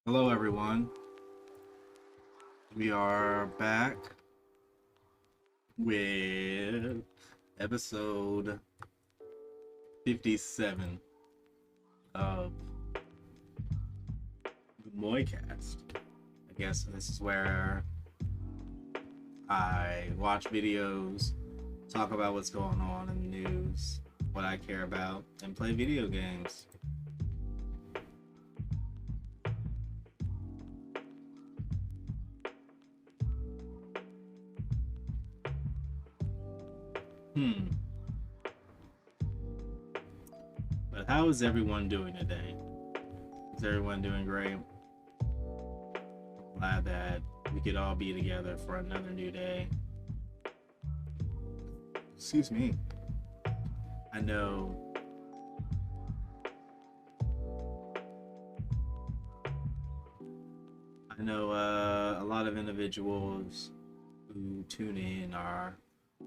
Hello, everyone. We are back with episode 57 of the Moikast. I guess this is where I watch videos, talk about what's going on in the news, what I care about, and play video games. But how is everyone doing today? Is everyone doing great? I'm glad that we could all be together for another new day. Excuse me. I know a lot of individuals who tune in are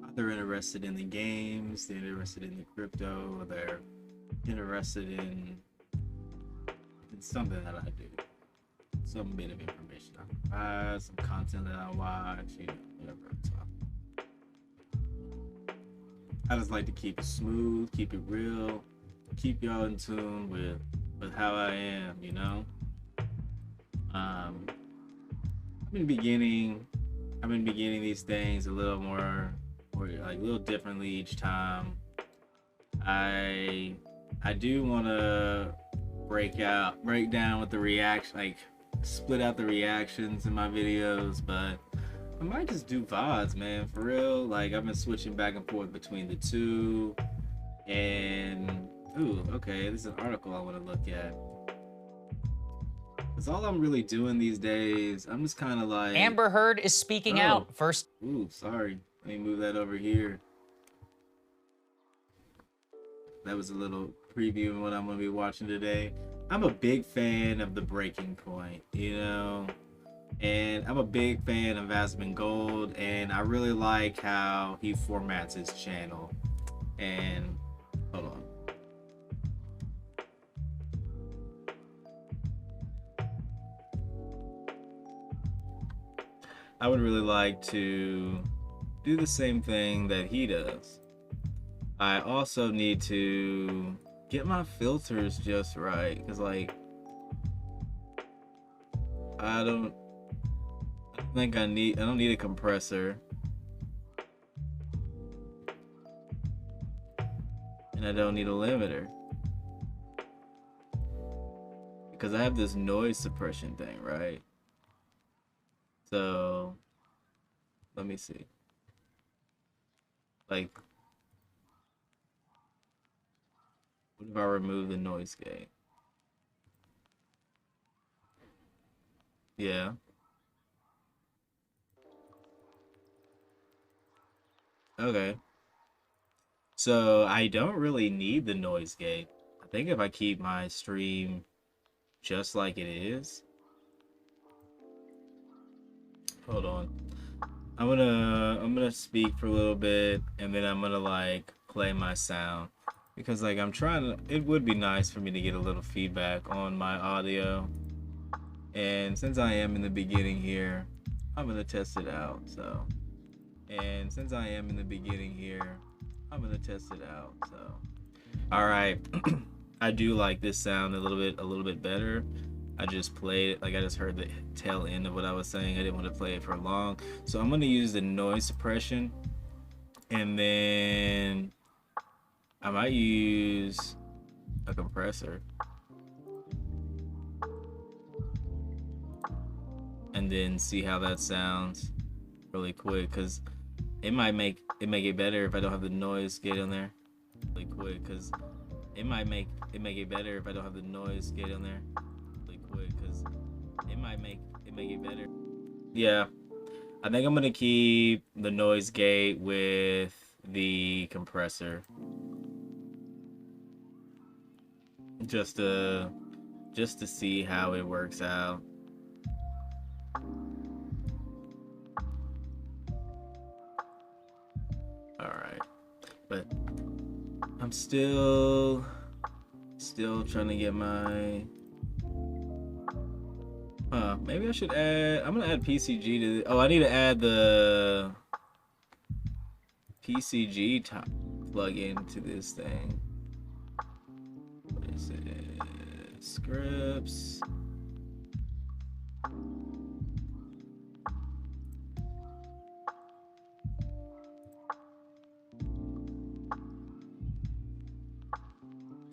either interested in the games, they're interested in the crypto, or they're interested in something that I do, some bit of information I provide, some content that I watch, whatever. So I just like to keep it smooth, keep it real, keep y'all in tune with how I am, I've been beginning these things a little more, or like a little differently each time. I do want to break down with the reaction, like split out the reactions in my videos, but I might just do VODs, man, for real. Like I've been switching back and forth between the two, and okay, this is an article I want to look at. That's all I'm really doing these days. I'm just kind of like... Amber Heard is speaking out first. Sorry. Let me move that over here. That was a little preview of what I'm going to be watching today. I'm a big fan of The Breaking Point, and I'm a big fan of Asmongold, and I really like how he formats his channel. And hold on. I would really like to do the same thing that he does. I also need to get my filters just right, because like I don't need a compressor, and I don't need a limiter, because I have this noise suppression thing, right? So let me see. Like, what if I remove the noise gate? Yeah. Okay. So I don't really need the noise gate. I think if I keep my stream just like it is. Hold on. I'm gonna speak for a little bit, and then I'm gonna like play my sound. because like I'm trying to, it would be nice for me to get a little feedback on my audio. And since I am in the beginning here, I'm gonna test it out. So, and since I am in the beginning here, I'm gonna test it out. So, all right, I do like this sound a little bit better. I just played it, like I just heard the tail end of what I was saying. I didn't want to play it for long, so I'm gonna use the noise suppression, and then I might use a compressor, and then see how that sounds really quick, because it might make it better if I don't have the noise gate on there really quick, because it might make it better if I don't have the noise gate on there really quick, because it might make it better. Yeah, I think I'm gonna keep the noise gate with the compressor, just to see how it works out. All right, but I'm still trying to get my. Maybe I should add. I'm gonna add PCG to. Oh, I need to add the PCG plugin to this thing. What is it? Scripts.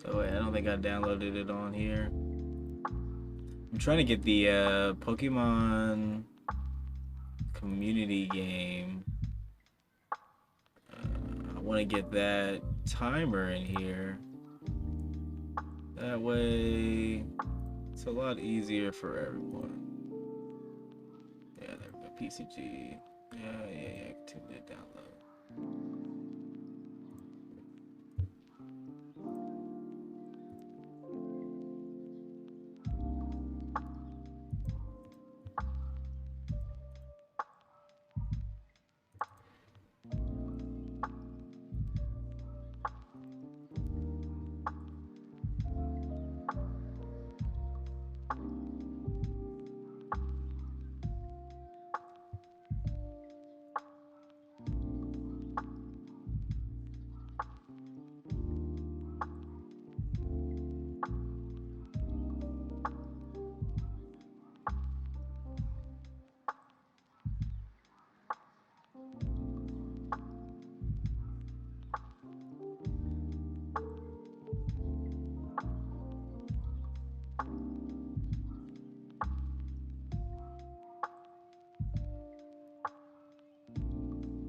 Oh wait, I don't think I downloaded it on here. I'm trying to get the Pokemon community game. I want to get that timer in here. That way, it's a lot easier for everyone. Yeah, there we go. PCG. Yeah. Continue to download.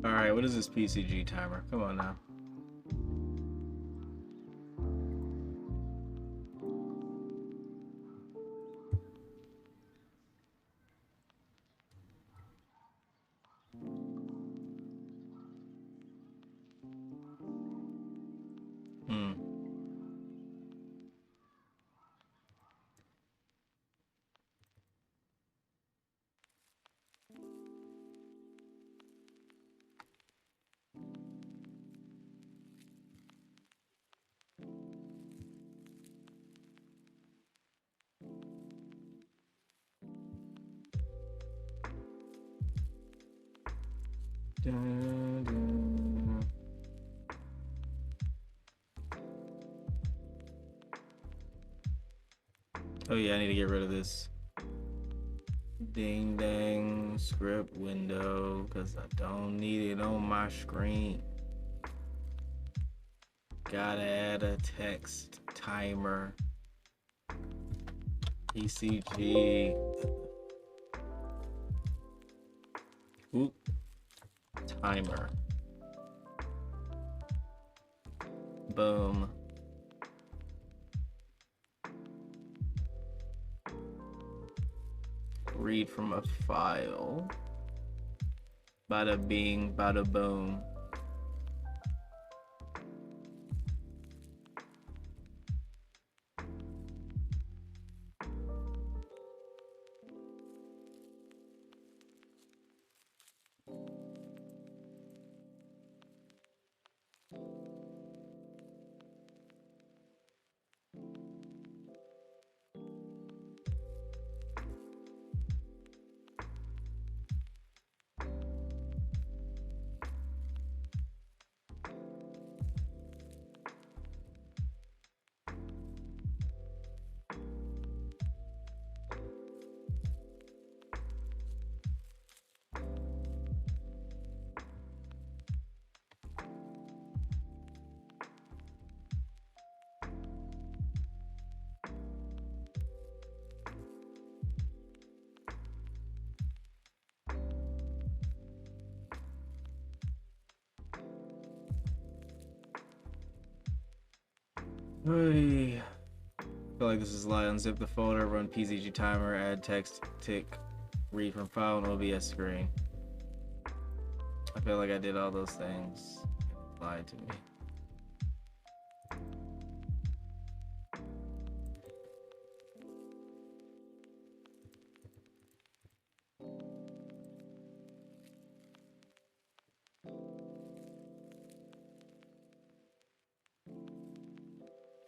Alright, what is this PCG timer? Come on now. Dun, dun. Oh yeah, I need to get rid of this ding dang script window because I don't need it on my screen. Gotta add a text timer. PCG. Oop. Timer. Boom. Read from a file. Bada bing, bada boom. Hey. I feel like this is light. Unzip the folder, run PZG timer, add text, tick, read from file and OBS screen. I feel like I did all those things. It lied to me.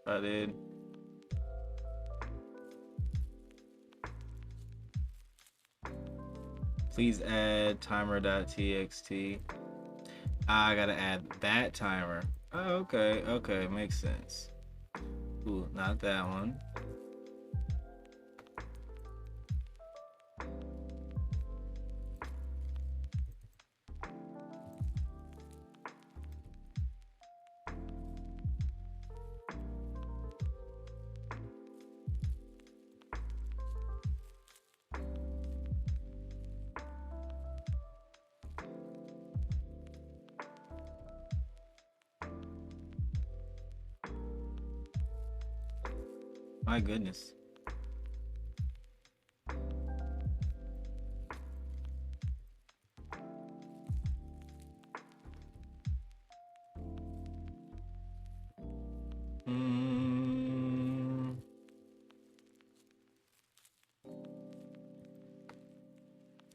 I did. Please add timer.txt. I gotta add that timer. Oh, okay, okay, makes sense. Ooh, not that one. My goodness.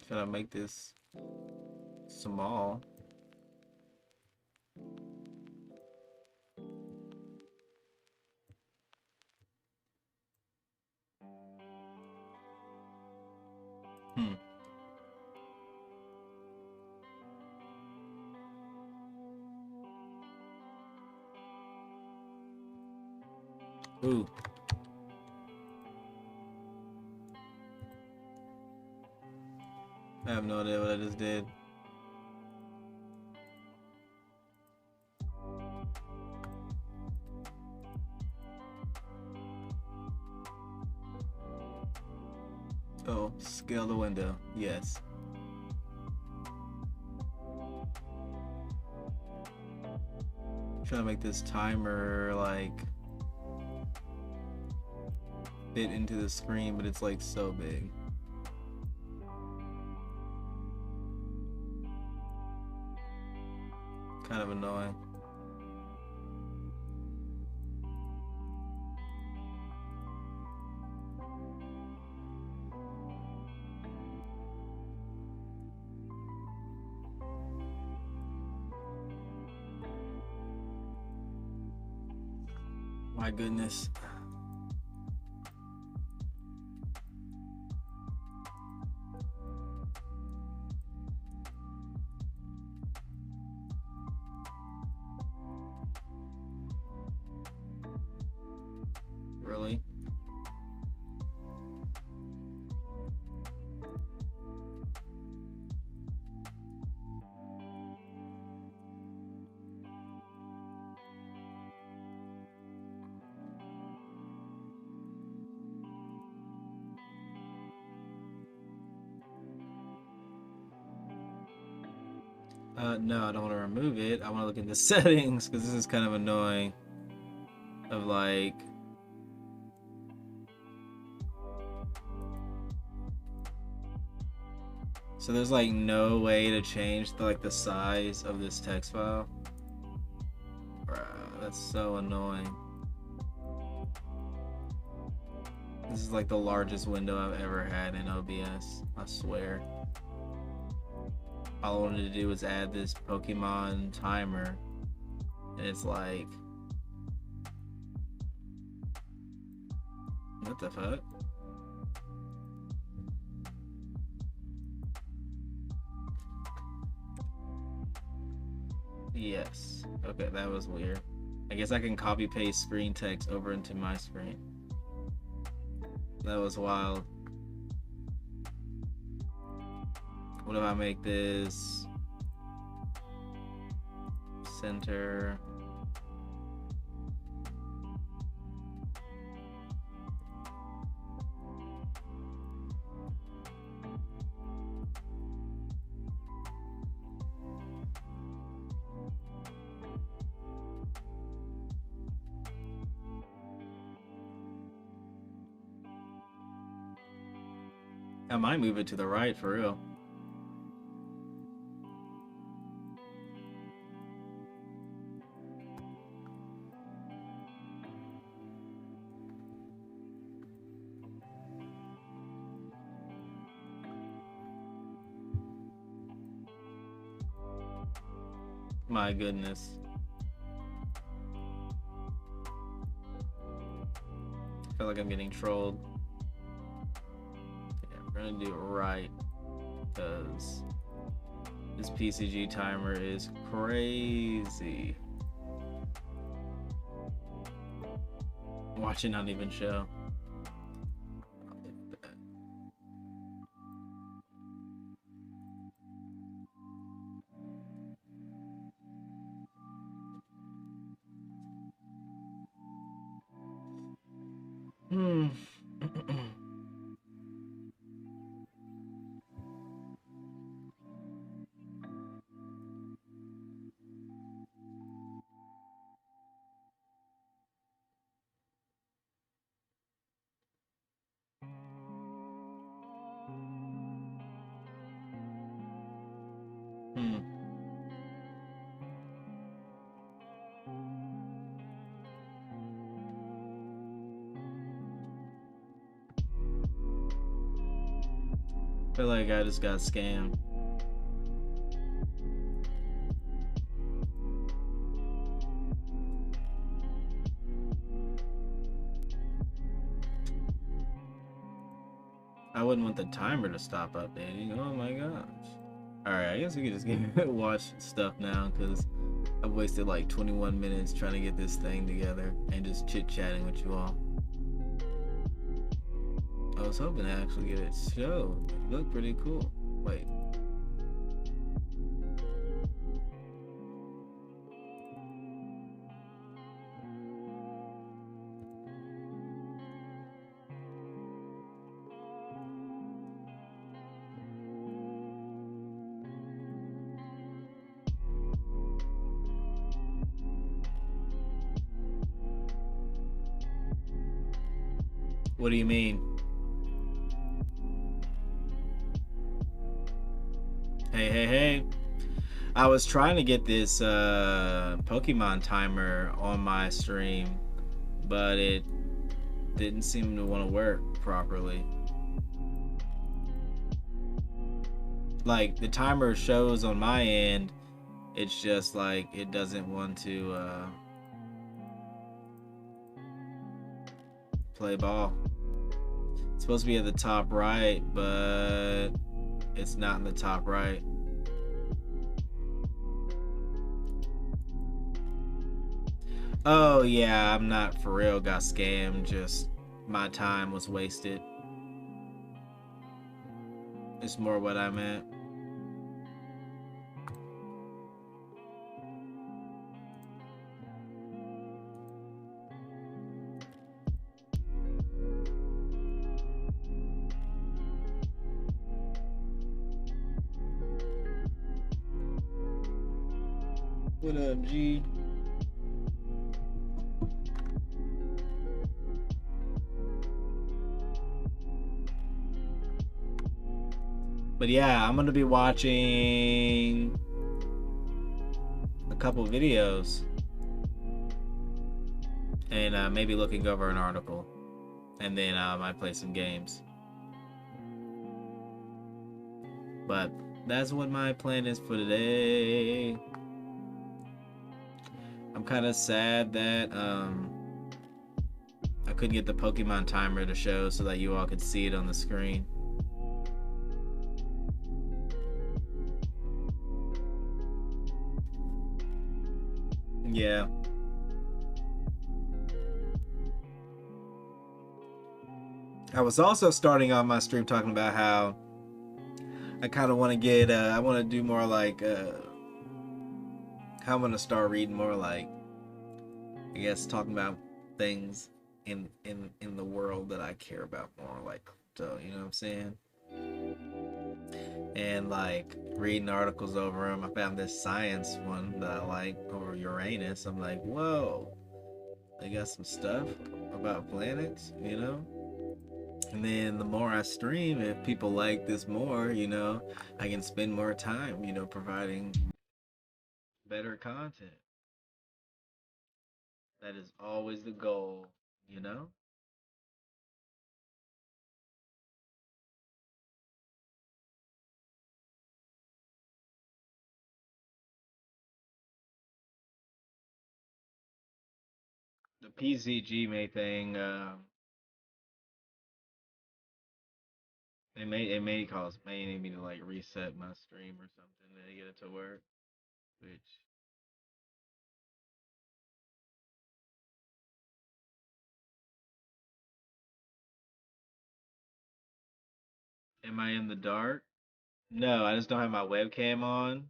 Should I make this small? Ooh. I have no idea what I just did. Oh, scale the window. Yes. Trying to make this timer like fit into the screen, but it's like so big. Kind of annoying. My goodness. Really? No, I don't want to remove it. I want to look into settings because this is kind of annoying. Of like, so there's like no way to change the size of this text file. Bro, that's so annoying. This is like the largest window I've ever had in OBS. I swear. All I wanted to do was add this Pokemon timer, and it's like, what the fuck? Yes. Okay, that was weird. I guess I can copy paste screen text over into my screen. That was wild. What if I make this center? I might move it to the right for real. My goodness. I feel like I'm getting trolled. Yeah, we're gonna do it right because this PCG timer is crazy. Watch it not even show. Hmm. I feel like I just got scammed. I wouldn't want the timer to stop updating. Oh my gosh. Alright, I guess we can just watch stuff now because I've wasted like 21 minutes trying to get this thing together and just chit-chatting with you all. I was hoping to actually get it showed. It looked pretty cool. Wait. What do you mean? Hey. I was trying to get this Pokemon timer on my stream, but it didn't seem to want to work properly. Like, the timer shows on my end, it's just like it doesn't want to play ball. It's supposed to be at the top right, but it's not in the top right. Oh yeah, I'm not for real got scammed, just my time was wasted. It's more what I meant. What up, G? But yeah, I'm gonna be watching a couple videos and maybe looking over an article, and then I might play some games. But that's what my plan is for today. I'm kind of sad that I couldn't get the Pokemon timer to show so that you all could see it on the screen. Yeah. I was also starting on my stream talking about how I kind of want to get, I want to do more like, how I'm going to start reading more like, I guess, talking about things in the world that I care about more, like, so, you know what I'm saying? And like reading articles over them. I found this science one that I like over Uranus. I'm like, whoa, they got some stuff about planets, you know? And then the more I stream, if people like this more, you know, I can spend more time, you know, providing better content. That is always the goal, you know? The PCG May thing, may need me to like reset my stream or something to get it to work. Which am I in the dark? No, I just don't have my webcam on.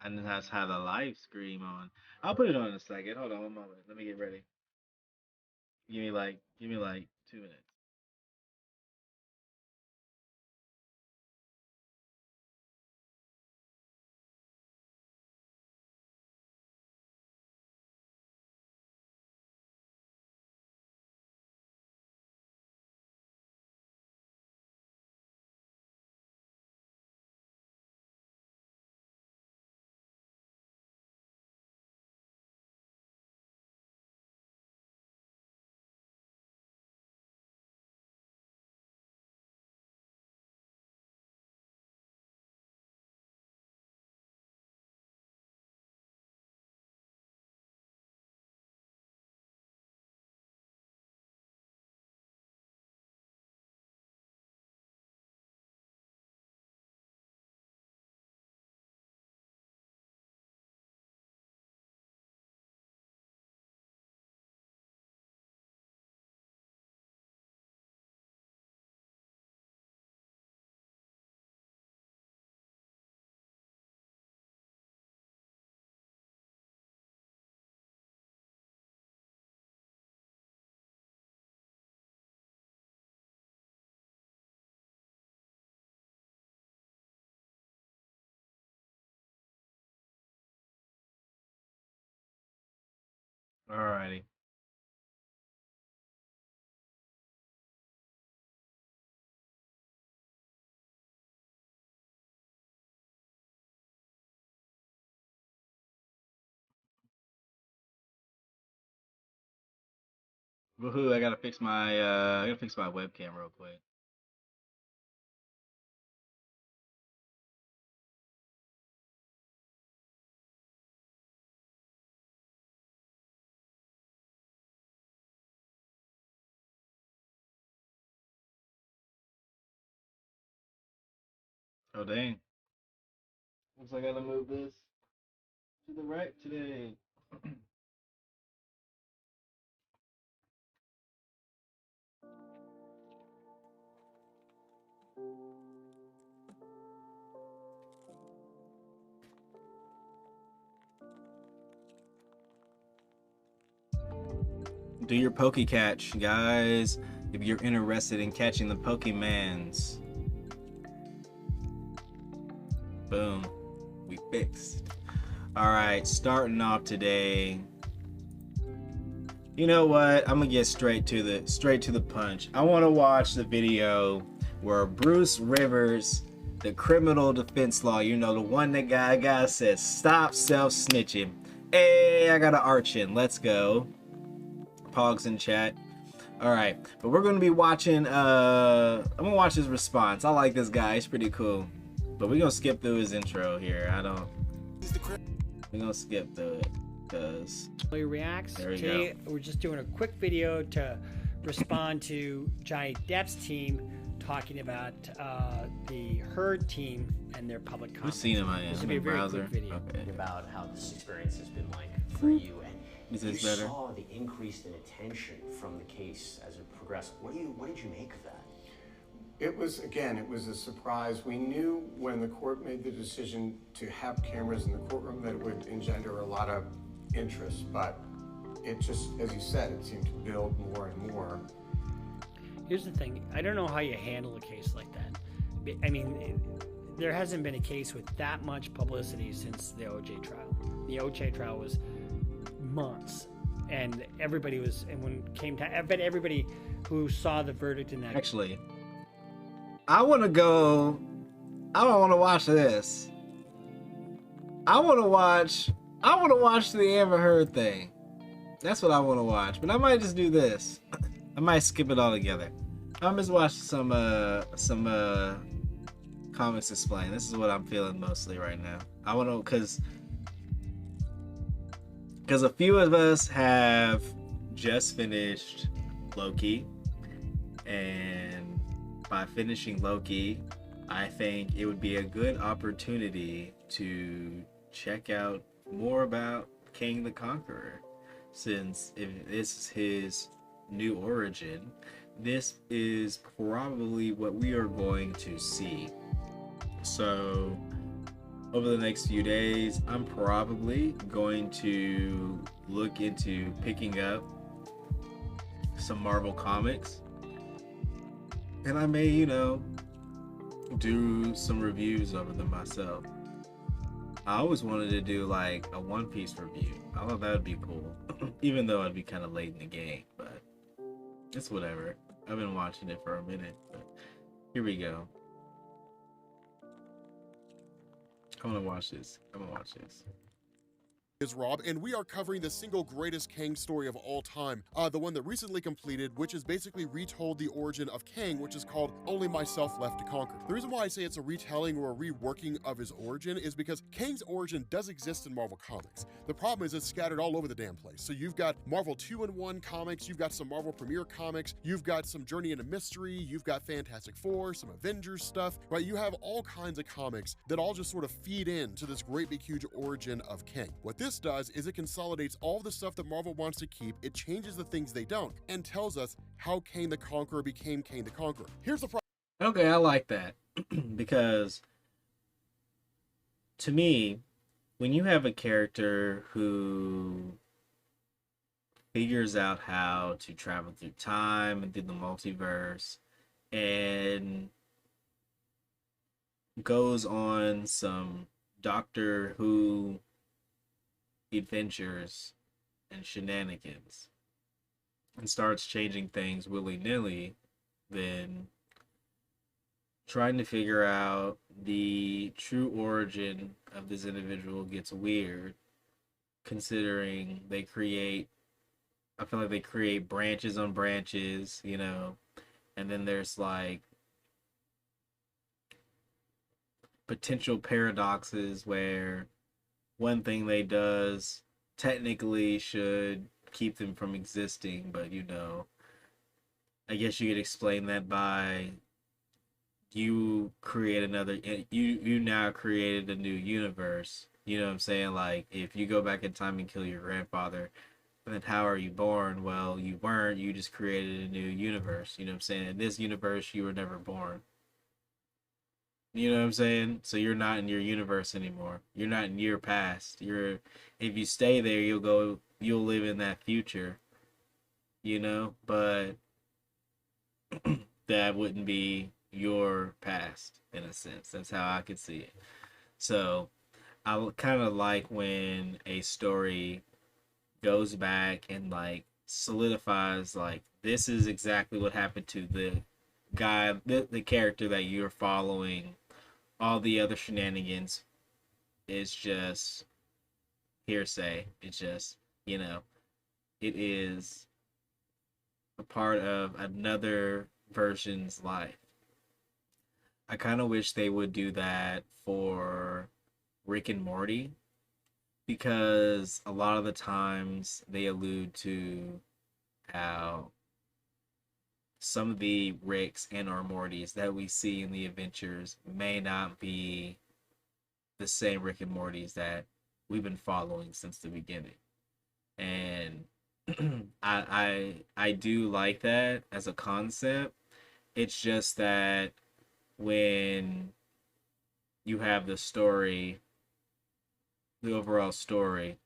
I just have the live stream on. I'll put it on in a second. Hold on one moment. Let me get ready. Give me like 2 minutes. Alrighty. Woohoo! I gotta fix my webcam real quick. Oh dang! Looks like I gotta move this to the right today. Do your poke catch, guys. If you're interested in catching the Pokemans. Boom. We fixed. Alright, starting off today. You know what? I'm gonna get straight to the punch. I wanna watch the video where Bruce Rivers, the criminal defense law, you know, the one that guy said, stop self-snitching. Hey, I got an arch-in. Let's go. Pogs in chat. Alright, but we're gonna be watching I'm gonna watch his response. I like this guy, he's pretty cool. But we're gonna skip through his intro here. We're gonna skip through it because reacts. Today we're just doing a quick video to respond to Johnny Depp's team talking about the Herd team and their public comments. We've seen him This will be a very browser. quick video. Okay. About how this experience has been like for you, and Is you this better? saw the increase in attention from the case as it progressed. What did you make of that? It was a surprise. We knew when the court made the decision to have cameras in the courtroom that it would engender a lot of interest, but it just, as you said, it seemed to build more and more. Here's the thing. I don't know how you handle a case like that. I mean, there hasn't been a case with that much publicity since the OJ trial. The OJ trial was months, and everybody was, and when it came time, I bet everybody who saw the verdict in that. Actually, I want to go. I don't want to watch this. I want to watch the Amber Heard thing. That's what I want to watch. But I might just do this. I might skip it all together. I'm just watching some comics explain. This is what I'm feeling mostly right now. I want to, because a few of us have just finished Loki, and by finishing Loki, I think it would be a good opportunity to check out more about King the Conqueror, since if this is his new origin, this is probably what we are going to see. So over the next few days, I'm probably going to look into picking up some Marvel comics, and I may, do some reviews over them myself. I always wanted to do like a One Piece review. I thought that would be cool, even though I'd be kind of late in the game, but it's whatever. I've been watching it for a minute, but here we go. I'm gonna watch this. Is Rob, and we are covering the single greatest Kang story of all time, the one that recently completed, which is basically retold the origin of Kang, which is called Only Myself Left to Conquer. The reason why I say it's a retelling or a reworking of his origin is because Kang's origin does exist in Marvel Comics. The problem is it's scattered all over the damn place. So you've got Marvel 2-in-1 comics, you've got some Marvel Premiere comics, you've got some Journey into Mystery, you've got Fantastic Four, some Avengers stuff, right? You have all kinds of comics that all just sort of feed into this great big huge origin of Kang. What this does is it consolidates all the stuff that Marvel wants to keep, it changes the things they don't, and tells us how Kang the Conqueror became Kang the Conqueror. Here's the problem. Okay, I like that. Because to me, when you have a character who figures out how to travel through time and through the multiverse and goes on some Doctor Who adventures and shenanigans and starts changing things willy-nilly, then trying to figure out the true origin of this individual gets weird, considering I feel like they create branches on branches, and then there's like potential paradoxes where one thing they does technically should keep them from existing, but I guess you could explain that by you now created a new universe. You know what I'm saying? Like, if you go back in time and kill your grandfather, then how are you born? Well, you weren't, you just created a new universe. You know what I'm saying? In this universe, you were never born. You know what I'm saying? So you're not in your universe anymore. You're not in your past. If you stay there, you'll live in that future. But that wouldn't be your past in a sense. That's how I could see it. So I kind of like when a story goes back and like solidifies like this is exactly what happened to the guy, the character that you're following. All the other shenanigans is just hearsay. It's just, it is a part of another version's life. I kind of wish they would do that for Rick and Morty, because a lot of the times they allude to how some of the Ricks and or Mortys that we see in the adventures may not be the same Rick and Mortys that we've been following since the beginning. And I do like that as a concept. It's just that when you have the story, the overall story,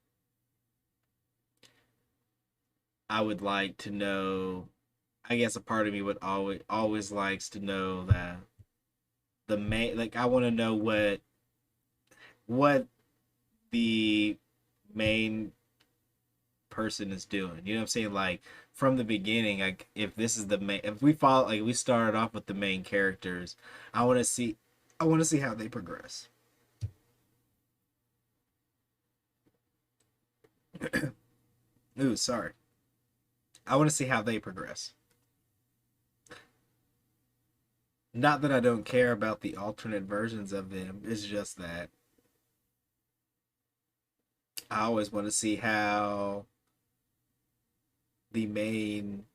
I would like to know, I guess a part of me would always likes to know that the main, like, I want to know what the main person is doing. You know what I'm saying? Like from the beginning, like if this is the main, if we follow, like we started off with the main characters, I want to see how they progress. Ooh, sorry. I want to see how they progress. Not that I don't care about the alternate versions of them. It's just that I always want to see how the main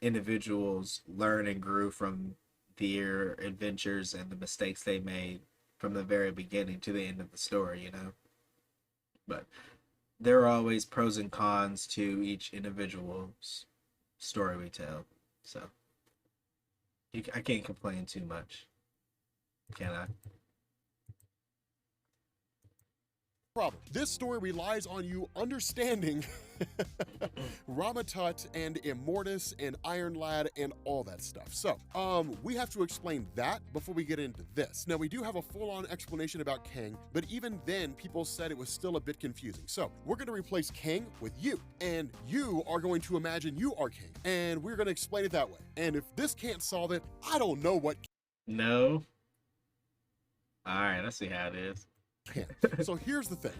individuals learn and grew from their adventures and the mistakes they made from the very beginning to the end of the story, you know? But there are always pros and cons to each individual's story we tell. So I can't complain too much, can I? Problem. This story relies on you understanding Ramatut and Immortus and Iron Lad and all that stuff. So, we have to explain that before we get into this. Now, we do have a full-on explanation about Kang, but even then, people said it was still a bit confusing. So, we're going to replace Kang with you, and you are going to imagine you are Kang, and we're going to explain it that way. And if this can't solve it, I don't know what. No. All right, let's see how it is. So here's the thing.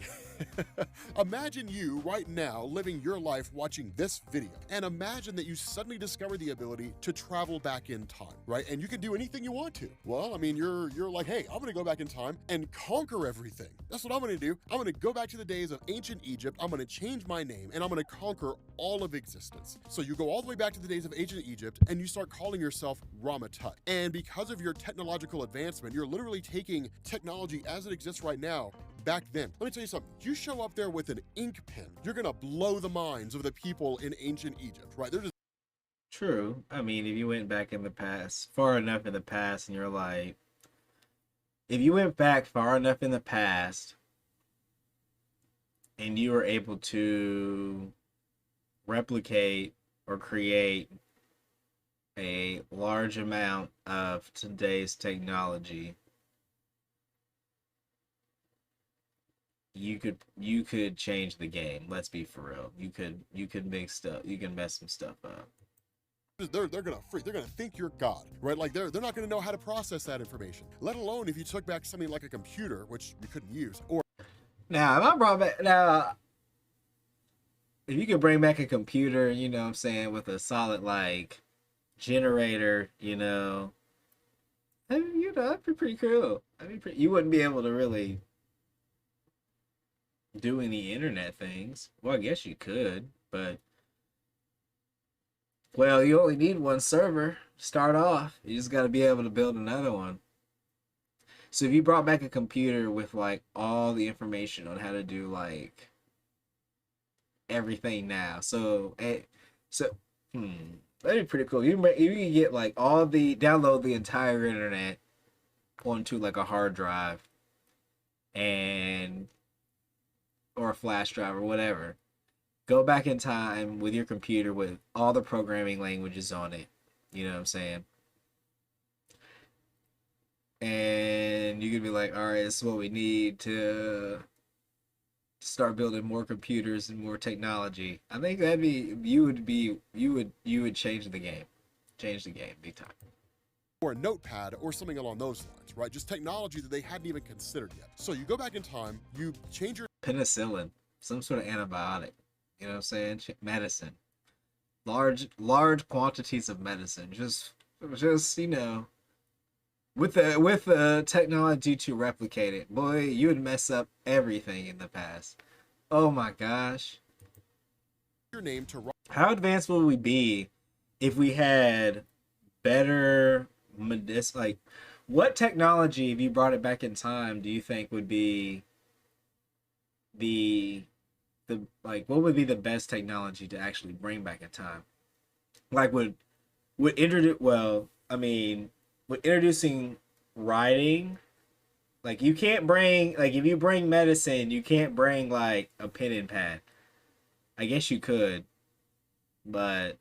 Imagine you right now living your life watching this video, and imagine that you suddenly discover the ability to travel back in time, right? And you can do anything you want to. Well, I mean, you're like, hey, I'm gonna go back in time and conquer everything. That's what I'm gonna do. I'm gonna go back to the days of ancient Egypt. I'm gonna change my name and I'm gonna conquer all of existence. So you go all the way back to the days of ancient Egypt and you start calling yourself Ramatut. And because of your technological advancement, you're literally taking technology as it exists right now back then. Let me tell you something. You show up there with an ink pen, you're gonna blow the minds of the people in ancient Egypt, right? They're just True. I mean, if you went back in the past, far enough in the past, and you're like, if you went back far enough in the past and you were able to replicate or create a large amount of today's technology, you could change the game. Let's be for real. You could make stuff. You can mess some stuff up. they're gonna freak. They're gonna think you're God, right? Like they're not gonna know how to process that information. Let alone if you took back something like a computer, which you couldn't use, or Now, if I brought back if you could bring back a computer, you know what I'm saying, with a solid like generator, you know, I mean, you know, that'd be pretty cool. You wouldn't be able to really do any internet things. Well, I guess you could, but well, you only need one server to start off. You just got to be able to build another one. So if you brought back a computer with like all the information on how to do like everything now, that'd be pretty cool. You can get like download the entire internet onto like a hard drive or a flash drive or whatever. Go back in time with your computer with all the programming languages on it. You know what I'm saying? And you could be like, all right, this is what we need to start building more computers and more technology. I think you would change the game. Change the game big time. or a notepad or something along those lines, right? Just technology that they hadn't even considered yet. So you go back in time, you change your Penicillin, some sort of antibiotic. You know what I'm saying? Medicine. Large quantities of medicine. Just you know, with the technology to replicate it, boy, you would mess up everything in the past. Oh my gosh. your name to How advanced would we be if we had better like what technology, if you brought it back in time, do you think would be the what would be the best technology to actually bring back in time? Like would introduce with introducing writing, like you can't bring, like if you bring medicine, you can't bring like a pen and pad. I guess you could, but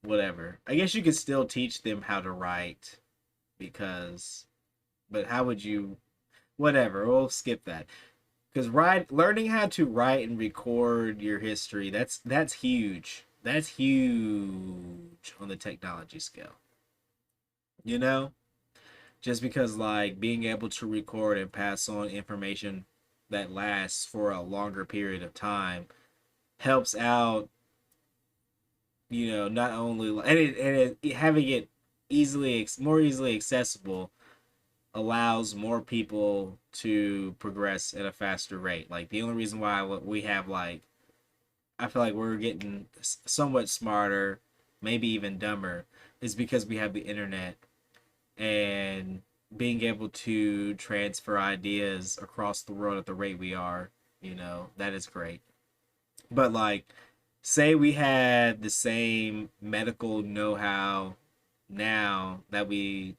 whatever. I guess you could still teach them how to write but how would you, whatever, we'll skip that. because learning how to write and record your history, that's huge. That's huge on the technology scale. You know, just because like being able to record and pass on information that lasts for a longer period of time helps out, you know, not only having it more easily accessible allows more people to progress at a faster rate. Like the only reason why we have like, I feel like we're getting somewhat smarter, maybe even dumber, is because we have the internet and being able to transfer ideas across the world at the rate we are, you know, that is great. But like, say we had the same medical know-how now that we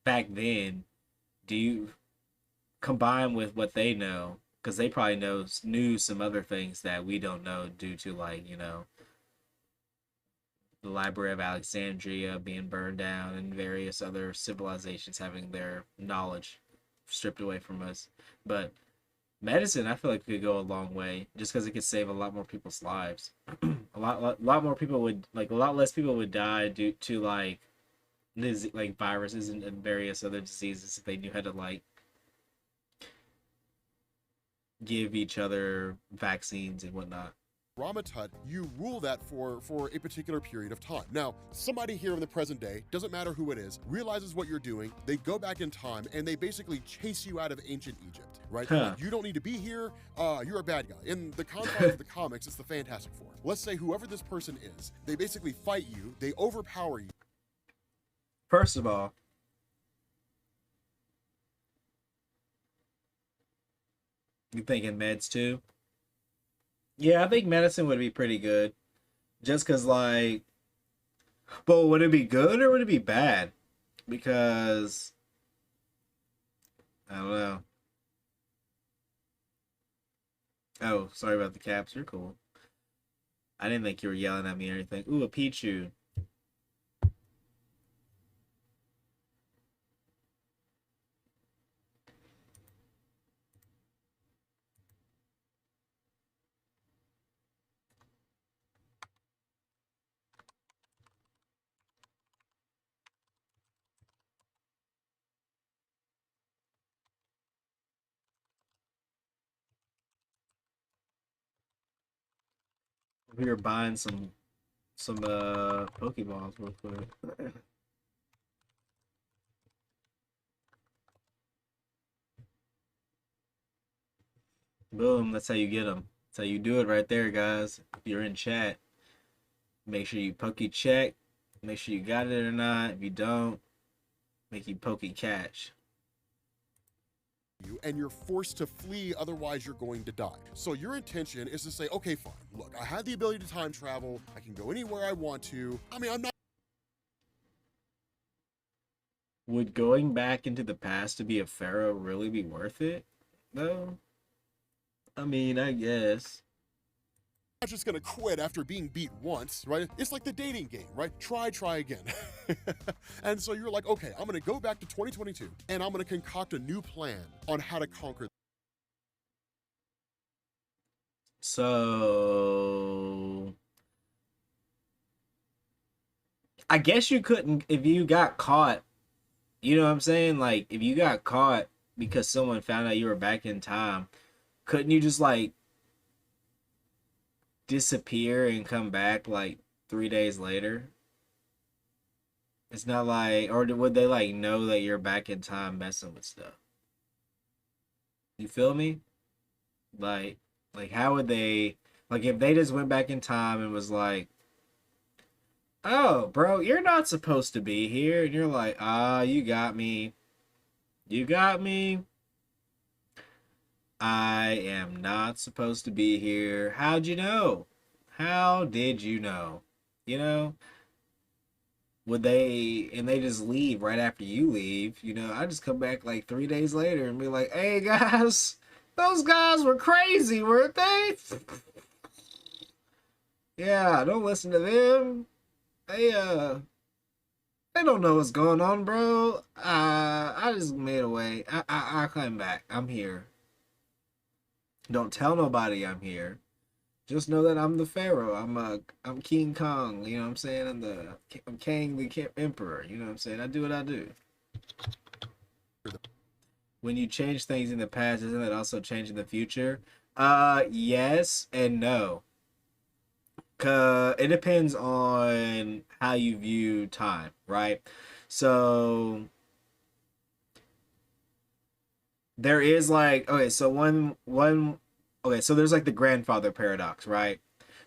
back then, do you combine with what they know? Because they probably knew some other things that we don't know due to, like, you know, the Library of Alexandria being burned down and various other civilizations having their knowledge stripped away from us. But medicine, I feel like could go a long way just because it could save a lot more people's lives. a lot more people would, like, a lot less people would die due to like viruses and various other diseases if they knew how to like give each other vaccines and whatnot. Ramatut, you rule that for a particular period of time. Now, somebody here in the present day, doesn't matter who it is, realizes what you're doing, they go back in time, and they basically chase you out of ancient Egypt, right? Like, you don't need to be here, you're a bad guy. In the confines of the comics, it's the Fantastic Four. Let's say whoever this person is, they basically fight you, they overpower you. First of all, you thinking meds too? Yeah, I think medicine would be pretty good. Just because, like, but would it be good or would it be bad? Because, I don't know. Oh, sorry about the caps. You're cool. I didn't think you were yelling at me or anything. Ooh, a Pichu. We were buying some Pokeballs real quick. Boom, that's how you get them. That's how you do it right there, guys. If you're in chat, make sure you Poke check. Make sure you got it or not. If you don't, make you Poke catch. And you're forced to flee, otherwise you're going to die. So your intention is to say, okay, fine, look, I have the ability to time travel, I can go anywhere I want to. I mean, I'm not. Would going back into the past to be a pharaoh really be worth it, though? I mean, I guess. Not just gonna quit after being beat once, right? It's like the dating game, right? Try again. And so you're like, okay, I'm gonna go back to 2022 and I'm gonna concoct a new plan on how to conquer. So I guess you couldn't if you got caught. You know what I'm saying? Like, if you got caught because someone found out you were back in time, couldn't you just like disappear and come back like 3 days later? It's not like, or would they like know that you're back in time messing with stuff? You feel me? Like how would they, like, if they just went back in time and was like, oh, bro, you're not supposed to be here, and you're like, you got me. You got me. I am not supposed to be here. How'd you know? How did you know? You know? Would they, and they just leave right after you leave, you know? I just come back like 3 days later and be like, hey guys, those guys were crazy, weren't they? Yeah, don't listen to them. They don't know what's going on, bro. I just made a way. I came back. I'm here. Don't tell nobody I'm here. Just know that I'm the Pharaoh. I'm King Kong. You know what I'm saying? I'm King the Emperor. You know what I'm saying? I do what I do. When you change things in the past, isn't that also changing the future? Yes and no. It depends on how you view time, right? So there is like, okay, so one okay, so there's like the grandfather paradox, right?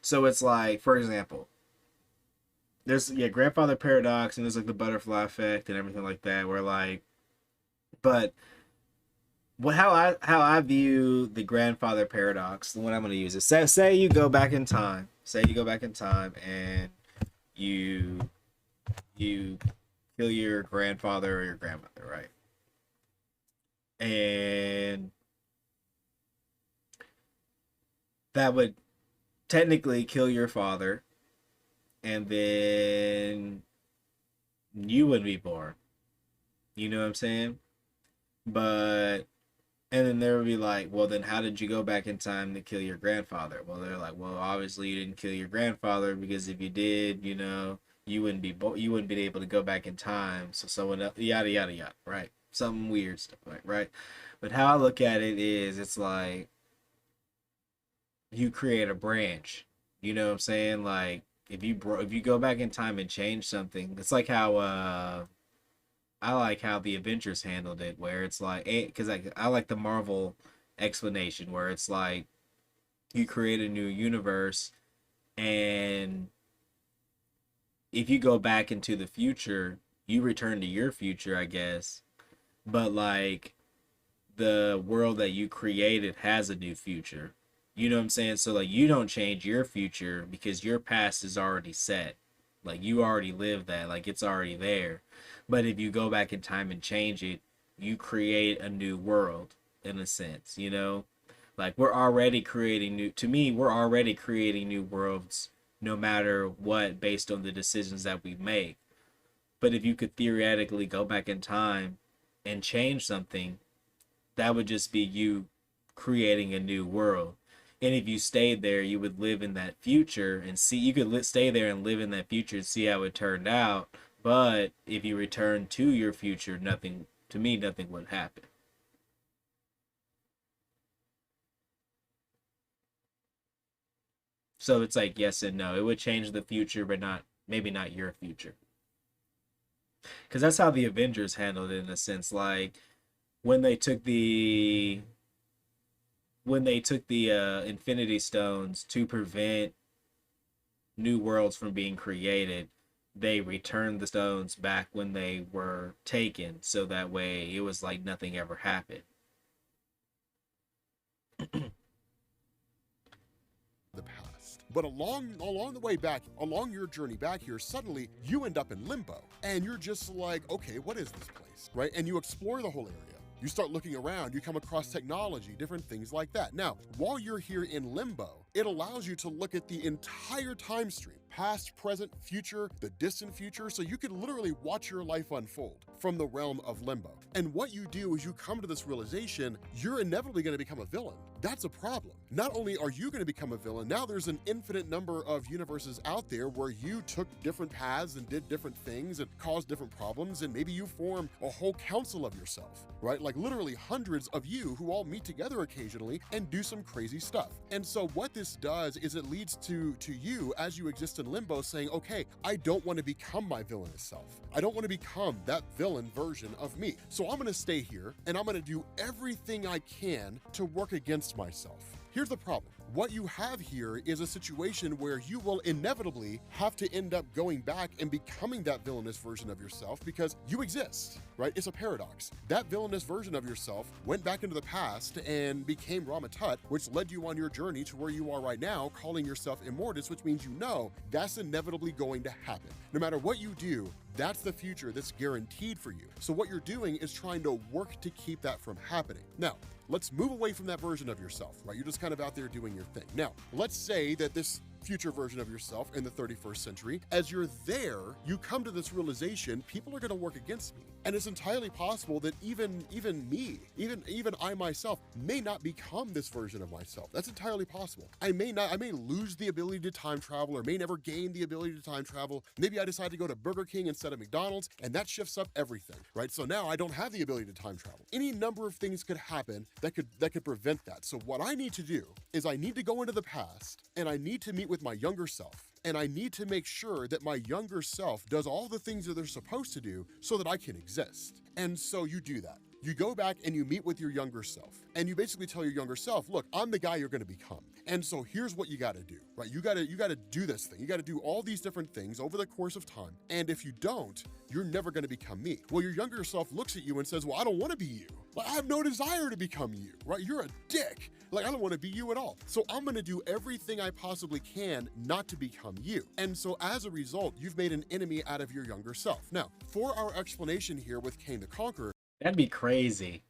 So it's like, for example, there's grandfather paradox, and there's like the butterfly effect and everything like that, where like, but how I view the grandfather paradox, the one I'm going to use is, say you go back in time, and you kill your grandfather or your grandmother, right? And that would technically kill your father, and then you would be born. You know what I'm saying? But and then there would be like, well, then how did you go back in time to kill your grandfather? Well, they're like, well, obviously you didn't kill your grandfather, because if you did, you wouldn't be able to go back in time. So someone else, yada yada yada, right? Something weird stuff, like, right? But how I look at it is, it's like you create a branch. You know what I'm saying? Like if you go back in time and change something, it's like how I like how the Avengers handled it, where it's like, because I like the Marvel explanation, where it's like you create a new universe, and if you go back into the future, you return to your future, I guess, but like the world that you created has a new future. You know what I'm saying? So like you don't change your future because your past is already set. Like you already lived that, like it's already there. But if you go back in time and change it, you create a new world, in a sense, Like we're already creating new worlds, no matter what, based on the decisions that we make. But if you could theoretically go back in time and change something, that would just be you creating a new world. And if you stayed there, you would live in that future and see, you could stay there and live in that future and see how it turned out. But if you return to your future, nothing would happen. So it's like yes and no. It would change the future, but maybe not your future. Because that's how the Avengers handled it, in a sense. Like when they took the Infinity Stones to prevent new worlds from being created, they returned the stones back when they were taken, so that way it was like nothing ever happened. The past. But along the way back, along your journey back here, suddenly you end up in Limbo, and you're just like, okay, what is this place, right? And you explore the whole area. You start looking around, you come across technology, different things like that. Now, while you're here in Limbo, it allows you to look at the entire time stream, past, present, future, the distant future, so you can literally watch your life unfold from the realm of Limbo. And what you do is you come to this realization, you're inevitably going to become a villain. That's a problem. Not only are you going to become a villain, now there's an infinite number of universes out there where you took different paths and did different things and caused different problems, and maybe you form a whole council of yourself, right? Like literally hundreds of you who all meet together occasionally and do some crazy stuff. And so what this does is it leads to you, as you exist in Limbo, saying, okay, I don't want to become my villainous self. I don't want to become that villain version of me. So I'm going to stay here and I'm going to do everything I can to work against myself. Here's the problem. What you have here is a situation where you will inevitably have to end up going back and becoming that villainous version of yourself because you exist, right? It's a paradox. That villainous version of yourself went back into the past and became Ramatut, which led you on your journey to where you are right now, calling yourself Immortus, which means that's inevitably going to happen. No matter what you do, that's the future that's guaranteed for you. So what you're doing is trying to work to keep that from happening. Now, let's move away from that version of yourself, right? You're just kind of out there doing your thing. Now, let's say that this future version of yourself in the 31st century, as you're there, you come to this realization, people are going to work against me. And it's entirely possible that even me, even I myself may not become this version of myself. That's entirely possible. I may lose the ability to time travel, or may never gain the ability to time travel. Maybe I decide to go to Burger King instead of McDonald's, and that shifts up everything, right? So now I don't have the ability to time travel. Any number of things could happen that could prevent that. So what I need to do is I need to go into the past, and I need to meet with my younger self. And I need to make sure that my younger self does all the things that they're supposed to do so that I can exist. And so you do that. You go back and you meet with your younger self, and you basically tell your younger self, look, I'm the guy you're going to become. And so here's what you got to do, right? You got to do this thing. You got to do all these different things over the course of time. And if you don't, you're never going to become me. Well, your younger self looks at you and says, well, I don't want to be you. Like, I have no desire to become you, right? You're a dick. Like, I don't want to be you at all. So I'm going to do everything I possibly can not to become you. And so as a result, you've made an enemy out of your younger self. Now, for our explanation here with Cain the Conqueror, That'd be crazy.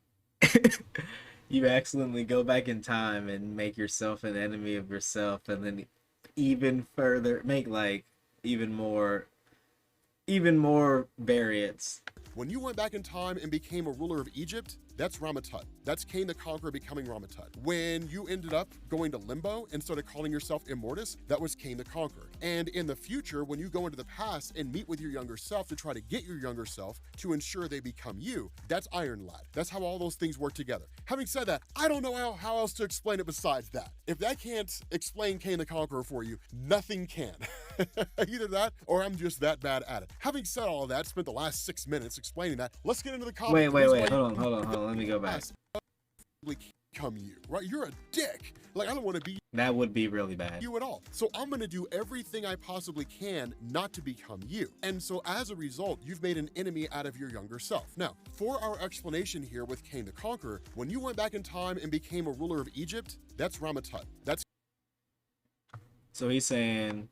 You accidentally go back in time and make yourself an enemy of yourself, and then even further make like even more variants. when you went back in time and became a ruler of Egypt, that's Ramatut. That's Cain the Conqueror becoming Ramatut. When you ended up going to Limbo and started calling yourself Immortus, that was Cain the Conqueror. And in the future, when you go into the past and meet with your younger self to try to get your younger self to ensure they become you, that's Iron Lad. That's how all those things work together. Having said that, I don't know how else to explain it besides that. If that can't explain Cain the Conqueror for you, nothing can. Either that or I'm just that bad at it. Having said all of that, spent the last 6 minutes explaining that. Let's get into the comments. Wait, hold on. Let me go back. Become you, right? You're a dick. Like, I don't want to be That would be really bad. you at all. So I'm going to do everything I possibly can not to become you. And so as a result, you've made an enemy out of your younger self. Now, for our explanation here with Cain the Conqueror, when you went back in time and became a ruler of Egypt, that's Ramatut. That's So he's saying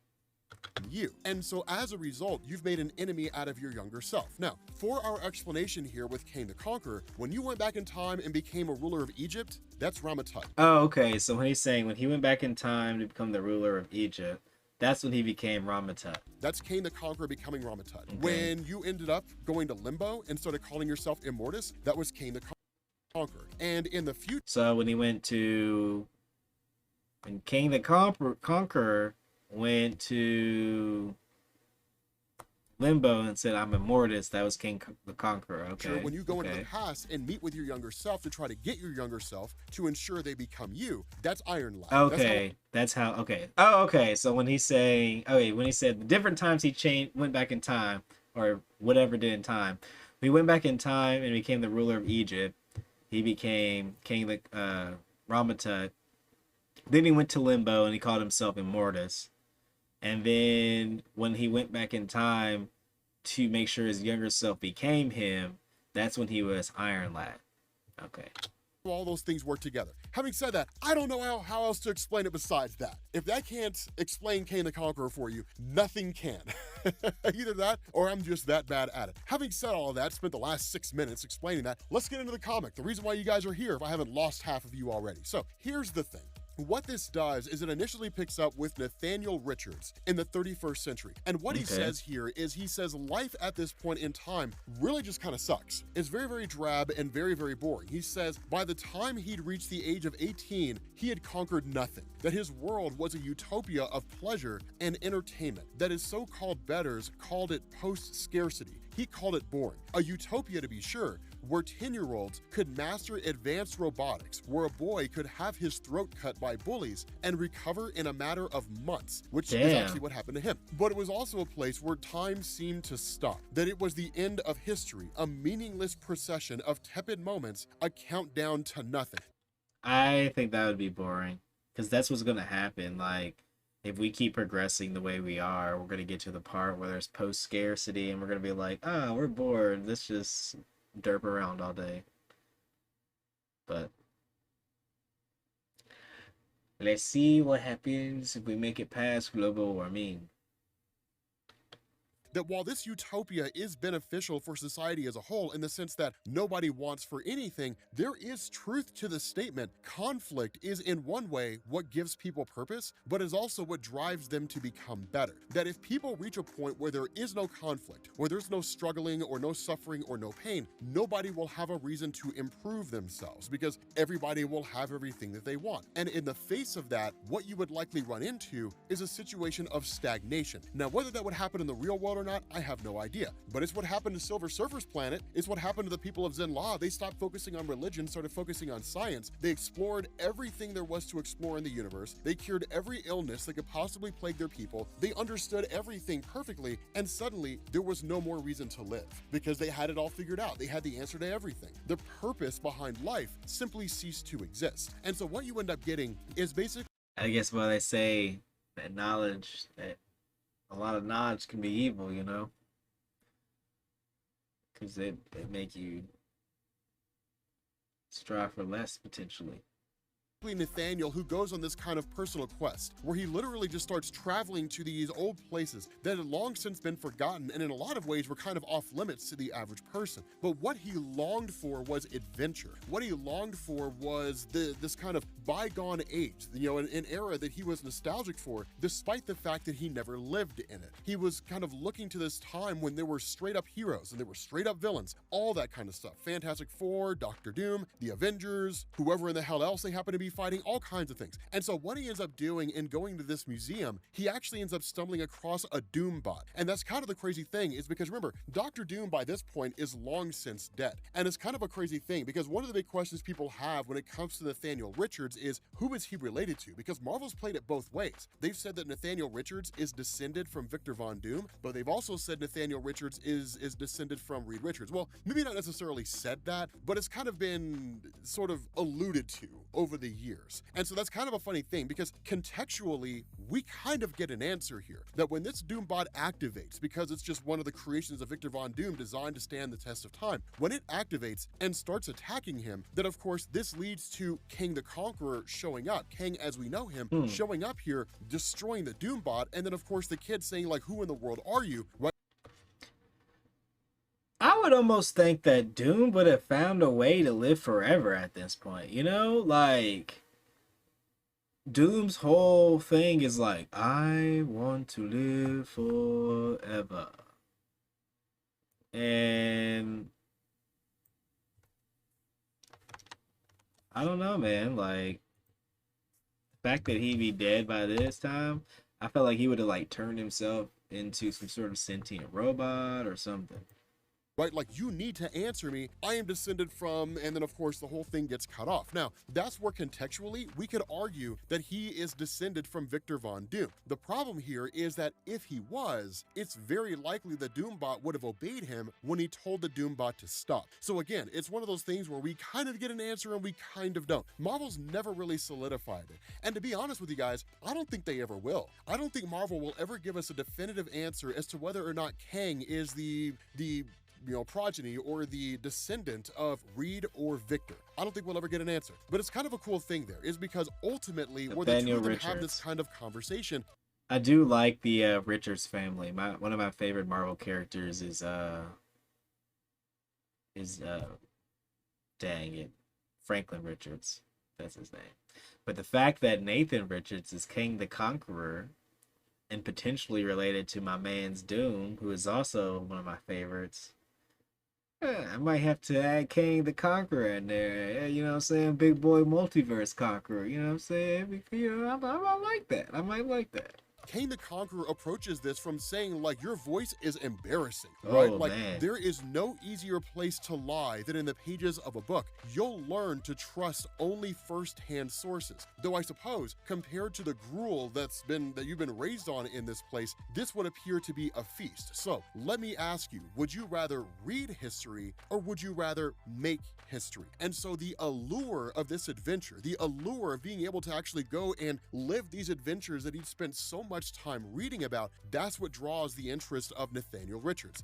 you. And so as a result, you've made an enemy out of your younger self. Now, for our explanation here with Cain the Conqueror, when you went back in time and became a ruler of Egypt, that's Ramatut. Oh, okay. So when he's saying when he went back in time to become the ruler of Egypt, that's when he became Ramatut. That's Cain the Conqueror becoming Ramatut. Okay. When you ended up going to Limbo and started calling yourself Immortus, that was Cain the Conqueror. And in the future, So when King the Conqueror went to Limbo and said, I'm Immortus, that was King the Conqueror. Okay. when you go into the okay. past and meet with your younger self to try to get your younger self to ensure they become you, that's Iron Lad. Okay, that's how. Okay. Oh, okay. So when he's saying, when he said the different times he went back in time, or whatever did in time, we went back in time and became the ruler of Egypt. He became King the Ramatut. Then he went to Limbo and he called himself Immortus. And then when he went back in time to make sure his younger self became him, that's when he was Iron Lad. Okay. all those things work together. Having said that, I don't know how else to explain it besides that. If that can't explain Cain the Conqueror for you, nothing can. Either that or I'm just that bad at it. Having said all of that, spent the last 6 minutes explaining that, let's get into the comic. The reason why you guys are here if I haven't lost half of you already. So here's the thing. What this does is it initially picks up with Nathaniel Richards in the 31st century. And what he says here is he says life at this point in time really just kind of sucks. It's very, very drab and very, very boring. He says by the time he'd reached the age of 18, he had conquered nothing. That his world was a utopia of pleasure and entertainment. That his so-called betters called it post-scarcity. He called it boring. A utopia to be sure, where 10-year-olds could master advanced robotics, where a boy could have his throat cut by bullies and recover in a matter of months, which is actually what happened to him. But it was also a place where time seemed to stop, that it was the end of history, a meaningless procession of tepid moments, a countdown to nothing. I think that would be boring, because that's what's going to happen. Like, if we keep progressing the way we are, we're going to get to the part where there's post-scarcity, and we're going to be like, oh, we're bored. Let's just derp around all day. But let's see what happens if we make it past global warming. that while this utopia is beneficial for society as a whole in the sense that nobody wants for anything, there is truth to the statement. Conflict is in one way what gives people purpose, but is also what drives them to become better. That if people reach a point where there is no conflict, where there's no struggling or no suffering or no pain, nobody will have a reason to improve themselves because everybody will have everything that they want. And in the face of that, what you would likely run into is a situation of stagnation. Now, whether that would happen in the real world or not, I have no idea. But it's what happened to Silver Surfer's planet. It's what happened to the people of Zenla. They stopped focusing on religion, started focusing on science. They explored everything there was to explore in the universe. They cured every illness that could possibly plague their people. They understood everything perfectly, and suddenly there was no more reason to live because they had it all figured out. They had the answer to everything. The purpose behind life simply ceased to exist. And so what you end up getting is basically, I guess why they say that a lot of knowledge can be evil, you know? Because it make you strive for less, potentially. Nathaniel, who goes on this kind of personal quest where he literally just starts traveling to these old places that had long since been forgotten and in a lot of ways were kind of off limits to the average person. But what he longed for was adventure. What he longed for was this kind of bygone age, you know, an era that he was nostalgic for, despite the fact that he never lived in it. He was kind of looking to this time when there were straight up heroes and there were straight up villains, all that kind of stuff. Fantastic Four, Doctor Doom, the Avengers, whoever in the hell else they happen to be fighting, all kinds of things. And so what he ends up doing in going to this museum, he actually ends up stumbling across a Doom bot. And that's kind of the crazy thing, is because remember, Doctor Doom by this point is long since dead. And it's kind of a crazy thing because one of the big questions people have when it comes to Nathaniel Richards is, who is he related to? Because Marvel's played it both ways. They've said that Nathaniel Richards is descended from Victor Von Doom, but they've also said Nathaniel Richards is descended from Reed Richards. Well, maybe not necessarily said that, but it's kind of been sort of alluded to over the years. And so that's kind of a funny thing because contextually, we kind of get an answer here that when this Doombot activates, because it's just one of the creations of Victor Von Doom designed to stand the test of time, when it activates and starts attacking him, then of course this leads to Kang the Conqueror showing up, Kang as we know him, showing up here, destroying the Doombot, and then of course the kid saying like, who in the world are you? Right? I would almost think that Doom would have found a way to live forever at this point, you know? Like, Doom's whole thing is like, I want to live forever. And I don't know, man. Like, the fact that he'd be dead by this time, I felt like he would have like turned himself into some sort of sentient robot or something. Right, like, you need to answer me, I am descended from, and then of course the whole thing gets cut off. Now, that's where contextually we could argue that he is descended from Victor Von Doom. The problem here is that if he was, it's very likely the Doombot would have obeyed him when he told the Doombot to stop. So again, it's one of those things where we kind of get an answer and we kind of don't. Marvel's never really solidified it. And to be honest with you guys, I don't think they ever will. I don't think Marvel will ever give us a definitive answer as to whether or not Kang is the progeny or the descendant of Reed or Victor. I don't think we'll ever get an answer. But it's kind of a cool thing there, is because ultimately where the two of them have this kind of conversation. I do like the Richards family. One of my favorite Marvel characters is dang it, Franklin Richards. That's his name. But the fact that Nathan Richards is Kang the Conqueror and potentially related to my man's Doom, who is also one of my favorites. I might have to add Kang the Conqueror in there. You know what I'm saying? Big boy multiverse conqueror. You know what I'm saying? You know, I might like that. I might like that. Kang the Conqueror approaches this from saying, like, your voice is embarrassing, Oh, right? Like, man. there is no easier place to lie than in the pages of a book. You'll learn to trust only first-hand sources. Though I suppose, compared to the gruel that you've been raised on in this place, this would appear to be a feast. So, let me ask you, would you rather read history or would you rather make history? And so the allure of this adventure, the allure of being able to actually go and live these adventures that he'd spent so much time reading about, that's what draws the interest of Nathaniel Richards.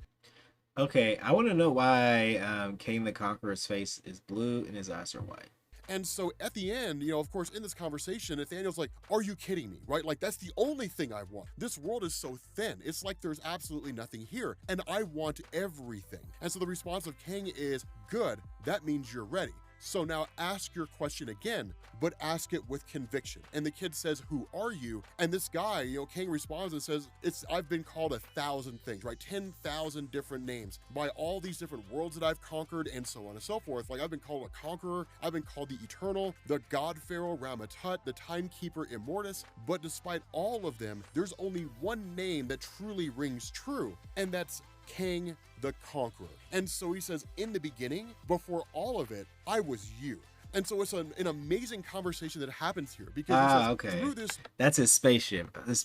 Okay, I want to know why Kang the Conqueror's face is blue and his eyes are white. And so at the end, of course, in this conversation, Nathaniel's like, are you kidding me, right? Like, that's the only thing I want. This world is so thin. It's like there's absolutely nothing here, and I want everything. And so the response of Kang is, good, that means you're ready. So now ask your question again, but ask it with conviction. And the kid says, who are you? And this guy, Kang responds and says, I've been called 1,000 things, right? 10,000 different names by all these different worlds that I've conquered and so on and so forth. Like, I've been called a conqueror, I've been called the eternal, the God Pharaoh Ramatut, the timekeeper Immortus. But despite all of them, there's only one name that truly rings true, and that's Kang the Conqueror. And so he says, in the beginning, before all of it, I was you. And so it's an amazing conversation that happens here because he says, okay. through this That's his spaceship. His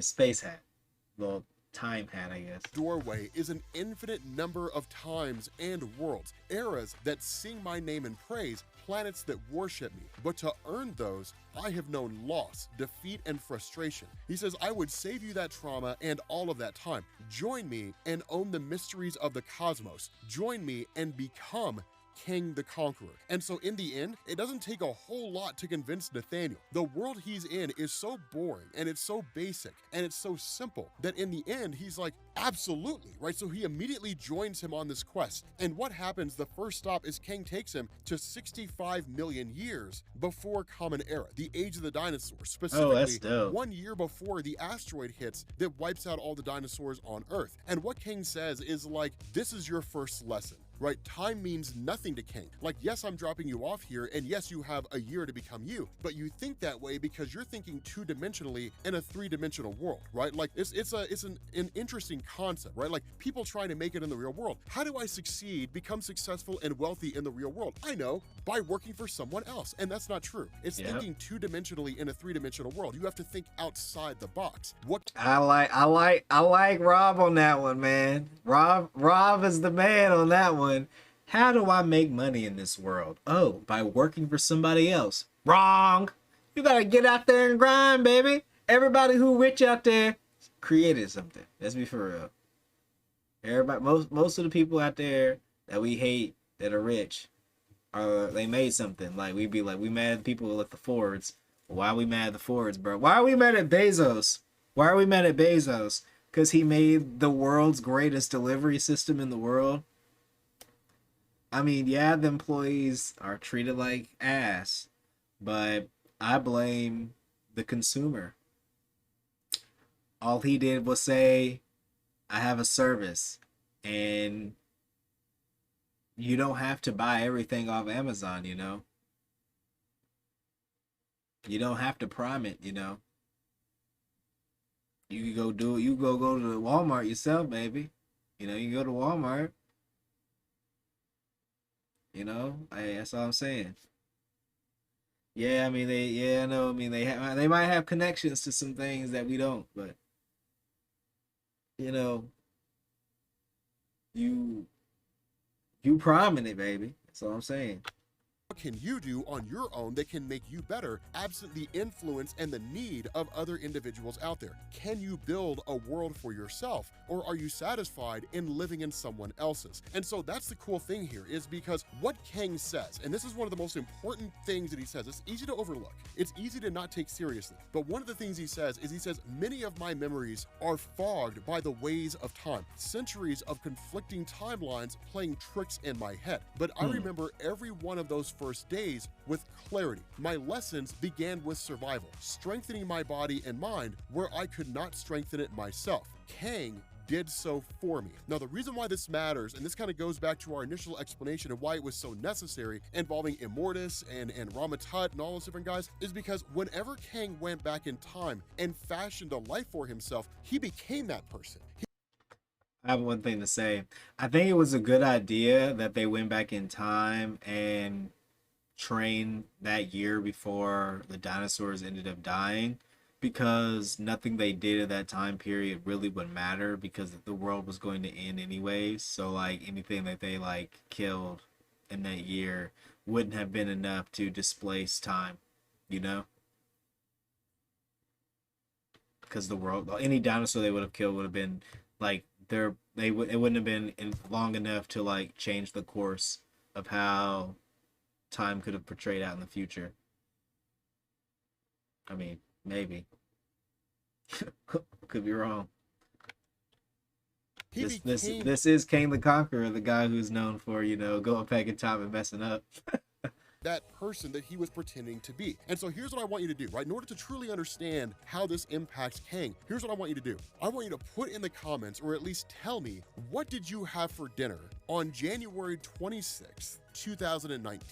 space hat. Little time hat, I guess. doorway is an infinite number of times and worlds, eras that sing my name and praise, planets that worship me. But to earn those, I have known loss, defeat, and frustration. He says, I would save you that trauma and all of that time. Join me and own the mysteries of the cosmos. Join me and become Kang the Conqueror. And so in the end, it doesn't take a whole lot to convince Nathaniel. The world he's in is so boring and it's so basic and it's so simple that in the end, he's like, absolutely, right? So he immediately joins him on this quest. And what happens, the first stop is Kang takes him to 65 million years before Common Era, the age of the dinosaurs, specifically 1 year before the asteroid hits that wipes out all the dinosaurs on Earth. And what Kang says is like, this is your first lesson. Right? Time means nothing to Kang. Like, yes, I'm dropping you off here, and yes, you have a year to become you, but you think that way because you're thinking two-dimensionally in a three-dimensional world, right? Like, it's an interesting concept, right? Like, people trying to make it in the real world. How do I succeed, become successful and wealthy in the real world? I know, by working for someone else, and that's not true. It's thinking two-dimensionally in a three-dimensional world. You have to think outside the box. What I like Rob on that one, man. Rob is the man on that one. How do I make money in this world? Oh, by working for somebody else. Wrong. You gotta get out there and grind, baby. Everybody who rich out there created something. Let's be for real. Everybody, most of the people out there that we hate that are rich, they made something. Like, we'd be like, we mad at people like the Fords. Why are we mad at the Fords, bro? Why are we mad at Bezos? Why are we mad at Bezos? Because he made the world's greatest delivery system in the world. I mean, yeah, the employees are treated like ass, but I blame the consumer. All he did was say, I have a service, and you don't have to buy everything off Amazon, You don't have to prime it, You can go do it. You go to Walmart yourself, baby. You can go to Walmart. That's all I'm saying. Yeah, I mean, I know. I mean, they might have connections to some things that we don't, but you priming it, baby. That's all I'm saying. What can you do on your own that can make you better, absent the influence and the need of other individuals out there? Can you build a world for yourself, or are you satisfied in living in someone else's? And so that's the cool thing here, is because what Kang says, and this is one of the most important things that he says, it's easy to overlook, it's easy to not take seriously, but one of the things he says is, many of my memories are fogged by the ways of time, centuries of conflicting timelines playing tricks in my head, but I remember every one of those first days with clarity. My lessons began with survival, strengthening my body and mind where I could not strengthen it myself. Kang did so for me. Now, the reason why this matters, and this kind of goes back to our initial explanation of why it was so necessary, involving Immortus and Ramatut and all those different guys, is because whenever Kang went back in time and fashioned a life for himself, he became that person. I have one thing to say. I think it was a good idea that they went back in time and trained that year before the dinosaurs ended up dying, because nothing they did at that time period really would matter, because the world was going to end anyways. So like anything that they like killed in that year wouldn't have been enough to displace time, because the world, any dinosaur they would have killed would have been like it wouldn't have been long enough to like change the course of how time could have portrayed out in the future. I mean, maybe. Could be wrong. This is Kang the Conqueror, the guy who's known for, you know, going back in time and messing up. That person that he was pretending to be. And so here's what I want you to do, right? In order to truly understand how this impacts Kang, here's what I want you to do. I want you to put in the comments, or at least tell me, what did you have for dinner on January 26th, 2019?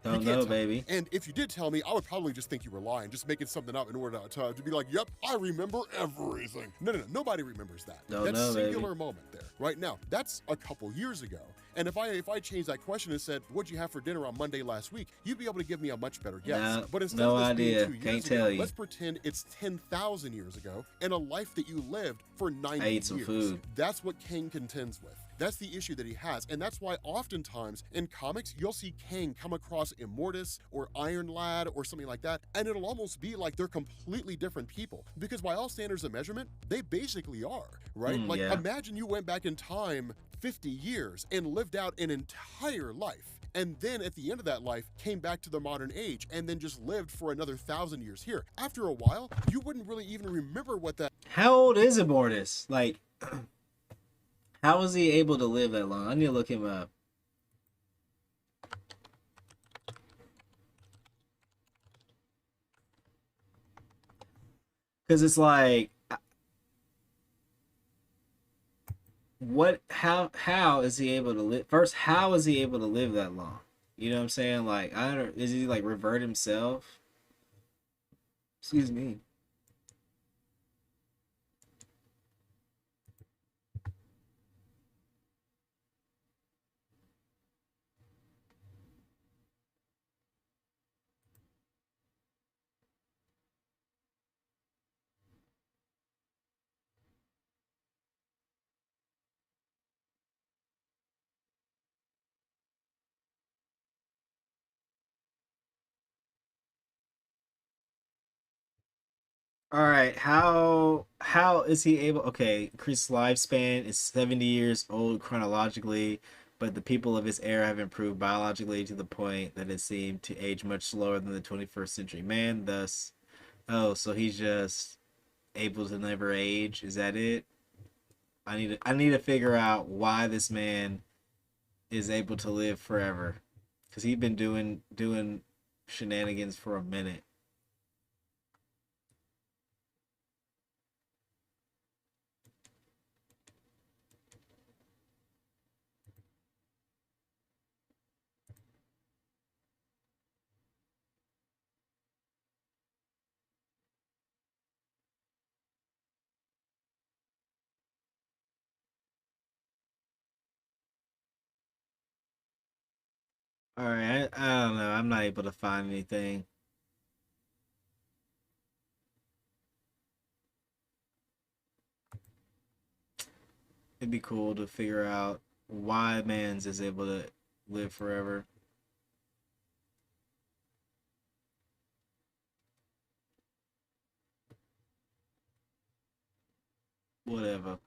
Don't know, baby. And if you did tell me, I would probably just think you were lying, just making something up in order to be like, yep, I remember everything. No, nobody remembers that. That's a singular moment there. Right now, that's a couple years ago. And if I changed that question and said, what'd you have for dinner on Monday last week, you'd be able to give me a much better guess. But instead no of this being idea. 2 years Can't ago, tell you. let's pretend it's 10,000 years ago and a life that you lived for 90 I ate years. some food. That's what Kang contends with. That's the issue that he has, and that's why oftentimes in comics you'll see Kang come across Immortus or Iron Lad or something like that, and it'll almost be like they're completely different people, because by all standards of measurement, they basically are, right? Yeah. Imagine you went back in time 50 years and lived out an entire life, and then at the end of that life came back to the modern age and then just lived for another 1,000 years here. After a while, you wouldn't really even remember what that... How old is Immortus? Like... How was he able to live that long? I need to look him up. Because it's like, how is he able to live? First, how is he able to live that long? You know what I'm saying? Like, I don't, is he like revert himself? Excuse me. All right, how is he able? Okay, Chris' lifespan is 70 years old chronologically, but the people of his era have improved biologically to the point that it seemed to age much slower than the 21st century man. Thus, oh, so he's just able to never age. Is that it? I need to figure out why this man is able to live forever, because he's been doing shenanigans for a minute. All right, I don't know. I'm not able to find anything. It'd be cool to figure out why Mans is able to live forever. Whatever.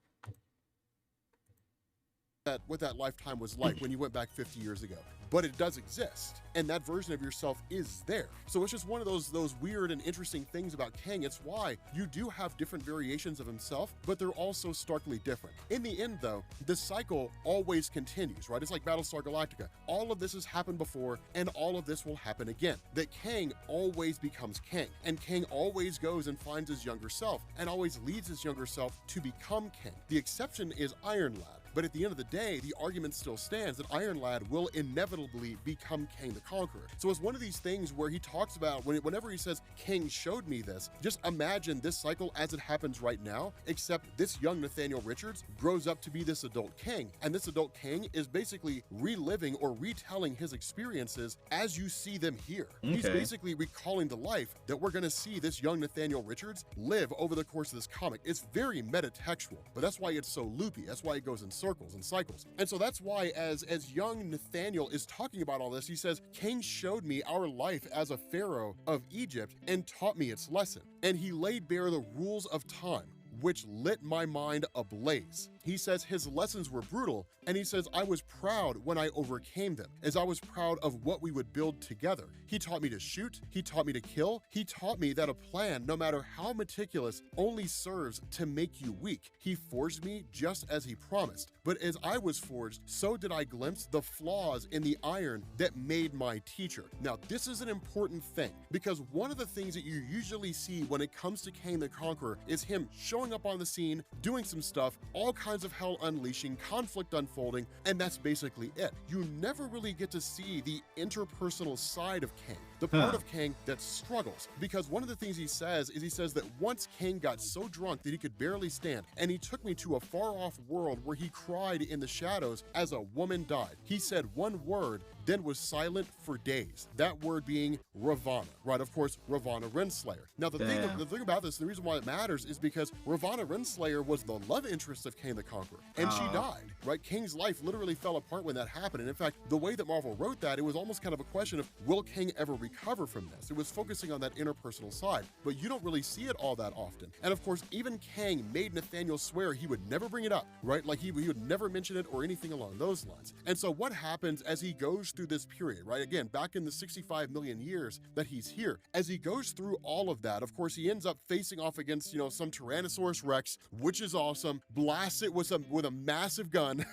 What that lifetime was like when you went back 50 years ago. But it does exist, and that version of yourself is there. So it's just one of those weird and interesting things about Kang. It's why you do have different variations of himself, but they're also starkly different. In the end, though, the cycle always continues, right? It's like Battlestar Galactica. All of this has happened before, and all of this will happen again. That Kang always becomes Kang, and Kang always goes and finds his younger self, and always leads his younger self to become Kang. The exception is Iron Lad. But at the end of the day, the argument still stands that Iron Lad will inevitably become Kang the Conqueror. So it's one of these things where he talks about, whenever he says, Kang showed me this, just imagine this cycle as it happens right now, except this young Nathaniel Richards grows up to be this adult Kang. And this adult Kang is basically reliving or retelling his experiences as you see them here. Okay. He's basically recalling to life that we're going to see this young Nathaniel Richards live over the course of this comic. It's very metatextual, but that's why it's so loopy. That's why it goes in circles and cycles. And so that's why as young Nathaniel is talking about all this, he says, Kang showed me our life as a pharaoh of Egypt and taught me its lesson. And he laid bare the rules of time, which lit my mind ablaze. he says his lessons were brutal, and he says, I was proud when I overcame them, as I was proud of what we would build together. He taught me to shoot, he taught me to kill, he taught me that a plan, no matter how meticulous, only serves to make you weak. He forged me just as he promised, but as I was forged, so did I glimpse the flaws in the iron that made my teacher. Now, this is an important thing, because one of the things that you usually see when it comes to Kang the Conqueror is him showing up on the scene, doing some stuff, all kinds of hell unleashing, conflict unfolding, and that's basically it. You never really get to see the interpersonal side of Kang, the part of Kang that struggles, because one of the things he says is he says that once Kang got so drunk that he could barely stand, and he took me to a far-off world where he cried in the shadows as a woman died. He said one word, then was silent for days. That word being Ravana, right? Of course, Ravana Renslayer. Now, the thing about this, the reason why it matters is because Ravana Renslayer was the love interest of Kang the Conqueror, and she died, right? Kang's life literally fell apart when that happened. And in fact, the way that Marvel wrote that, it was almost kind of a question of, will Kang ever recover from this? It was focusing on that interpersonal side, but you don't really see it all that often. And of course, even Kang made Nathaniel swear he would never bring it up, right? Like he would never mention it or anything along those lines. And so what happens as he goes through this period, right? Again, back in the 65 million years that he's here, as he goes through all of that, of course, he ends up facing off against, some Tyrannosaurus Rex, which is awesome, blasts it with a massive gun.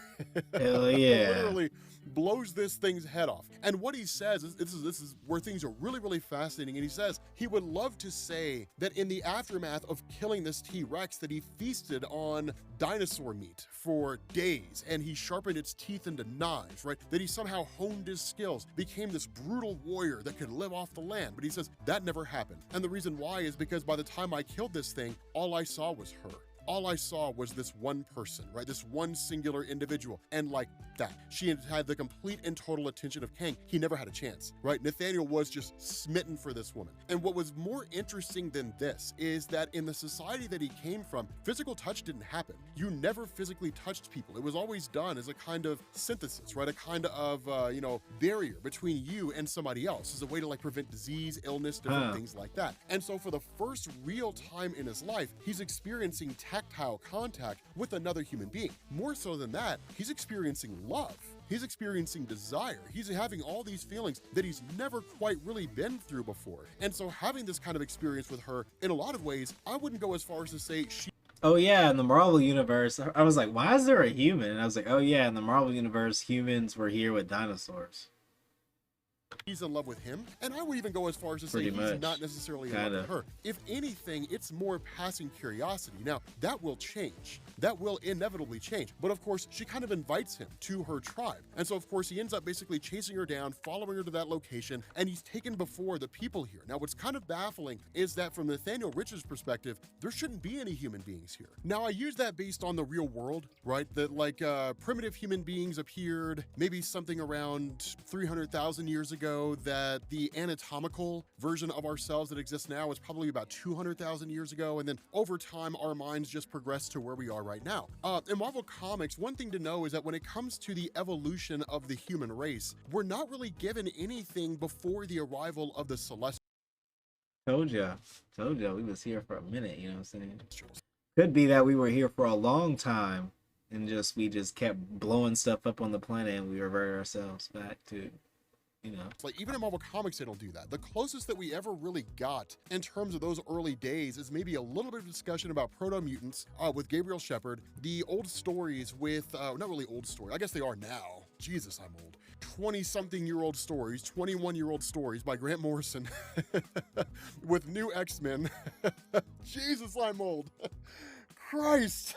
Hell yeah. Literally blows this thing's head off. And what he says is, this is where things are really, really fascinating. And he says he would love to say that in the aftermath of killing this T-Rex, that he feasted on dinosaur meat for days, and he sharpened its teeth into knives, right? That he somehow honed his skills, became this brutal warrior that could live off the land. But he says that never happened. And the reason why is because by the time I killed this thing, all I saw was her. All I saw was this one person, right? This one singular individual. And like that, she had the complete and total attention of Kang. He never had a chance, right? Nathaniel was just smitten for this woman. And what was more interesting than this is that in the society that he came from, physical touch didn't happen. You never physically touched people. It was always done as a kind of synthesis, right? A kind of, barrier between you and somebody else as a way to like prevent disease, illness, different things like that. And so for the first real time in his life, he's experiencing tactile contact with another human being. More so than that, he's experiencing love. He's experiencing desire. He's having all these feelings that he's never quite really been through before. And so having this kind of experience with her, in a lot of ways, I wouldn't go as far as to say she... Oh yeah, in the Marvel Universe, I was like, why is there a human? And I was like, oh yeah, in the Marvel Universe, humans were here with dinosaurs. He's in love with him, and I would even go as far as to say he's not necessarily in love with her. If anything, it's more passing curiosity. Now, that will change. That will inevitably change. But of course, she kind of invites him to her tribe. And so of course, he ends up basically chasing her down, following her to that location, and he's taken before the people here. Now, what's kind of baffling is that from Nathaniel Rich's perspective, there shouldn't be any human beings here. Now, I use that based on the real world, right? That like primitive human beings appeared maybe something around 300,000 years ago, that the anatomical version of ourselves that exists now is probably about 200,000 years ago, and then over time our minds just progress to where we are right now. In Marvel Comics, one thing to know is that when it comes to the evolution of the human race, we're not really given anything before the arrival of the Celestials. Told ya, we was here for a minute, you know what I'm saying? Could be that we were here for a long time, and we just kept blowing stuff up on the planet, and we revert ourselves back to... Like even in Marvel Comics, they don't do that. The closest that we ever really got in terms of those early days is maybe a little bit of discussion about proto-mutants with Gabriel Shepard, the old stories with, not really old stories, I guess they are now. Jesus, I'm old. 20-something-year-old stories, 21-year-old stories by Grant Morrison with new X-Men. Jesus, I'm old. Christ.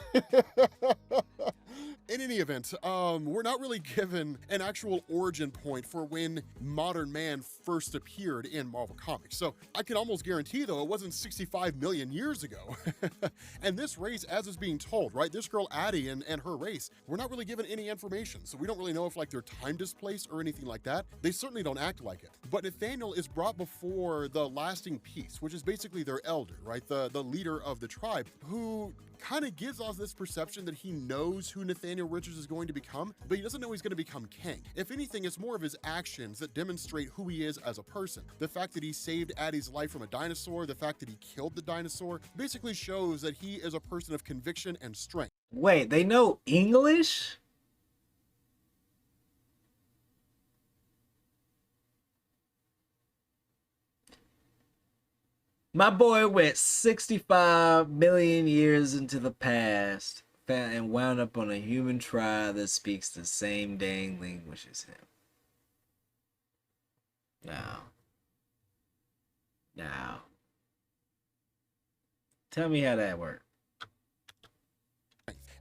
In any event, we're not really given an actual origin point for when modern man first appeared in Marvel Comics. So I can almost guarantee, though, it wasn't 65 million years ago. And this race, as is being told, right, this girl Addie and her race, we're not really given any information. So we don't really know if like they're time displaced or anything like that. They certainly don't act like it. But Nathaniel is brought before the Lasting Peace, which is basically their elder, right, the leader of the tribe, who kind of gives off this perception that he knows who Nathaniel Richards is going to become, but he doesn't know he's going to become Kang. If anything, it's more of his actions that demonstrate who he is as a person. The fact that he saved Addie's life from a dinosaur, the fact that he killed the dinosaur, basically shows that he is a person of conviction and strength. Wait, they know English? My boy went 65 million years into the past and wound up on a human tribe that speaks the same dang language as him. Now. Tell me how that worked.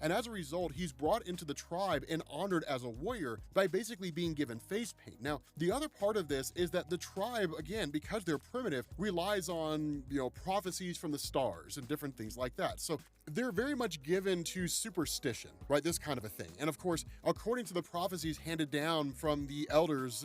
And as a result, he's brought into the tribe and honored as a warrior by basically being given face paint. Now, the other part of this is that the tribe, again, because they're primitive, relies on, prophecies from the stars and different things like that. So they're very much given to superstition, right? This kind of a thing. And of course, according to the prophecies handed down from the elders,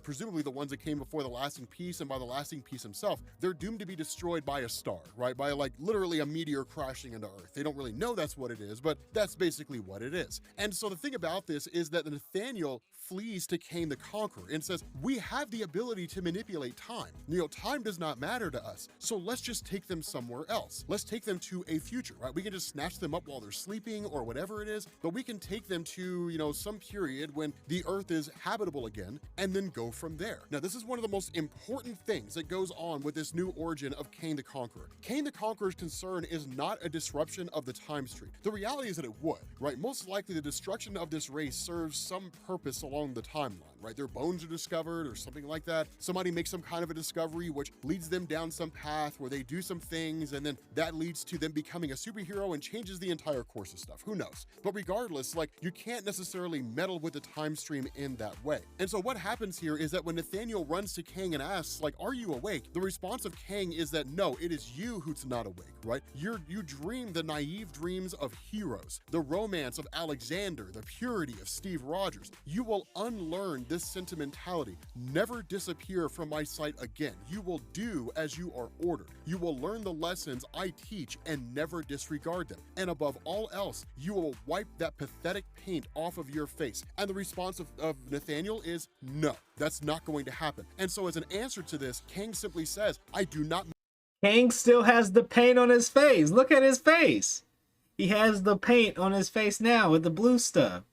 presumably the ones that came before the lasting peace and by the lasting peace himself, they're doomed to be destroyed by a star, right? By like literally a meteor crashing into Earth. They don't really know that's what it is, but that's basically what it is. And so the thing about this is that Nathaniel flees to Cain the Conqueror and says, we have the ability to manipulate time. Time does not matter to us. So let's just take them somewhere else. Let's take them to a future, right? We can just snatch them up while they're sleeping or whatever it is, but we can take them to, some period when the earth is habitable again and then go from there. Now, this is one of the most important things that goes on with this new origin of Cain the Conqueror. Cain the Conqueror's concern is not a disruption of the time stream. The reality is that it would, right? Most likely the destruction of this race serves some purpose along the timeline, right? Their bones are discovered or something like that. Somebody makes some kind of a discovery which leads them down some path where they do some things, and then that leads to them becoming a superhero and changes the entire course of stuff. Who knows? But regardless, you can't necessarily meddle with the time stream in that way. And so what happens here is that when Nathaniel runs to Cain and asks, are you awake? The response of Cain is that no, it is you who's not awake, right? You dream the naive dreams of heroes, the romance of Alexander, the purity of Steve Rogers. You will unlearn this sentimentality, never disappear from my sight again. You will do as you are ordered. You will learn the lessons I teach and never disregard them. And above all else, you will wipe that pathetic paint off of your face. And the response of Nathaniel is no, that's not going to happen. And so as an answer to this, Cain simply says, I do not. Cain still has the paint on his face. Look at his face. He has the paint on his face now with the blue stuff.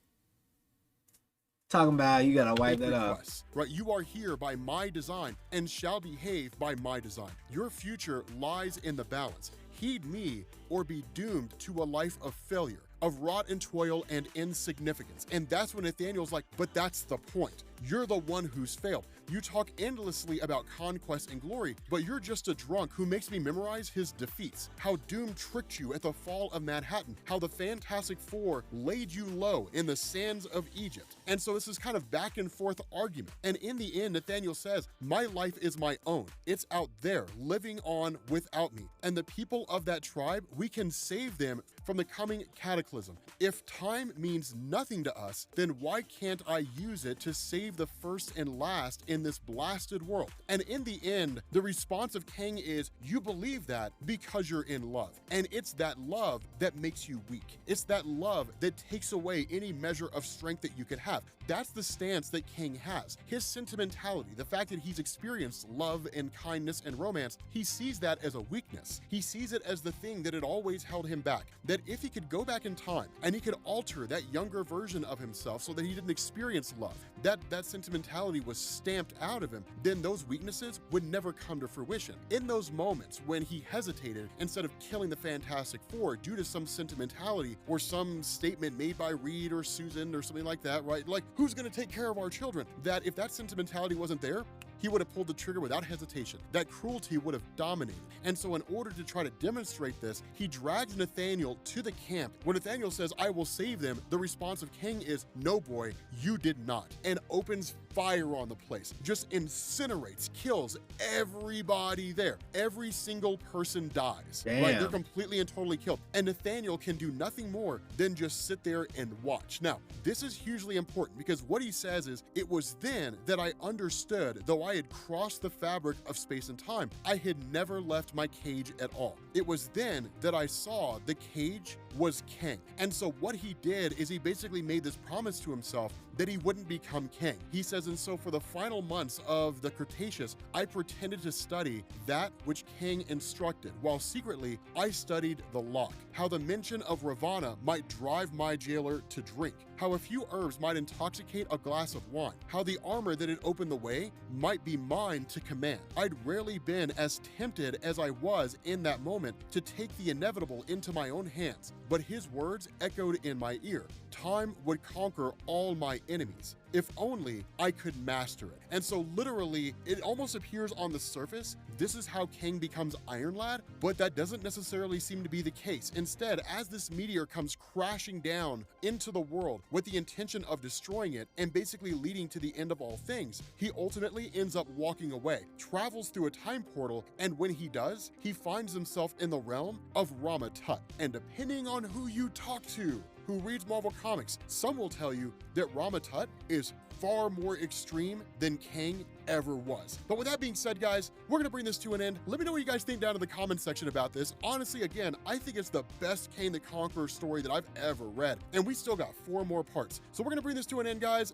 Talking about you gotta wipe that off. Right, you are here by my design and shall behave by my design. Your future lies in the balance. Heed me or be doomed to a life of failure, of rot and toil and insignificance. And that's when Nathaniel's like, but that's the point. You're the one who's failed. You talk endlessly about conquest and glory, but you're just a drunk who makes me memorize his defeats. How Doom tricked you at the fall of Manhattan, how the Fantastic Four laid you low in the sands of Egypt. And so this is kind of back and forth argument. And in the end, Nathaniel says, my life is my own. It's out there, living on without me. And the people of that tribe, we can save them from the coming cataclysm. If time means nothing to us, then why can't I use it to save the first and last in this blasted world? And in the end, the response of Cain is, you believe that because you're in love. And it's that love that makes you weak. It's that love that takes away any measure of strength that you could have. That's the stance that Cain has. His sentimentality, the fact that he's experienced love and kindness and romance, he sees that as a weakness. He sees it as the thing that had always held him back. That if he could go back in time and he could alter that younger version of himself so that he didn't experience love, that sentimentality was stamped out of him, then those weaknesses would never come to fruition. In those moments when he hesitated, instead of killing the Fantastic Four due to some sentimentality or some statement made by Reed or Susan or something like that, right? Like, who's going to take care of our children? That if that sentimentality wasn't there, he would have pulled the trigger without hesitation. That cruelty would have dominated. And so in order to try to demonstrate this, he drags Nathaniel to the camp. When Nathaniel says, I will save them, the response of Cain is, no boy, you did not. And opens fire on the place, just incinerates, kills everybody there. Every single person dies. Damn. Right? They're completely and totally killed. And Nathaniel can do nothing more than just sit there and watch. Now, this is hugely important because what he says is, it was then that I understood, though I had crossed the fabric of space and time, I had never left my cage at all. It was then that I saw the cage was Cain. And so what he did is he basically made this promise to himself that he wouldn't become king. He says, and so for the final months of the Cretaceous, I pretended to study that which King instructed, while secretly I studied the lock, how the mention of Ravana might drive my jailer to drink, how a few herbs might intoxicate a glass of wine, how the armor that had opened the way might be mine to command. I'd rarely been as tempted as I was in that moment to take the inevitable into my own hands, but his words echoed in my ear. Time would conquer all my enemies, if only I could master it. And so literally, it almost appears on the surface, this is how King becomes Iron Lad, but that doesn't necessarily seem to be the case. Instead, as this meteor comes crashing down into the world with the intention of destroying it and basically leading to the end of all things, he ultimately ends up walking away, travels through a time portal, and when he does, he finds himself in the realm of Rama Tut. And depending on who you talk to, who reads Marvel Comics, some will tell you that Rama Tut is far more extreme than Kang ever was. But with that being said, guys, we're gonna bring this to an end. Let me know what you guys think down in the comments section about this. Honestly, again, I think it's the best Kang the Conqueror story that I've ever read, and we still got 4 more parts. So we're gonna bring this to an end, guys.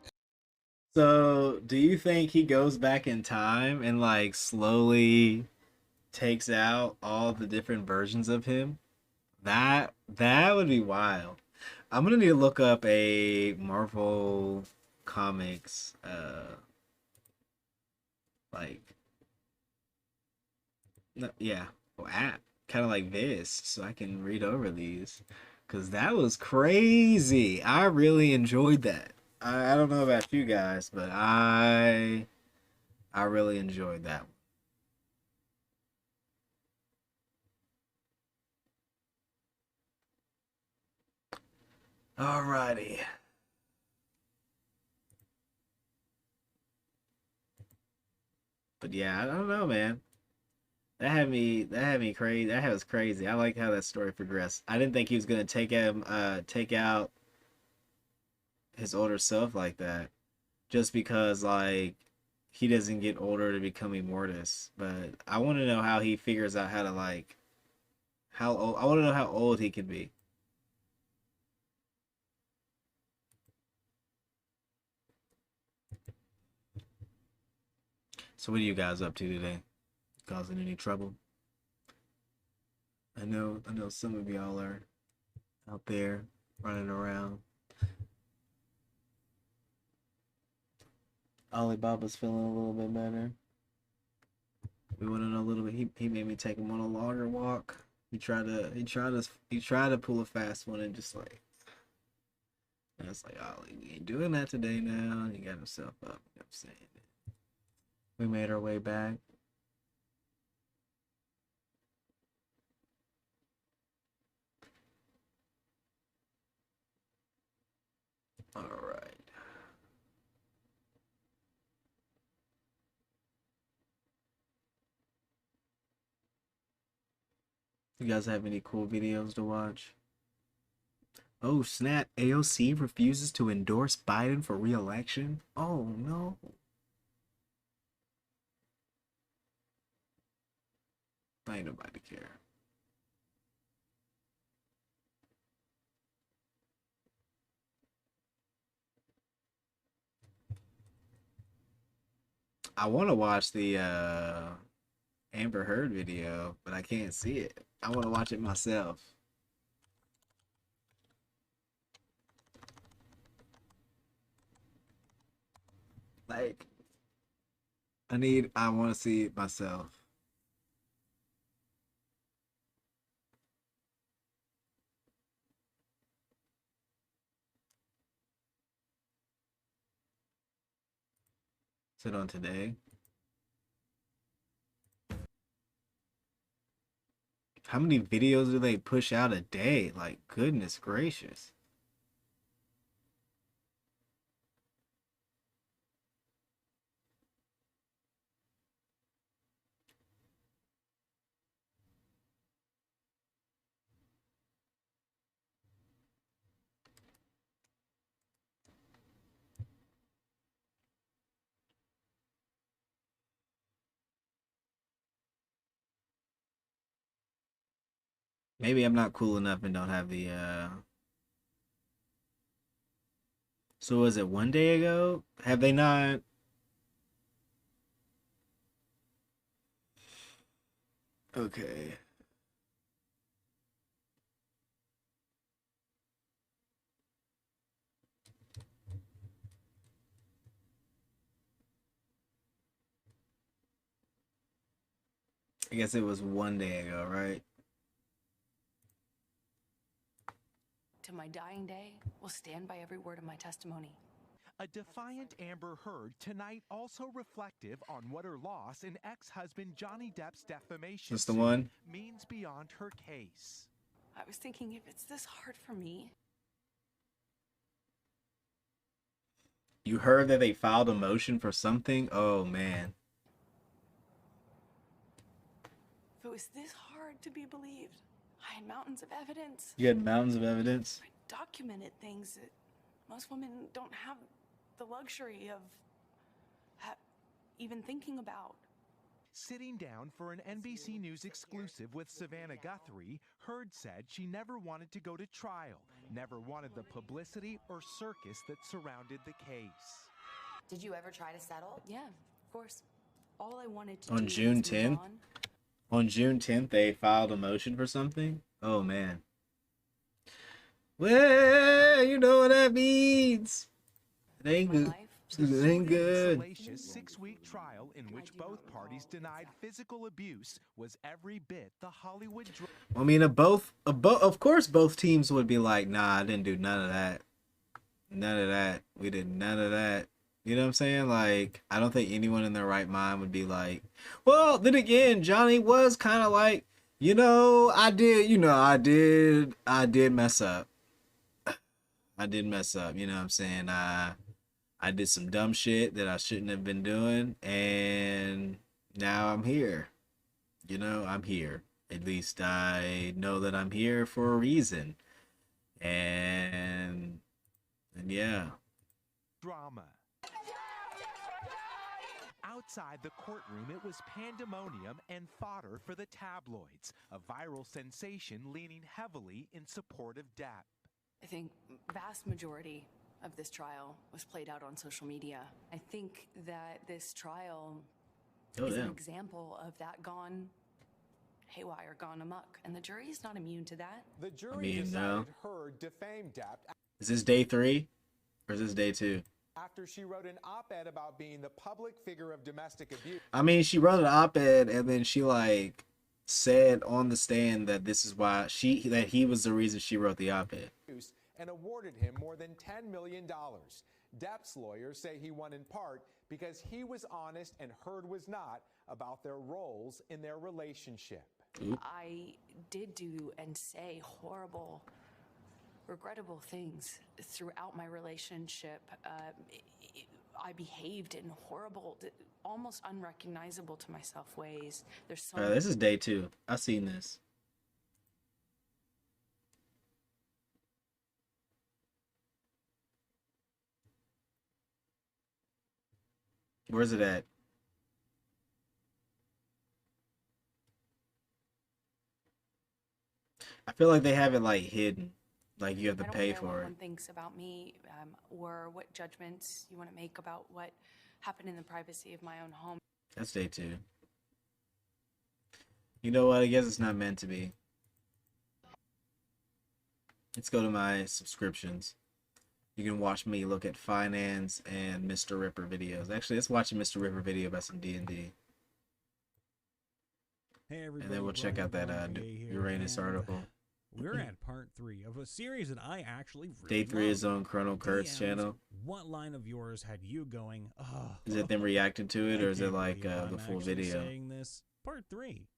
So, do you think he goes back in time and like slowly takes out all the different versions of him? That would be wild. I'm gonna need to look up a Marvel Comics like yeah, app kind of like this so I can read over these, because that was crazy. I really enjoyed that. I don't know about you guys, but I really enjoyed that one. Alrighty. But yeah, I don't know, man. That had me crazy. That was crazy. I like how that story progressed. I didn't think he was gonna take out his older self like that, just because like he doesn't get older to become Immortus. But I want to know how he figures out how to like how old. I want to know how old he can be. So what are you guys up to today? Causing any trouble? I know some of y'all are out there running around. Alibaba's feeling a little bit better. We want to know a little bit. He made me take him on a longer walk. He tried to pull a fast one and just like, and it's like, oh, he ain't doing that today now. And he got himself up. You know what I'm saying? We made our way back. All right. You guys have any cool videos to watch? Oh snap, AOC refuses to endorse Biden for re-election? Oh no. Ain't nobody care. I want to watch the Amber Heard video, but I can't see it. I want to watch it myself. Like, I want to see it myself. Is it on today? How many videos do they push out a day? Like, goodness gracious. Maybe I'm not cool enough and don't have the So was it 1 day ago? Have they not? Okay. I guess it was 1 day ago, right? To my dying day, will stand by every word of my testimony. A defiant Amber Heard tonight, also reflective on what her loss in ex-husband Johnny Depp's defamation That's the suit one? means beyond her case. I was thinking, if it's this hard for me, You heard that they filed a motion for something? Oh, man. if it was this hard to be believed, I had mountains of evidence. You had mountains of evidence? I documented things that most women don't have the luxury of even thinking about. Sitting down for an NBC News exclusive with Savannah Guthrie, Heard said she never wanted to go to trial, never wanted the publicity or circus that surrounded the case. Did you ever try to settle? Yeah, of course. All I wanted to On do June was move 10th? on. On June 10th, they filed a motion for something? Oh, man. Well, you know what that means. It ain't My good. life. It ain't good. Salacious 6-week trial in which both parties denied physical abuse was every bit the Hollywood drama. I mean, of course, both teams would be like, nah, I didn't do none of that. None of that. We did none of that. You know what I'm saying? Like, I don't think anyone in their right mind would be like, well, then again, Johnny was kind of like, I did mess up. I did mess up. You know what I'm saying? I did some dumb shit that I shouldn't have been doing, and now I'm here. I'm here. At least I know that I'm here for a reason. And yeah. Drama. Outside the courtroom, it was pandemonium and fodder for the tabloids, a viral sensation leaning heavily in support of Depp. I think vast majority of this trial was played out on social media. I think that this trial is an example of that gone haywire, gone amok, and the jury is not immune to that. The jury decided Heard defamed Depp. Is this day 3 or is this day 2? After she wrote an op-ed about being the public figure of domestic abuse. I mean, she wrote an op-ed and then she said on the stand that this is why that he was the reason she wrote the op-ed. And awarded him more than $10 million. Depp's lawyers say he won in part because he was honest and Heard was not about their roles in their relationship. I did do and say horrible, regrettable things throughout my relationship. I behaved in horrible, almost unrecognizable to myself ways. There's so This is day 2. I've seen this. Where's it at? I feel like they have it hidden, like you have to pay for what it. one thinks about me, or what judgments you want to make about what happened in the privacy of my own home. That's day 2. You know what? I guess it's not meant to be. Let's go to my subscriptions. You can watch me look at finance and Mr. Ripper videos. Actually, let's watch a Mr. Ripper video about some D&D. Hey everybody, and then we'll check out that Uranus article. We're at part 3 of a series that I actually Day really 3 is on Colonel Kurt's channel. What line of yours had you going, is it them reacting to it, or is it the full video? Saying this, part 3.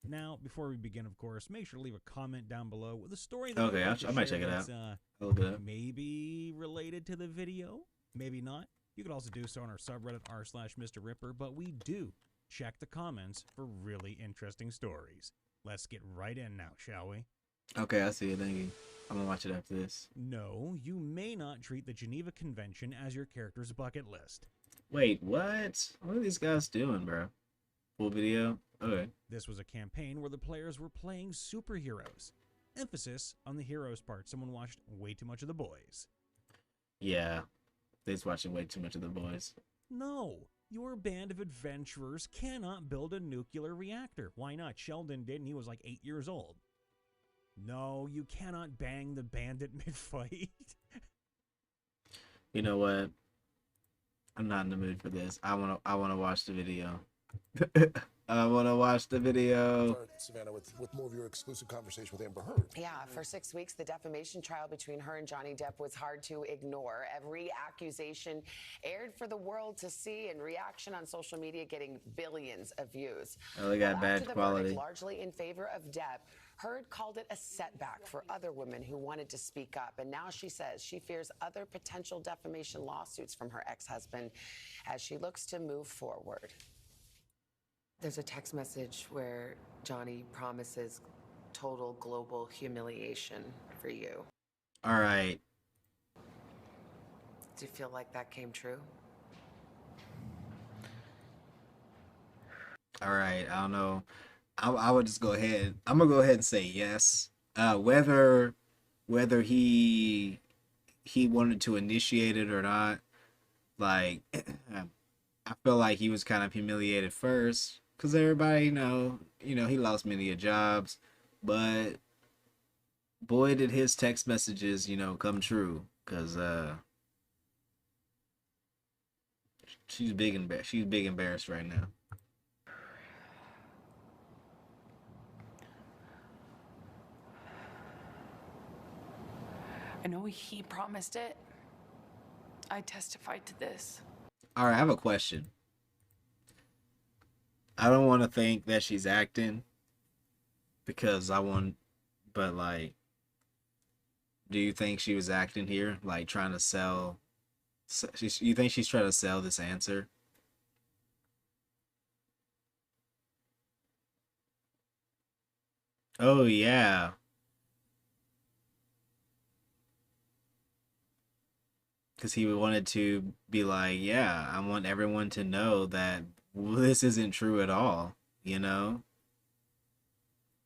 Now, before we begin, of course, make sure to leave a comment down below with a story that I might check it out. A little bit. Maybe related to the video, maybe not. You could also do so on our subreddit r/Mr. Ripper, but we do check the comments for really interesting stories. Let's get right in now, shall we? Okay, I see it. Thank you. I'm gonna watch it after this. No, you may not treat the Geneva Convention as your character's bucket list. Wait, what? What are these guys doing, bro? Full video? Okay. This was a campaign where the players were playing superheroes. Emphasis on the heroes part. Someone watched way too much of The Boys. Yeah. They's watching way too much of The Boys. No, your band of adventurers cannot build a nuclear reactor. Why not? Sheldon did, and he was like 8 years old. No, you cannot bang the bandit mid-fight. You know what? I'm not in the mood for this. I wanna watch the video. I wanna watch the video. Savannah, with more of your exclusive conversation with Amber Heard. Yeah, for 6 weeks, the defamation trial between her and Johnny Depp was hard to ignore. Every accusation aired for the world to see, and reaction on social media getting billions of views. Oh, they got bad after the quality. verdict, largely in favor of Depp, Heard called it a setback for other women who wanted to speak up. And now she says she fears other potential defamation lawsuits from her ex-husband as she looks to move forward. There's a text message where Johnny promises total global humiliation for you. All right. Do you feel like that came true? All right. I don't know. I would just go ahead. I'm gonna go ahead and say yes. Whether he wanted to initiate it or not, like I feel like he was kind of humiliated first because everybody he lost many jobs, but boy did his text messages come true because she's big embarrassed right now. I know he promised it. I testified to this. All right, I have a question. I don't want to think that she's acting because but like, do you think she was acting here? Like trying to sell, you think she's trying to sell this answer? Oh, yeah. Because he wanted to be like, yeah, I want everyone to know that this isn't true at all,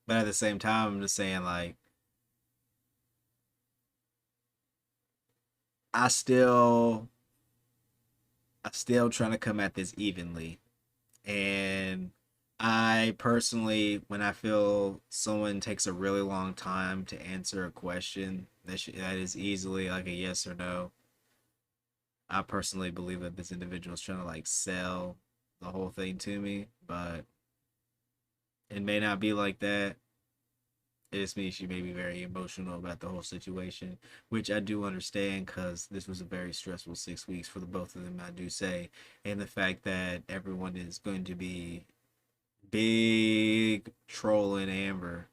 But at the same time, I'm just saying, like, I still trying to come at this evenly. And I personally, when I feel someone takes a really long time to answer a question that is easily like a yes or no, I personally believe that this individual is trying to like sell the whole thing to me, but it may not be like that. It just means she may be very emotional about the whole situation, which I do understand because this was a very stressful 6 weeks for the both of them, I do say. And the fact that everyone is going to be big trolling Amber.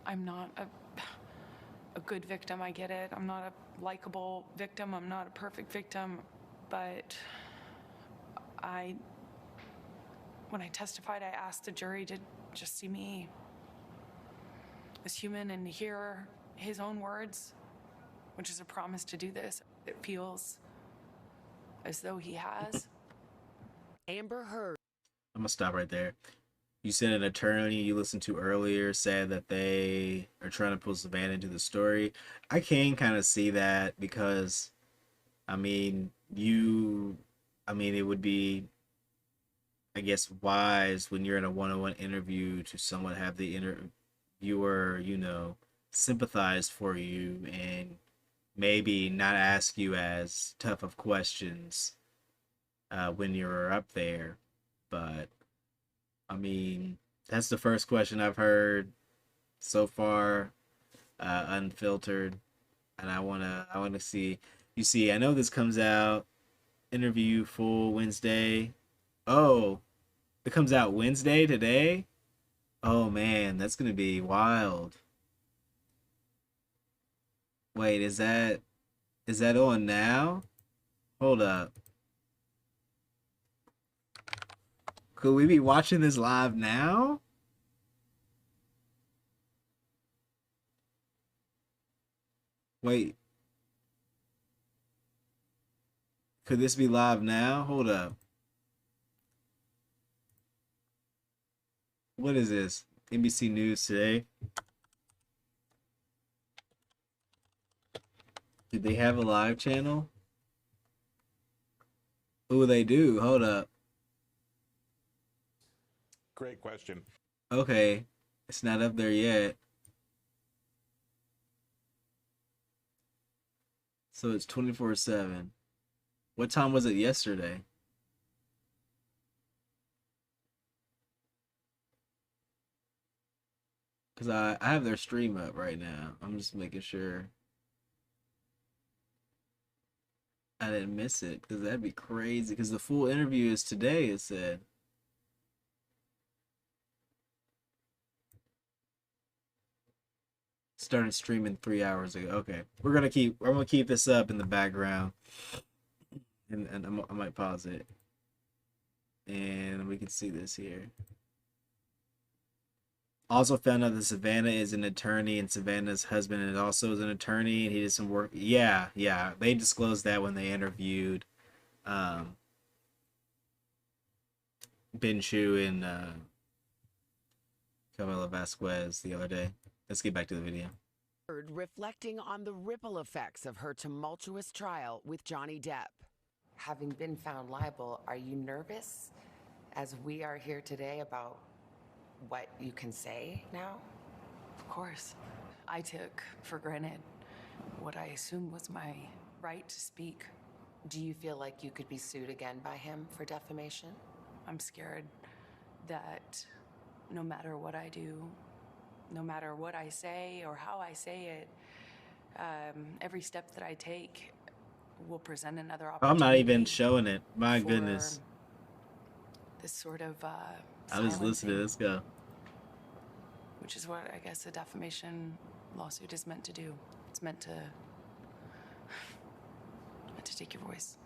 I'm not a good victim, I get it. I'm not a likable victim. I'm not a perfect victim. But when I testified, I asked the jury to just see me as human and hear his own words, which is a promise to do this. It feels as though he has. Amber Heard. I'm gonna stop right there. You said an attorney you listened to earlier said that they are trying to pull Savannah into the story. I can kind of see that because, it would be, I guess, wise when you're in a one-on-one interview to somewhat have the interviewer, sympathize for you and maybe not ask you as tough of questions when you're up there. But that's the first question I've heard so far, unfiltered, and I wanna see. You see, I know this comes out interview full Wednesday. Oh, it comes out Wednesday today. Oh man, that's gonna be wild. Wait, is that on now? Hold up. Could we be watching this live now? Wait. Could this be live now? Hold up. What is this? NBC News today? Did they have a live channel? Who they do? Hold up. Great question. Okay, it's not up there yet. So it's 24/7. What time was it yesterday? Because I have their stream up right now. I'm just making sure I didn't miss it, because that'd be crazy. Because the full interview is today, it said. Started streaming 3 hours ago. Okay, I'm gonna keep this up in the background, and I might pause it, and we can see this here. Also found out that Savannah is an attorney, and Savannah's husband is also an attorney, and he did some work. Yeah, they disclosed that when they interviewed Ben Chu and Camila Vasquez the other day. Let's get back to the video. Reflecting on the ripple effects of her tumultuous trial with Johnny Depp. Having been found liable, are you nervous as we are here today about what you can say now? Of course. I took for granted what I assumed was my right to speak. Do you feel like you could be sued again by him for defamation? I'm scared that no matter what I do, no matter what I say or how I say it, every step that I take will present another opportunity. I'm not even showing it. My goodness. This sort of I was listening. Let's go. Which is what I guess a defamation lawsuit is meant to do. It's meant to take your voice.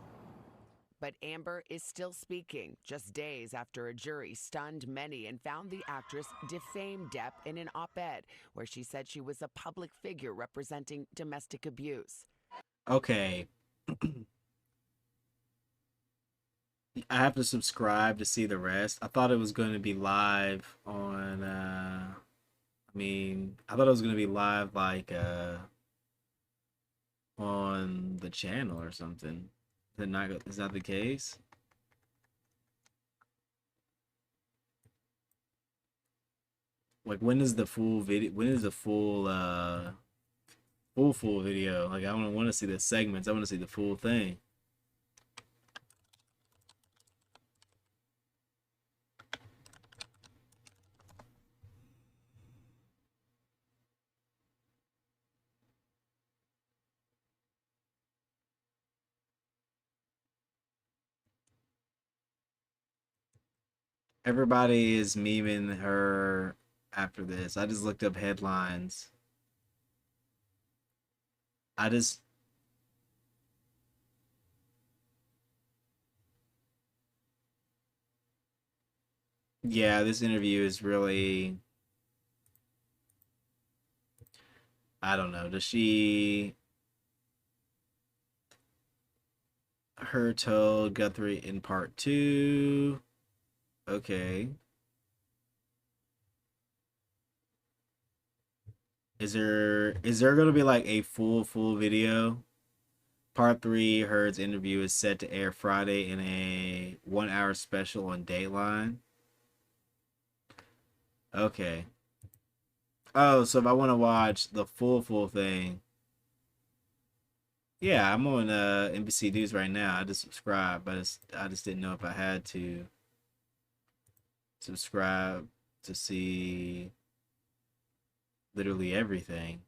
But Amber is still speaking just days after a jury stunned many and found the actress defamed Depp in an op-ed where she said she was a public figure representing domestic abuse. Okay. I have to subscribe to see the rest. I thought it was going to be live on I thought it was going to be live like on the channel or something. Is that the case? Like, when is the full video? When is the full full video? Like, I don't want to see the segments. I want to see the full thing. Everybody is memeing her after this. I just looked up headlines. Yeah, this interview is really, I don't know. Her told Guthrie in part 2. Okay. Is there gonna be like a full video? Part 3, Heard's interview is set to air Friday in a 1-hour special on Dateline. Okay. Oh, so if I want to watch the full thing, yeah, I'm on NBC News right now. I just subscribed, but I just didn't know if I had to subscribe to see literally everything.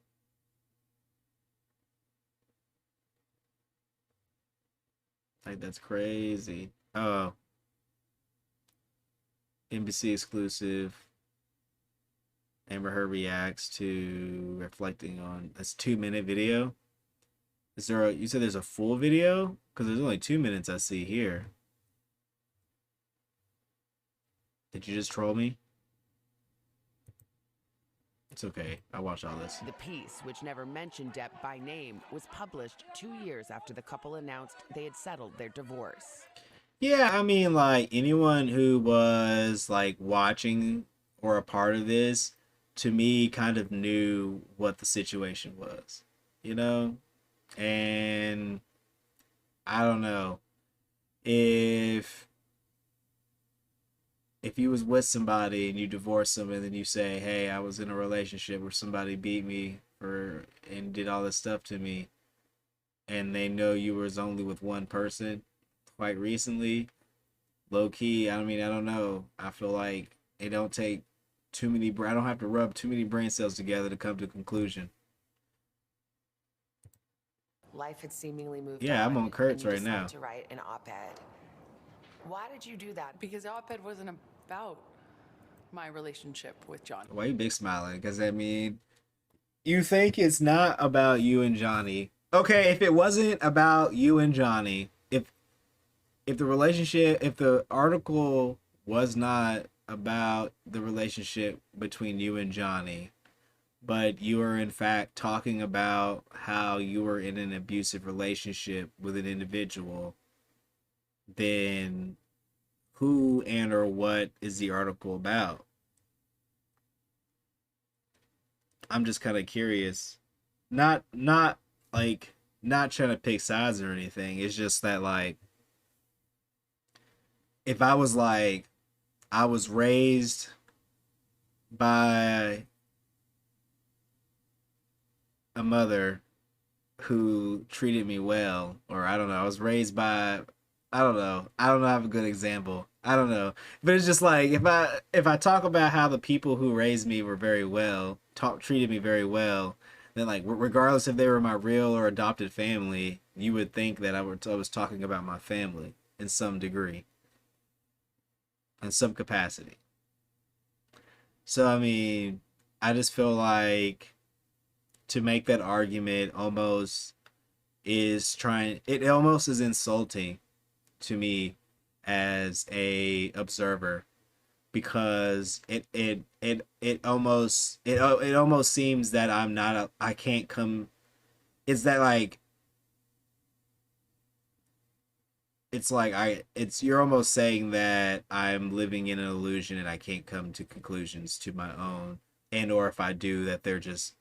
Like, that's crazy. Oh, NBC exclusive. Amber Heard reacts to reflecting on this 2-minute video. Is there you said there's a full video? Because there's only 2 minutes I see here. Did you just troll me? It's okay. I watched all this. The piece, which never mentioned Depp by name, was published 2 years after the couple announced they had settled their divorce. Yeah, I mean, like, anyone who was, like, watching or a part of this, to me, kind of knew what the situation was, you know? And I don't know. if you was with somebody and you divorce them and then you say, hey, I was in a relationship where somebody beat me for and did all this stuff to me, and they know you was only with one person quite recently, low key, I mean, I don't know. I feel like it don't take too many, I don't have to rub too many brain cells together to come to a conclusion. Life had seemingly moved on. Yeah, I'm on Kurt's and you right now. decided to write an op-ed. Why did you do that? Because the op-ed wasn't about my relationship with John. Why you big smiling? Because, I mean, you think it's not about you and Johnny. Okay, if it wasn't about you and Johnny, if the relationship, if the article was not about the relationship between you and Johnny, but you are in fact talking about how you were in an abusive relationship with an individual, then who and or what is the article about? I'm just kind of curious. Not like, not trying to pick sides or anything. It's just that, like, if I was like, I was raised by a mother who treated me well, or I don't know, I was raised by, I don't know, I have a good example. I don't know. But it's just like, if I talk about how the people who raised me were very well, treated me very well, then, like, regardless if they were my real or adopted family, you would think that I was talking about my family in some degree, in some capacity. So, I mean, I just feel like to make that argument almost is it almost is insulting to me as a observer, because it almost seems that I can't come. It's that, like, it's like you're almost saying that I'm living in an illusion and I can't come to conclusions to my own, and or if I do, that they're just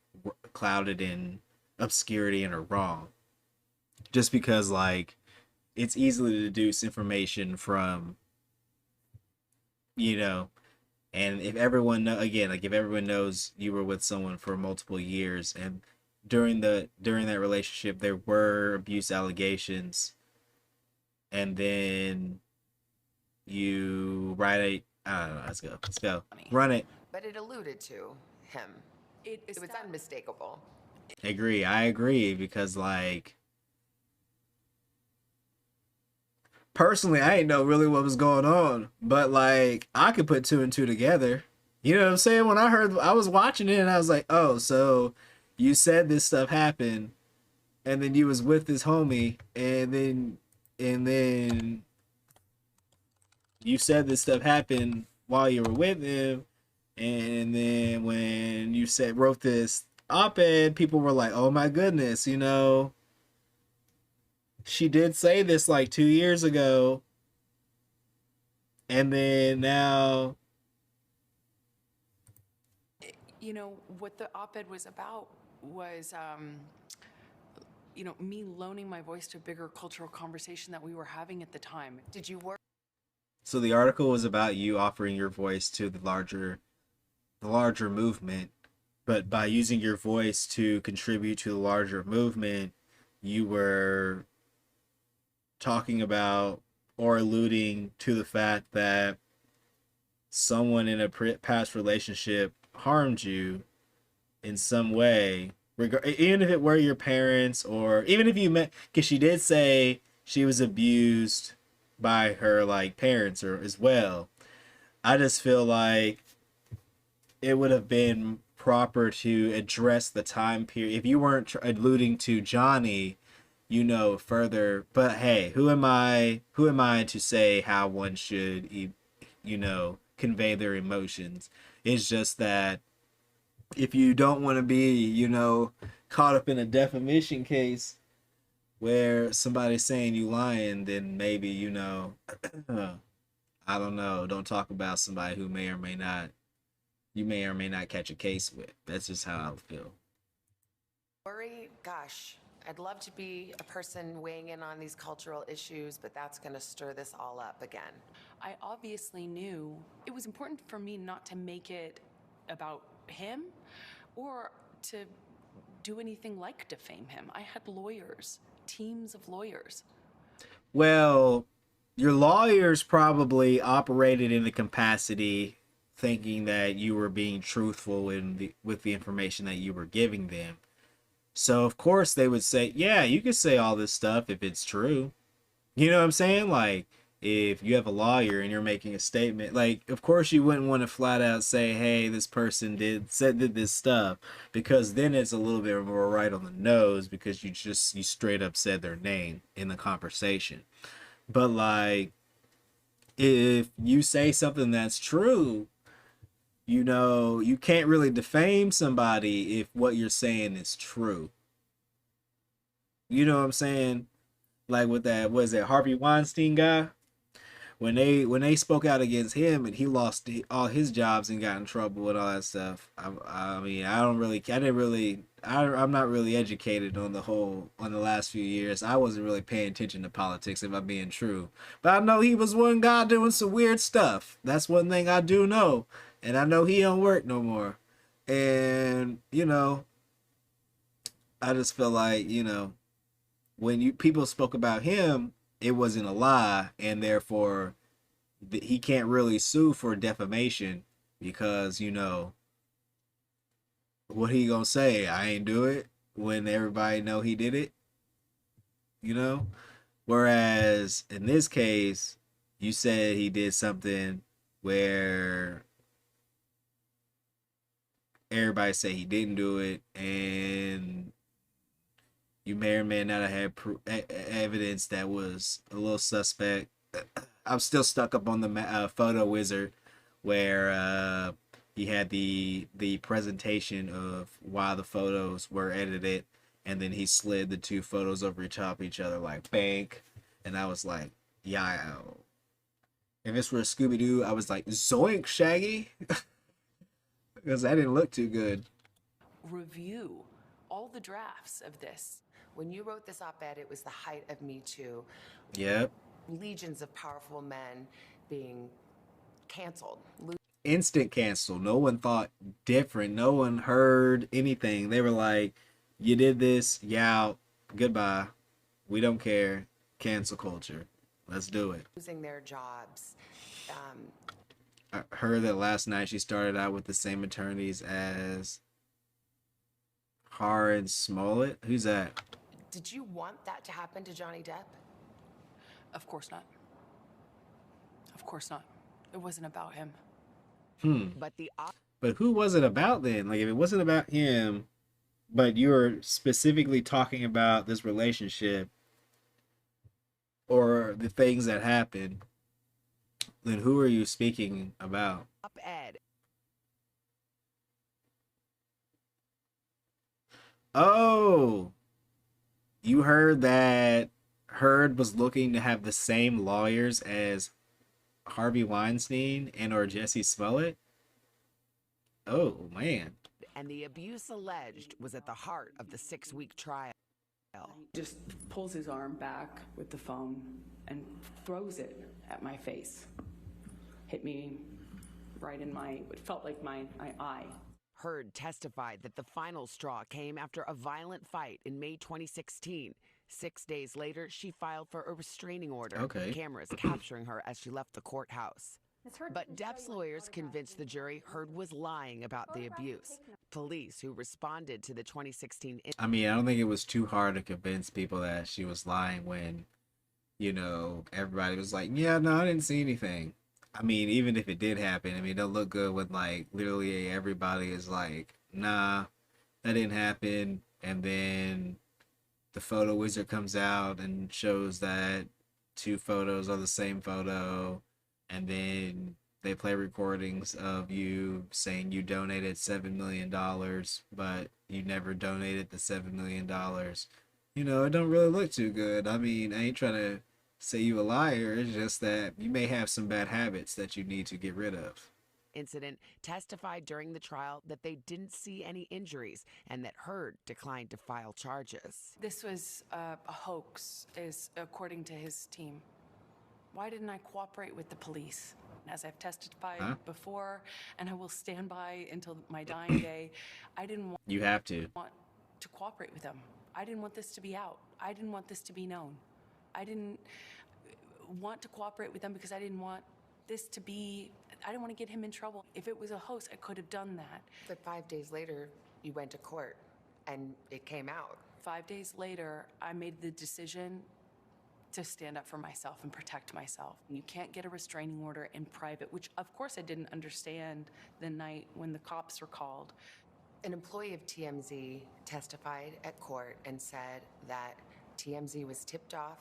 clouded in obscurity and are wrong, just because, like, it's easily to deduce information from, you know, and if everyone if everyone knows you were with someone for multiple years, and during that relationship there were abuse allegations, and then you write I don't know, let's go run it. But it alluded to him. It was unmistakable. I agree, because, like, personally, I didn't know really what was going on, but, like, I could put two and two together. You know what I'm saying? When I was watching it and I was like, oh, so you said this stuff happened, and then you was with this homie, and then you said this stuff happened while you were with him, and then when you wrote this op-ed, people were like, oh my goodness, you know, she did say this like 2 years ago, and then now, You know, what the op-ed was about was, you know, me loaning my voice to a bigger cultural conversation that we were having at the time. Did you work? so the article was about you offering your voice to the larger movement, but by using your voice to contribute to the larger movement, you were talking about or alluding to the fact that someone in a past relationship harmed you in some way, even if it were your parents, or even if you met, because she did say she was abused by her, like, parents or as well. I just feel like it would have been proper to address the time period if you weren't alluding to Johnny, you know, further. But hey, who am I to say how one should, you know, convey their emotions? It's just that if you don't want to be, you know, caught up in a defamation case where somebody's saying you lying, then maybe, you know, I don't know, don't talk about somebody who you may or may not catch a case with. That's just how I feel. Worry, gosh, I'd love to be a person weighing in on these cultural issues, but that's going to stir this all up again. I obviously knew it was important for me not to make it about him or to do anything like defame him. I had lawyers, teams of lawyers. Well, your lawyers probably operated in the capacity thinking that you were being truthful with the information that you were giving them. So of course they would say, yeah, you can say all this stuff if it's true. You know what I'm saying? Like, if you have a lawyer and you're making a statement, like, of course you wouldn't want to flat out say, hey, this person did this stuff, because then it's a little bit more right on the nose, because you straight up said their name in the conversation. But like, if you say something that's true, you know, you can't really defame somebody if what you're saying is true. You know what I'm saying? Like with that, was it Harvey Weinstein guy? When they spoke out against him and he lost all his jobs and got in trouble and all that stuff. I mean, I'm not really educated on the last few years. I wasn't really paying attention to politics, if I'm being true. But I know he was one guy doing some weird stuff. That's one thing I do know. And I know he don't work no more. And, you know, I just feel like, you know, when people spoke about him, it wasn't a lie, and therefore he can't really sue for defamation, because, you know, what he gonna say? I ain't do it, when everybody know he did it, you know? Whereas in this case, you said he did something where everybody say he didn't do it, and you may or may not have had evidence that was a little suspect. I'm still stuck up on the photo wizard, where he had the presentation of why the photos were edited, and then he slid the two photos over top of each other like bank, and I was like, yeah. If this were a Scooby-Doo, I was like, zoink, Shaggy, because that didn't look too good. Review all the drafts of this. When you wrote this op-ed, it was the height of Me Too. Yep. Legions of powerful men being canceled. Instant cancel. No one thought different. No one heard anything. They were like, you did this, yeah, goodbye. We don't care. Cancel culture. Let's do it. Losing their jobs. I heard that last night she started out with the same attorneys as Harrod Smollett. Who's that? Did you want that to happen to Johnny Depp? Of course not. Of course not. It wasn't about him. But who was it about then? Like, if it wasn't about him, but you were specifically talking about this relationship or the things that happened, then who are you speaking about? Op-ed. Oh, you heard that Heard was looking to have the same lawyers as Harvey Weinstein and or Jesse Smollett? Oh, man. And the abuse alleged was at the heart of the 6-week trial. Just pulls his arm back with the phone and throws it at my face. Hit me right in it felt like my eye. Heard testified that the final straw came after a violent fight in May 2016. 6 days later, she filed for a restraining order. Okay. Cameras capturing her as she left the courthouse. But Depp's lawyers convinced the jury Heard was lying about the abuse. Police who responded to the 2016... I mean, I don't think it was too hard to convince people that she was lying when, you know, everybody was like, yeah, no, I didn't see anything. I mean, even if it did happen, I mean, it'll look good when, like, literally everybody is like, nah, that didn't happen. And then the photo wizard comes out and shows that 2 photos are the same photo. And then they play recordings of you saying you donated $7 million, but you never donated the $7 million. You know, it don't really look too good. I mean, I ain't trying to say you a liar. It's just that you may have some bad habits that you need to get rid of. incident testified during the trial that they didn't see any injuries and that Heard declined to file charges. This was a hoax, is according to his team. Why didn't I cooperate with the police? As I've testified before, and I will stand by until my dying day, I didn't want You have to. to cooperate with them. I didn't want this to be out. I didn't want this to be known. I didn't want to cooperate with them because I didn't want this to be, I didn't want to get him in trouble. If it was a hoax, I could have done that. But 5 days later, you went to court and it came out. 5 days later, I made the decision to stand up for myself and protect myself. You can't get a restraining order in private, which of course I didn't understand the night when the cops were called. An employee of TMZ testified at court and said that TMZ was tipped off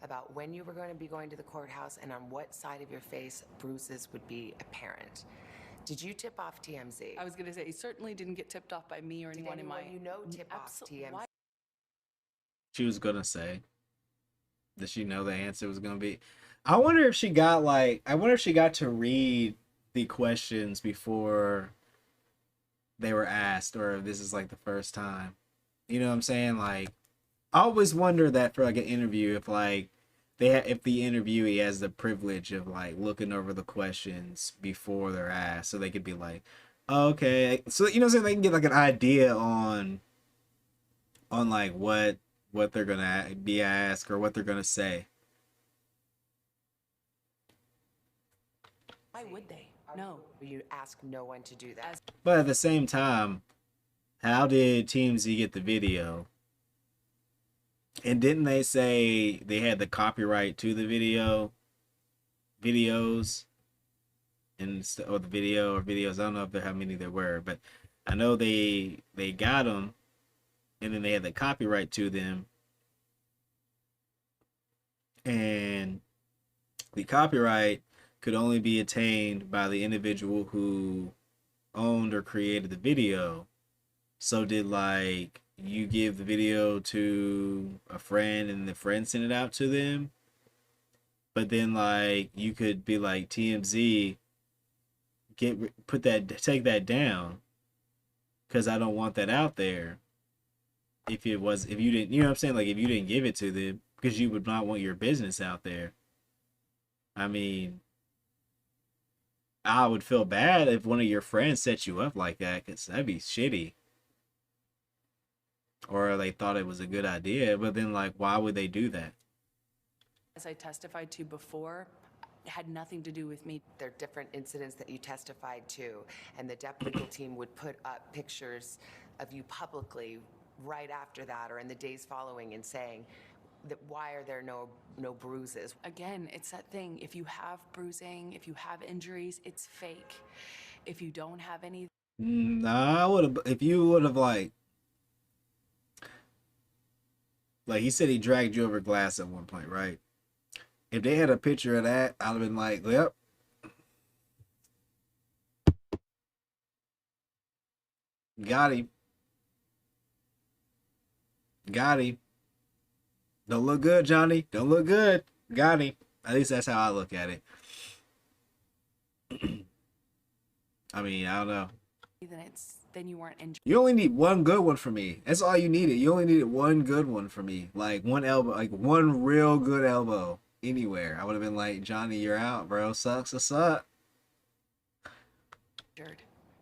about when you were going to be going to the courthouse and on what side of your face bruises would be apparent. Did you tip off TMZ? I was going to say, he certainly didn't get tipped off by me or Did anyone in my... you know tip off TMZ? She was gonna say. Did she know the answer was gonna be? I wonder if she got to read the questions before they were asked, or if this is like the first time. You know what I'm saying? Like, I always wonder that for like an interview, if like if the interviewee has the privilege of like looking over the questions before they're asked, so they could be like, oh, okay, so you know what I'm saying, they can get like an idea on like what they're gonna be asked or what they're gonna say. Why would they? No. You ask no one to do that. But at the same time, how did TMZ get the video? And didn't they say they had the copyright to the videos, or the video or videos? I don't know if there how many there were, but I know they got them, and then they had the copyright to them, and the copyright could only be attained by the individual who owned or created the video. So did like you give the video to a friend and the friend sent it out to them? But then like you could be like, TMZ, take that down, because I don't want that out there. If you didn't, you know what I'm saying, like if you didn't give it to them, because you would not want your business out there. I mean, I would feel bad if one of your friends set you up like that, because that'd be shitty. Or they thought it was a good idea, but then like, why would they do that? As I testified to before, it had nothing to do with me. There are different incidents that you testified to, and the Depp legal team would put up pictures of you publicly right after that or in the days following and saying that why are there no bruises? Again, it's that thing. If you have bruising, if you have injuries, it's fake. If you don't have any... Nah, I would have, if you would have like he said he dragged you over glass at one point, right? If they had a picture of that, I'd have been like, yep. Got him. Got him. Don't look good, Johnny. Don't look good. Got him. At least that's how I look at it. I mean, I don't know. Then you weren't injured. You only need one good one for me. That's all you needed. You only needed one good one for me. Like one elbow, like one real good elbow anywhere. I would have been like, Johnny, you're out, bro. Sucks. What's up?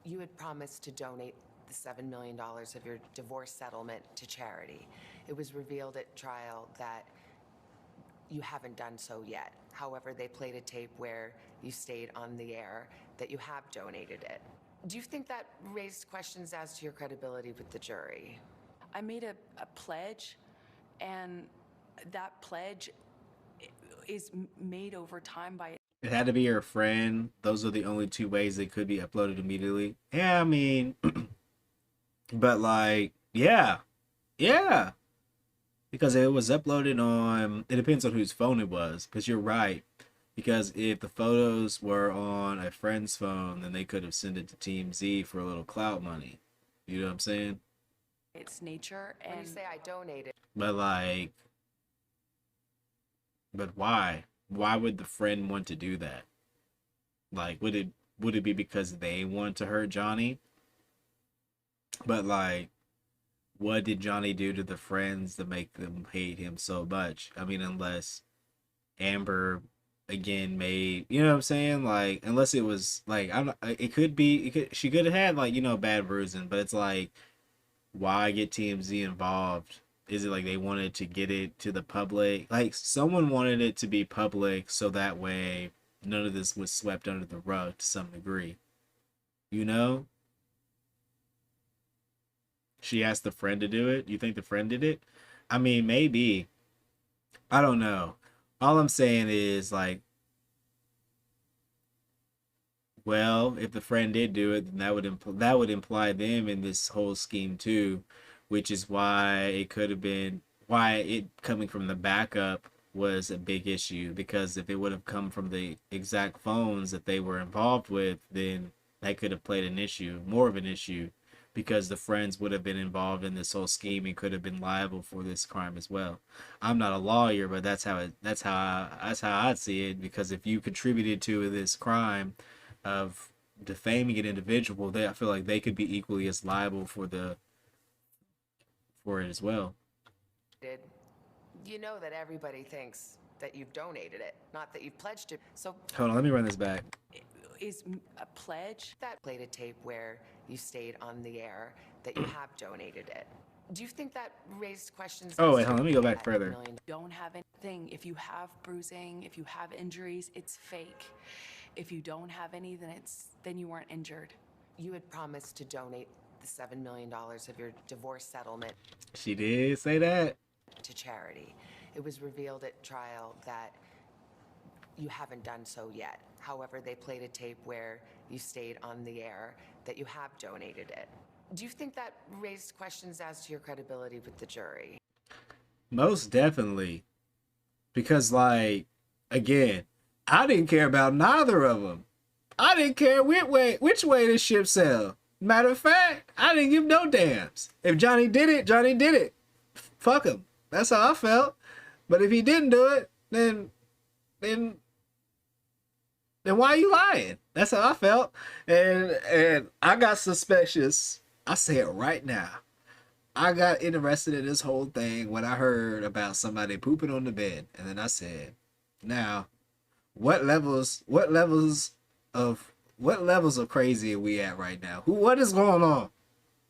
You had promised to donate the $7 million of your divorce settlement to charity. It was revealed at trial that you haven't done so yet. However, they played a tape where you stayed on the air that you have donated it. Do you think that raised questions as to your credibility with the jury? I made a pledge, and that pledge is made over time by... It had to be your friend. Those are the only two ways they could be uploaded immediately. Yeah, I mean... but like, yeah. Because it was uploaded on... It depends on whose phone it was. Because you're right. Because if the photos were on a friend's phone, then they could have sent it to TMZ for a little clout money. You know what I'm saying? Its nature. And when you say I donated... But like... But why? Why would the friend want to do that? Like, would it would it be because they want to hurt Johnny? But like, what did Johnny do to the friends to make them hate him so much? I mean, unless Amber again made, you know what I'm saying? Like, unless it was like, I'm not, it could be, she could have had like, you know, bad bruising, but it's like, why get TMZ involved? Is it like they wanted to get it to the public? Like, someone wanted it to be public so that way none of this was swept under the rug to some degree. You know? She asked the friend to do it. You think the friend did it? I mean, maybe. I don't know. All I'm saying is, like, well, if the friend did do it, then that would imply them in this whole scheme too, which is why it could have been why it coming from the backup was a big issue, because if it would have come from the exact phones that they were involved with, then that could have played an issue, more of an issue, because the friends would have been involved in this whole scheme and could have been liable for this crime as well. I'm not a lawyer, but that's how I'd see it, because if you contributed to this crime of defaming an individual, I feel like they could be equally as liable for it as well. You know that everybody thinks that you've donated it, not that you've pledged it. So Hold on, let me run this back. Is a pledge that played a tape where you stayed on the air that you have donated it. Do you think that raised questions? Oh, wait, hold on, let me go back further. Don't have anything. If you have bruising, if you have injuries, it's fake. If you don't have any, then you weren't injured. You had promised to donate the $7 million of your divorce settlement. She did say that. To charity. It was revealed at trial that you haven't done so yet. However, they played a tape where you stayed on the air that you have donated it. Do you think that raised questions as to your credibility with the jury? Most definitely. Because, like, again, I didn't care about neither of them. I didn't care which way the ship sailed. Matter of fact, I didn't give no damns. If Johnny did it, Johnny did it. Fuck him. That's how I felt. But if he didn't do it, then why are you lying? That's how I felt. And I got suspicious. I say it right now. I got interested in this whole thing when I heard about somebody pooping on the bed. And then I said, now, what levels of crazy are we at right now? What is going on?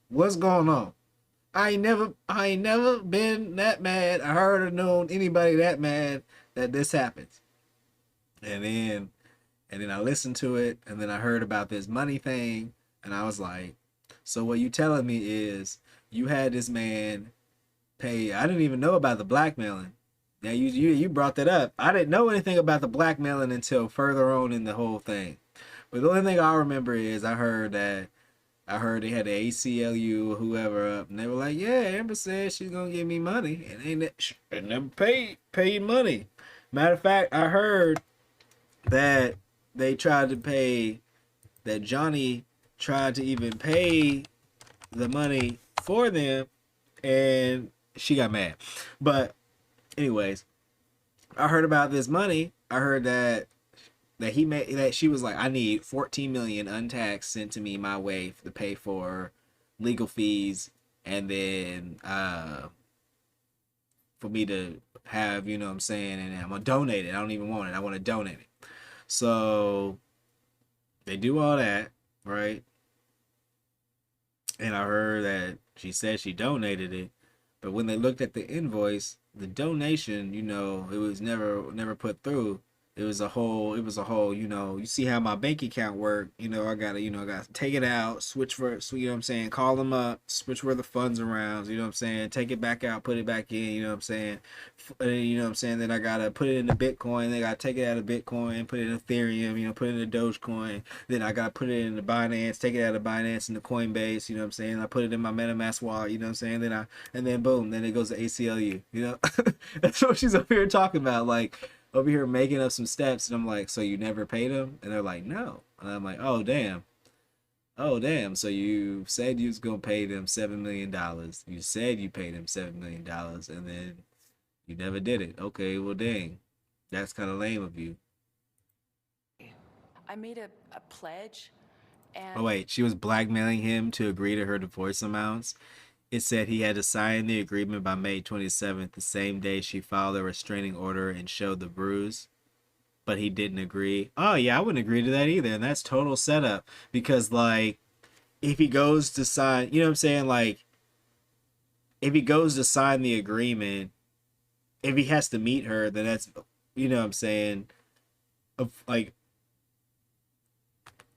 What's going on? I ain't never been that mad. I heard or known anybody that mad that this happens. And then I listened to it, and then I heard about this money thing, and I was like, so what you telling me is you had this man pay. I didn't even know about the blackmailing. Now you brought that up. I didn't know anything about the blackmailing until further on in the whole thing. But the only thing I remember is I heard they had the ACLU or whoever up, and they were like, yeah, Amber said she's gonna give me money, and they never paid money. Matter of fact, I heard that they tried to pay, that Johnny tried to even pay the money for them, and she got mad. But anyways, I heard about this money. I heard that she was like, I need 14 million untaxed sent to me my way to pay for legal fees, and then for me to have, you know what I'm saying, and I'm gonna donate it. I don't even want it. I want to donate it. So they do all that, right? And I heard that she said she donated it, but when they looked at the invoice, the donation, you know, it was never put through. It was a whole, you know, you see how my bank account worked, you know, I gotta take it out, switch, you know what I'm saying, call them up, switch where the funds around, you know what I'm saying, take it back out, put it back in, you know what I'm saying, you know what I'm saying, then I gotta put it into Bitcoin, then I gotta take it out of Bitcoin, put it in Ethereum, you know, put it in Dogecoin, then I gotta put it into Binance, take it out of Binance into Coinbase, you know what I'm saying, I put it in my MetaMask wallet, you know what I'm saying, and then boom, then it goes to ACLU, you know, that's what she's up here talking about, like, over here making up some steps, and I'm like, so you never paid them? And they're like, no. And I'm like, oh damn, so you said you was gonna pay them $7 million, you said you paid them $7 million, and then you never did it. Okay, well dang, that's kind of lame of you. I made a pledge, and Oh wait, she was blackmailing him to agree to her divorce amounts. It said he had to sign the agreement by May 27th, the same day she filed a restraining order and showed the bruise, but he didn't agree. Oh yeah, I wouldn't agree to that either, and that's total setup. Because like, if he goes to sign, you know what I'm saying? Like, if he goes to sign the agreement, if he has to meet her, then that's, you know what I'm saying, of like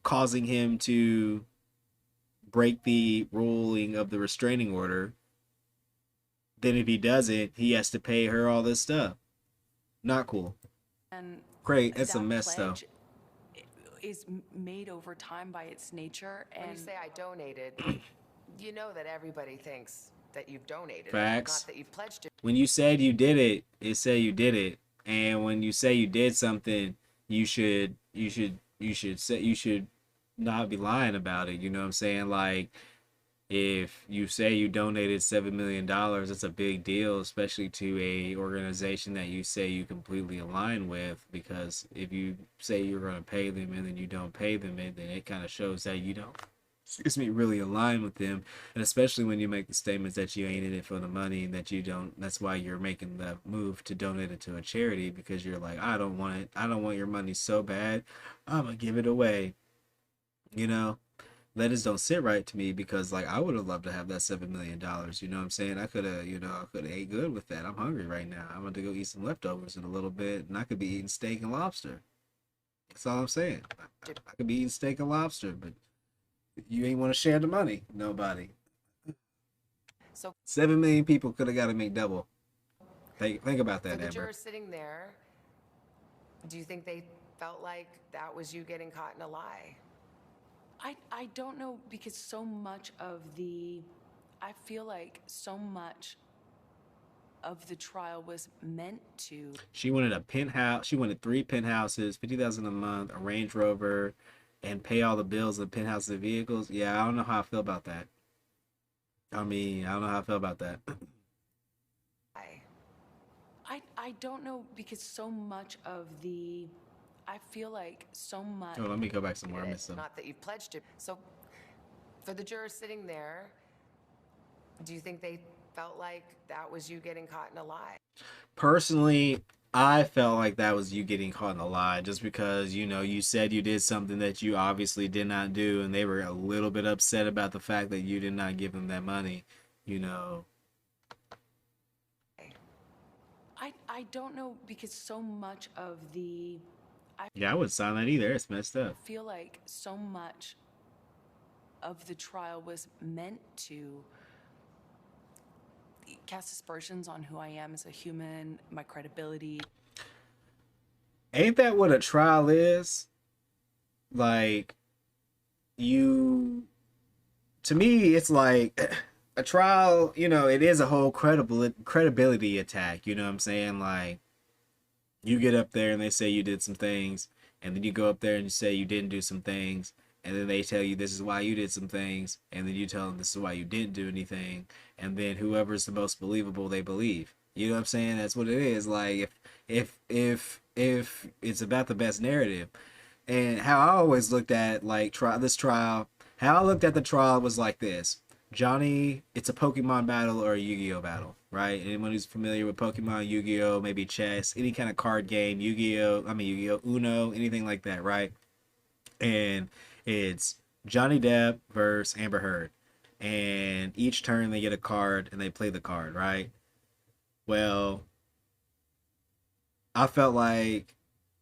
causing him to break the ruling of the restraining order. Then if he doesn't, he has to pay her all this stuff. Not cool. and Great, that's that a mess though. pledge is made over time by its nature. When And you say I donated, you know that everybody thinks that you've donated. Facts. Not that you've pledged it. When you said you did it, it said you did it. And when you say you did something, you should not be lying about it. You know what I'm saying? Like, if you say you donated $7 million, it's a big deal, especially to a organization that you say you completely align with. Because if you say you're going to pay them and then you don't pay them, then it kind of shows that you don't, really align with them. And especially when you make the statements that you ain't in it for the money and that you don't, that's why you're making the move to donate it to a charity, because you're like, I don't want it. I don't want your money so bad. I'm going to give it away. You know? That just don't sit right to me, because like, I would have loved to have that $7 million. You know what I'm saying? I could have ate good with that. I'm hungry right now. I'm going to go eat some leftovers in a little bit, and I could be eating steak and lobster. That's all I'm saying. I could be eating steak and lobster, but you ain't want to share the money. Nobody. So 7 million people could have got to make double. Think about that, for the Amber. jurors sitting there, do you think they felt like that was you getting caught in a lie? I don't know, because so much of the, I feel like so much of the trial was meant to. She wanted a penthouse. She wanted 3 penthouses, $50,000 a month, a Range Rover, and pay all the bills of penthouses and vehicles. Yeah, I don't know how I feel about that. I mean, I don't know how I feel about that. I don't know, because so much of the, I feel like so much. Oh, let me go back some more. I missed some. Not that you've pledged it. So for the jurors sitting there, do you think they felt like that was you getting caught in a lie? Personally, I felt like that was you getting caught in a lie, just because, you know, you said you did something that you obviously did not do, and they were a little bit upset about the fact that you did not give them that money, you know. I don't know, because so much of the, Yeah, I wouldn't sign that either. It's messed up. I feel like so much of the trial was meant to cast aspersions on who I am as a human, my credibility. Ain't that what a trial is? Like, to me, it's like a trial, you know, it is a whole credibility attack, you know what I'm saying? Like, you get up there and they say you did some things, and then you go up there and you say you didn't do some things, and then they tell you this is why you did some things, and then you tell them this is why you didn't do anything, and then whoever's the most believable, they believe. You know what I'm saying? That's what it is. Like, if it's about the best narrative. And how I always looked at like this trial, how I looked at the trial was like this. Johnny, it's a Pokemon battle or a Yu-Gi-Oh battle, right? Anyone who's familiar with Pokemon, Yu-Gi-Oh, maybe chess, any kind of card game, Yu-Gi-Oh, Uno, anything like that, right? And it's Johnny Depp versus Amber Heard. And each turn they get a card and they play the card, right? Well, I felt like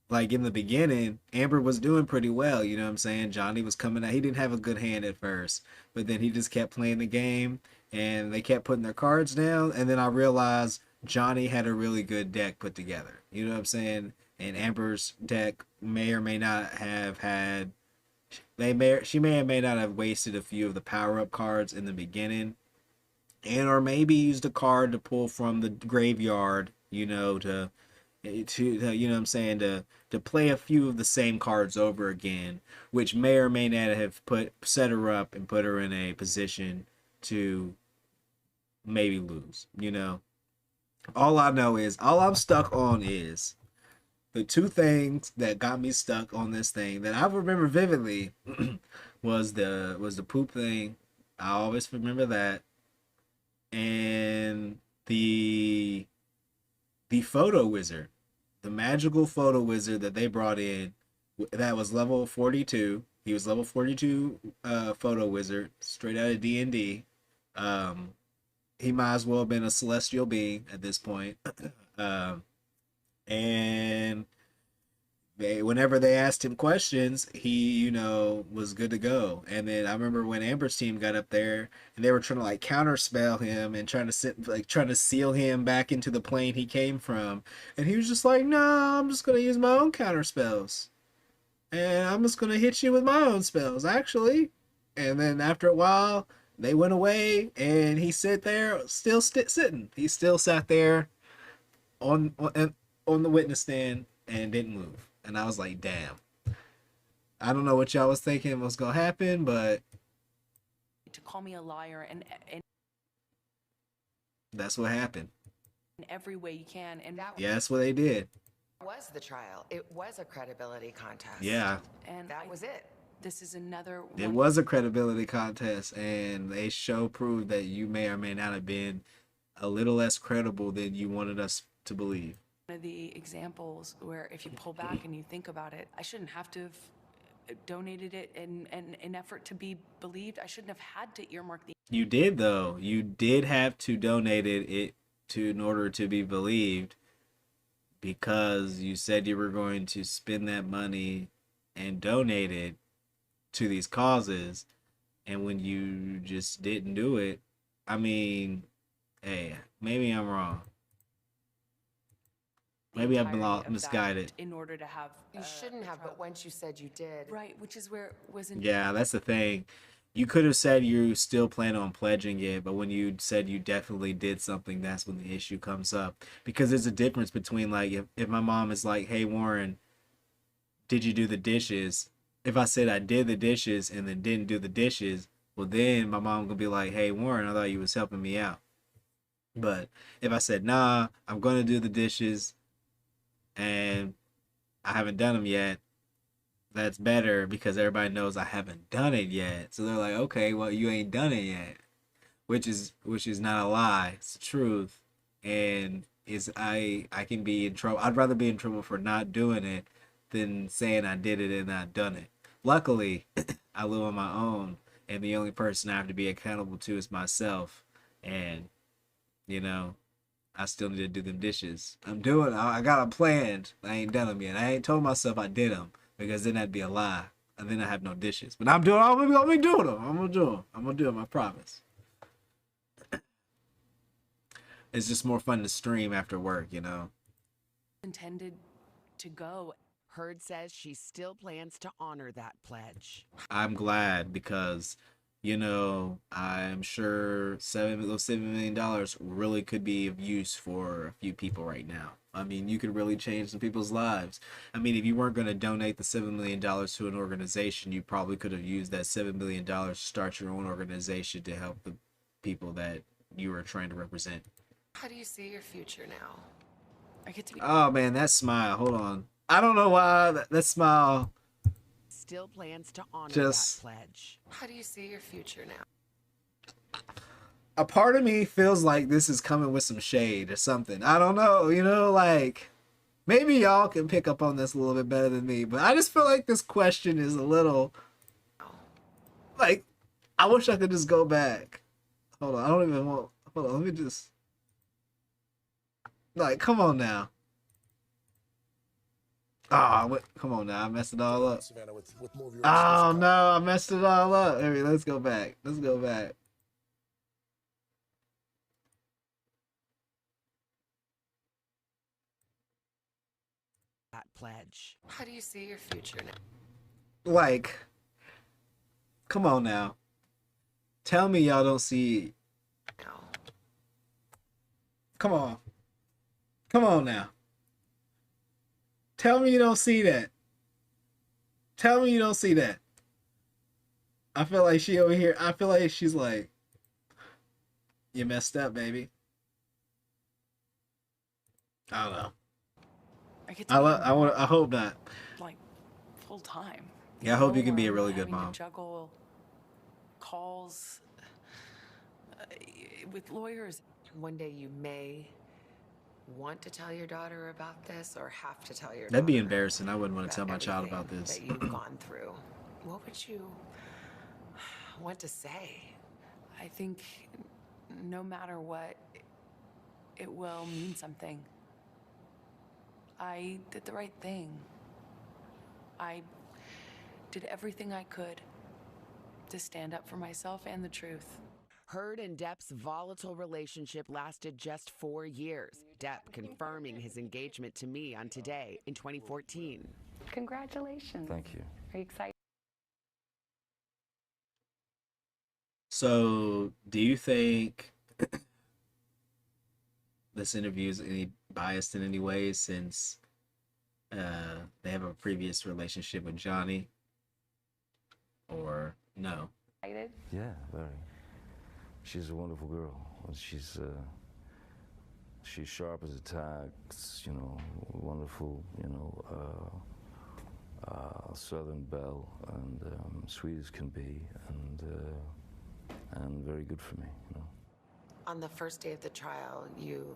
in the beginning, Amber was doing pretty well, you know what I'm saying? Johnny was coming out. He didn't have a good hand at first, but then he just kept playing the game, and they kept putting their cards down, and then I realized Johnny had a really good deck put together. You know what I'm saying? And Amber's deck may or may not have had... She may or may not have wasted a few of the power-up cards in the beginning, and or maybe used a card to pull from the graveyard, you know, to you know what I'm saying, to play a few of the same cards over again, which may or may not have set her up and put her in a position to maybe lose, you know. All I'm stuck on is the two things that got me stuck on this thing that I remember vividly was the poop thing. I always remember that, and the photo wizard, the magical photo wizard that they brought in, that was level 42. He was level 42 photo wizard, straight out of D&D. He might as well have been a celestial being at this point. And whenever they asked him questions, he, was good to go. And then I remember when Amber's team got up there and they were trying to like counterspell him and trying to seal him back into the plane he came from. And he was just like, no, I'm just going to use my own counterspells. And I'm just going to hit you with my own spells, actually. And then after a while, they went away and he sat there still sitting. He still sat there on the witness stand and didn't move. And I was like, damn. I don't know what y'all was thinking was going to happen, but To call me a liar and that's what happened. in every way you can. And Yeah, that's what they did. Was the trial. It was a credibility contest. Yeah. And that was it. This is another It one was a credibility contest, and they proved that you may or may not have been a little less credible than you wanted us to believe. of the examples where if you pull back and you think about it, I shouldn't have to have donated it in an effort to be believed. I shouldn't have had to earmark the You did, though. You did have to donate it in order to be believed, because you said you were going to spend that money and donate it to these causes, and when you just didn't do it, I mean, hey, maybe I'm wrong. Maybe I've been misguided. in order to have You shouldn't have, but once you said you did. right, which is where it wasn't. Yeah, that's the thing. You could have said you still plan on pledging it, but when you said you definitely did something, that's when the issue comes up. Because there's a difference between, like, if my mom is like, hey, Warren, did you do the dishes? If I said I did the dishes and then didn't do the dishes, well, then my mom gonna be like, hey, Warren, I thought you was helping me out. But if I said, nah, I'm going to do the dishes and I haven't done them yet, that's better because everybody knows I haven't done it yet. So they're like, okay, well, you ain't done it yet, which is not a lie. It's the truth. And I can be in trouble. I'd rather be in trouble for not doing it than saying I did it and not done it. Luckily, I live on my own, and the only person I have to be accountable to is myself. And, I still need to do them dishes. I got them planned. I ain't done them yet. I ain't told myself I did them, because then that'd be a lie. And then I have no dishes. But I'm gonna be doing them. I'm gonna do them, I promise. It's just more fun to stream after work, Intended to go. Heard says she still plans to honor that pledge. I'm glad because, I'm sure those $7 million really could be of use for a few people right now. I mean, you could really change some people's lives. I mean, if you weren't going to donate the $7 million to an organization, you probably could have used that $7 million to start your own organization to help the people that you were trying to represent. How do you see your future now? I get to be Oh, man, that smile. Hold on. I don't know why that smile. Still plans to honor Just- that pledge. How do you see your future now? A part of me feels like this is coming with some shade or something. I don't know, like, maybe y'all can pick up on this a little bit better than me, but I just feel like this question is a little, like, I wish I could just go back. Hold on, hold on, let me just, like, come on now. Come on now, I messed it all up. Savannah, with more of your Oh no, I messed it all up. Let's go back. That pledge. How do you see your future now? Like, come on now. Tell me y'all don't see. Come on now. Tell me you don't see that. Tell me you don't see that. I feel like she over here. I feel like she's like, you messed up, baby. I don't know. get to be a mom, I hope not. like full time. Yeah, I hope you can be a I'm really not good having mom. to juggle calls with lawyers. One day you may want to tell your daughter about this or have to tell your That'd be daughter embarrassing. I wouldn't want to tell about my child about everything this. that you've gone through. What would you want to say? I think no matter what, it will mean something. I did the right thing. I did everything I could to stand up for myself and the truth. Heard and Depp's volatile relationship lasted just 4 years. Depp confirming his engagement to me on Today in 2014. Congratulations. Thank you. Are you excited? So, do you think this interview is any biased in any way since they have a previous relationship with Johnny? Or no? Excited? Yeah, very. She's a wonderful girl. She's sharp as a tack, you know, wonderful, you know, Southern belle, and sweet as can be, and very good for me, you know. On the first day of the trial, you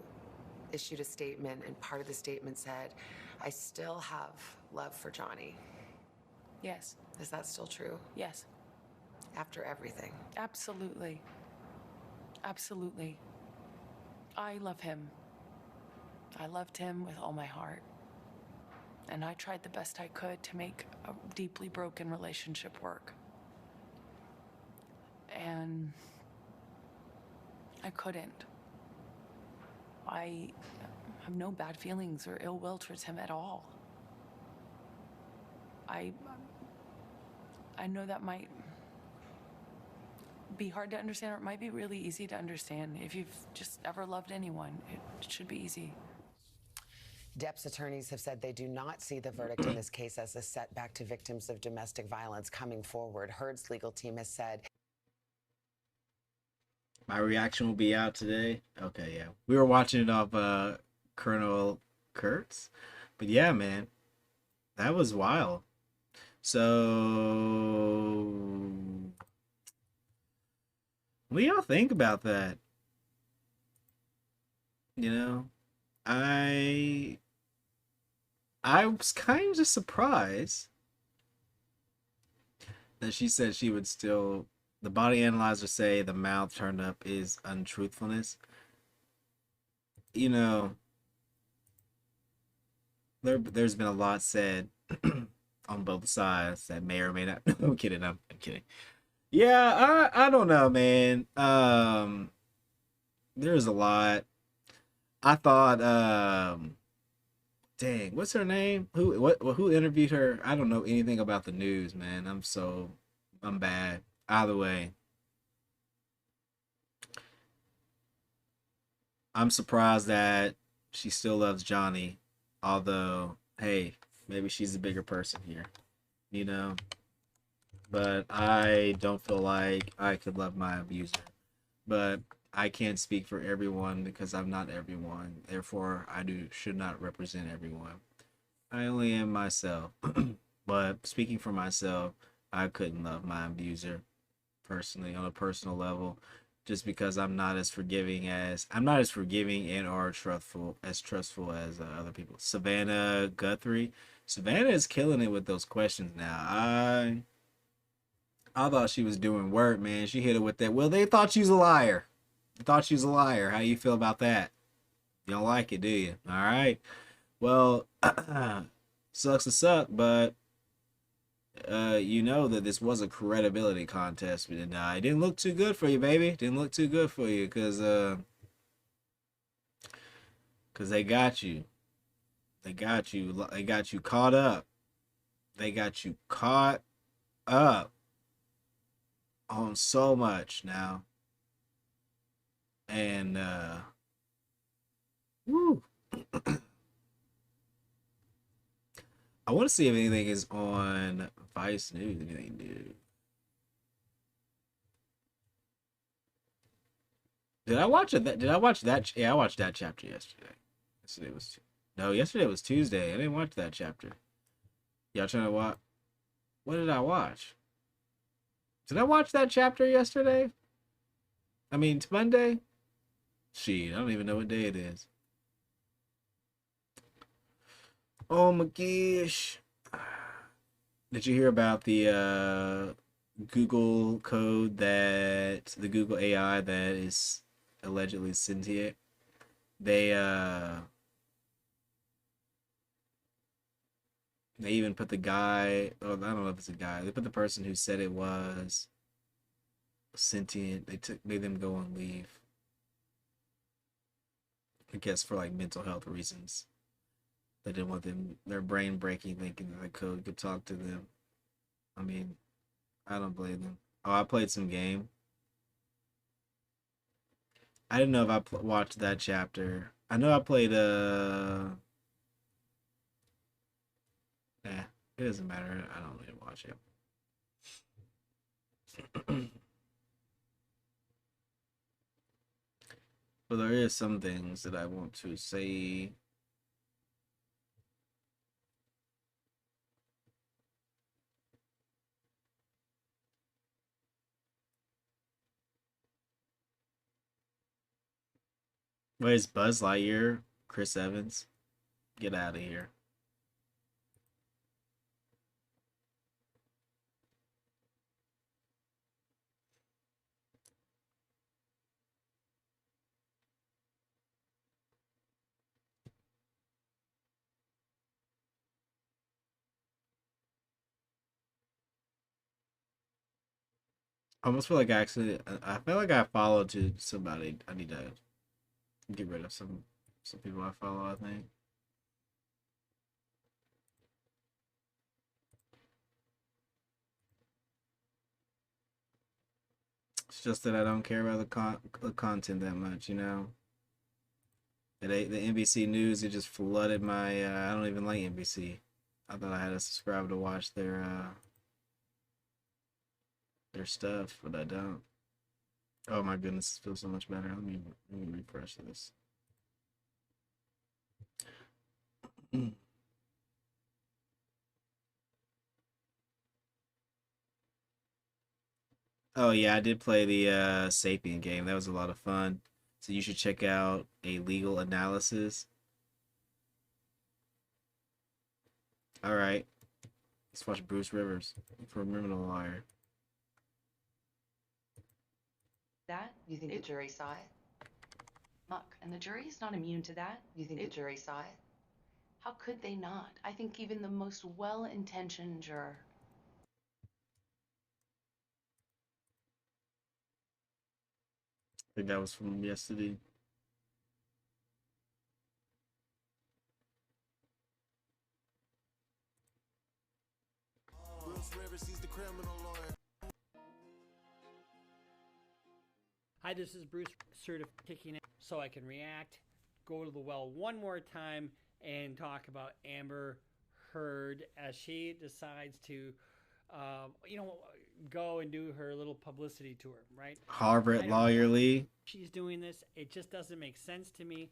issued a statement, and part of the statement said, "I still have love for Johnny." Yes. Is that still true? Yes. After everything? Absolutely. Absolutely. I love him. I loved him with all my heart. And I tried the best I could to make a deeply broken relationship work. And I couldn't. I have no bad feelings or ill will towards him at all. I know that might be hard to understand, or it might be really easy to understand. If you've just ever loved anyone, it should be easy. Depp's attorneys have said they do not see the verdict in this case as a setback to victims of domestic violence coming forward. Heard's legal team has said, My reaction will be out today. Okay, yeah. We were watching it off Colonel Kurtz. But yeah, man. That was wild. So what do y'all think about that? You know, I was kind of just surprised that she said she would still, the body analyzer say the mouth turned up is untruthfulness. You know, there's been a lot said on both sides that may or may not. I'm kidding. I'm kidding. Yeah, I don't know, man. There's a lot. I thought, dang, what's her name? Who interviewed her? I don't know anything about the news, man. I'm bad. Either way, I'm surprised that she still loves Johnny, although, hey, maybe she's a bigger person here, you know? But I don't feel like I could love my abuser. But I can't speak for everyone because I'm not everyone. Therefore, should not represent everyone. I only am myself. But speaking for myself, I couldn't love my abuser personally on a personal level, just because I'm not as forgiving and or trustful as other people. Savannah Guthrie. Savannah is killing it with those questions now. I thought she was doing work, man. She hit it with that. Well, they thought she was a liar. They thought she was a liar. How you feel about that? You don't like it, do you? All right. Well, sucks to suck, but you know that this was a credibility contest, and it didn't look too good for you, baby. Didn't look too good for you, because they got you. They got you. They got you caught up. They got you caught up on so much now. And woo. I want to see if anything is on Vice News. Anything new? Did I watch it? Did I watch that? Yeah, I watched that chapter yesterday. Yesterday was No, yesterday was Tuesday. I didn't watch that chapter. Y'all trying to watch? What did I watch? Did I watch that chapter yesterday? I mean, it's Monday? Shit, I don't even know what day it is. Oh my gosh. Did you hear about the Google code that the Google AI that is allegedly sentient? They even put the guy, oh, I don't know if it's a guy. They put the person who said it was sentient. Made them go on leave. I guess for like mental health reasons. They didn't want their brain breaking, thinking that the code could talk to them. I mean, I don't blame them. Oh, I played some game. I didn't know if I watched that chapter. I know I played it doesn't matter. I don't need to watch it. But there is some things that I want to say. Wait, is Buzz Lightyear Chris Evans? Get out of here. I almost feel like I feel like I followed to somebody. I need to get rid of some people I follow, I think. It's just that I don't care about the content that much, you know. The NBC News, it just flooded my. I don't even like NBC. I thought I had to subscribe to watch their stuff, but I don't. Oh my goodness, it feels so much better. Let me refresh this. Oh yeah, I did play the Sapien game. That was a lot of fun. So you should check out A Legal Analysis. All right, let's watch Bruce Rivers for Criminal Lawyer. That? You think the jury saw it? Muck, and the jury is not immune to that. You think the jury saw it? How could they not? I think even the most well-intentioned juror. I think that was from yesterday. Bruce Rivers, he's the criminal lawyer. Hi, this is Bruce, sort of kicking it so I can react, go to the well one more time, and talk about Amber Heard as she decides to, go and do her little publicity tour, right? Harvard Lawyer Lee. She's doing this. It just doesn't make sense to me.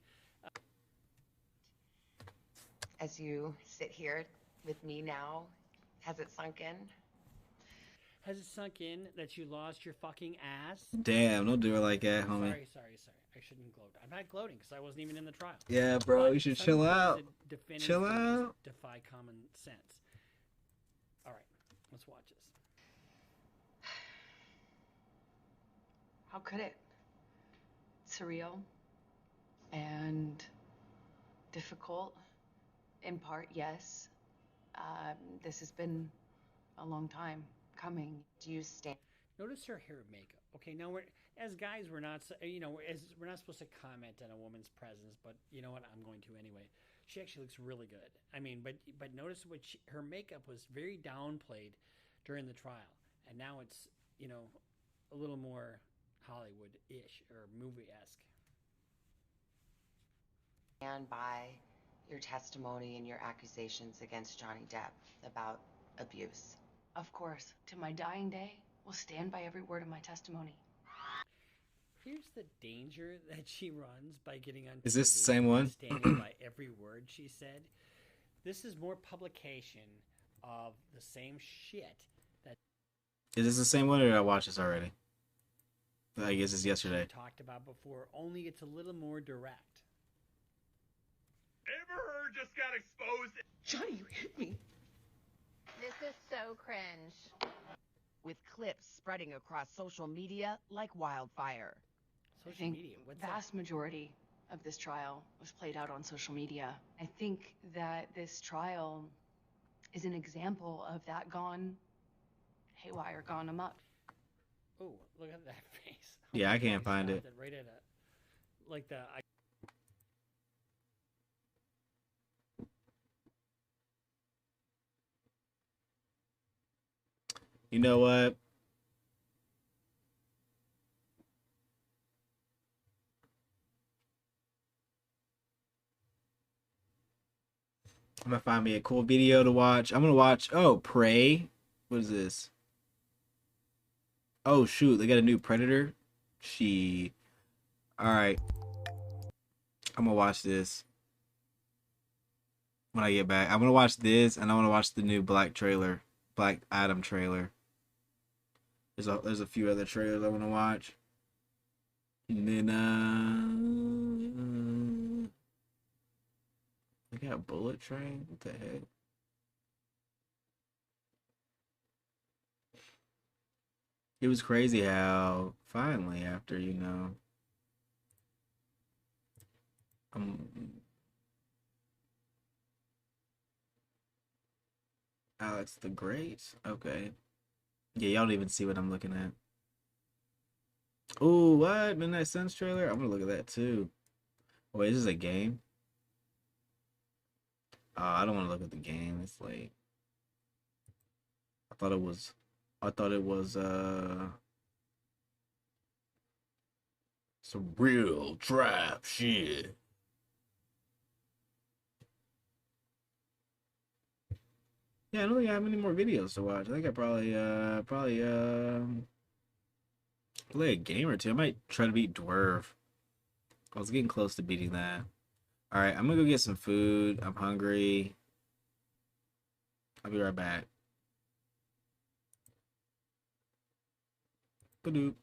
As you sit here with me now, has it sunk in? Has it sunk in that you lost your fucking ass? Damn, don't do it like that, homie. Sorry. I shouldn't gloat. I'm not gloating because I wasn't even in the trial. Yeah, bro, But you should some chill things out. that defendants Chill do just out. defy common sense. All right, let's watch this. How could it? Surreal and difficult, in part, yes. This has been a long time coming. Do you stand? Notice her hair and makeup. Okay, now as guys, we're not supposed to comment on a woman's presence, but you know what? I'm going to anyway. She actually looks really good. I mean, but notice her makeup was very downplayed during the trial, and now it's a little more Hollywood-ish or movie-esque. Stand by your testimony and your accusations against Johnny Depp about abuse. Of course, to my dying day, will stand by every word of my testimony. Here's the danger that she runs by getting on Is this the TV same and one? standing by every word she said. This is more publication of the same shit that Is this the same one, or did I watch this already? I guess it's yesterday. we talked about before, only it's a little more direct. Amber Heard just got exposed. Johnny, you hit me. This is so cringe. With clips spreading across social media like wildfire. I think vast majority of this trial was played out on social media. I think that this trial is an example of that gone haywire, gone amok. Oh, look at that face. Yeah, I can't find it. Right at a, like the. You know what? I'm gonna find me a cool video to watch. I'm gonna watch. Oh, Prey. What is this? Oh shoot, they got a new Predator. All right. I'm gonna watch this when I get back. I'm gonna watch this, and I want to watch the new Black Adam trailer. There's a few other trailers I want to watch. And then they got Bullet Train. What the heck? It was crazy how finally, after Alex the Great. Okay. Yeah, y'all don't even see what I'm looking at. Oh, what? Midnight Suns trailer? I'm gonna look at that too. Wait, is this a game? Oh, I don't want to look at the game. It's late. I thought it was some real trap shit. Yeah, I don't think I have any more videos to watch. I think I probably play a game or two. I might try to beat Dwarf. I was getting close to beating that. All right, I'm gonna go get some food. I'm hungry. I'll be right back. Badoop.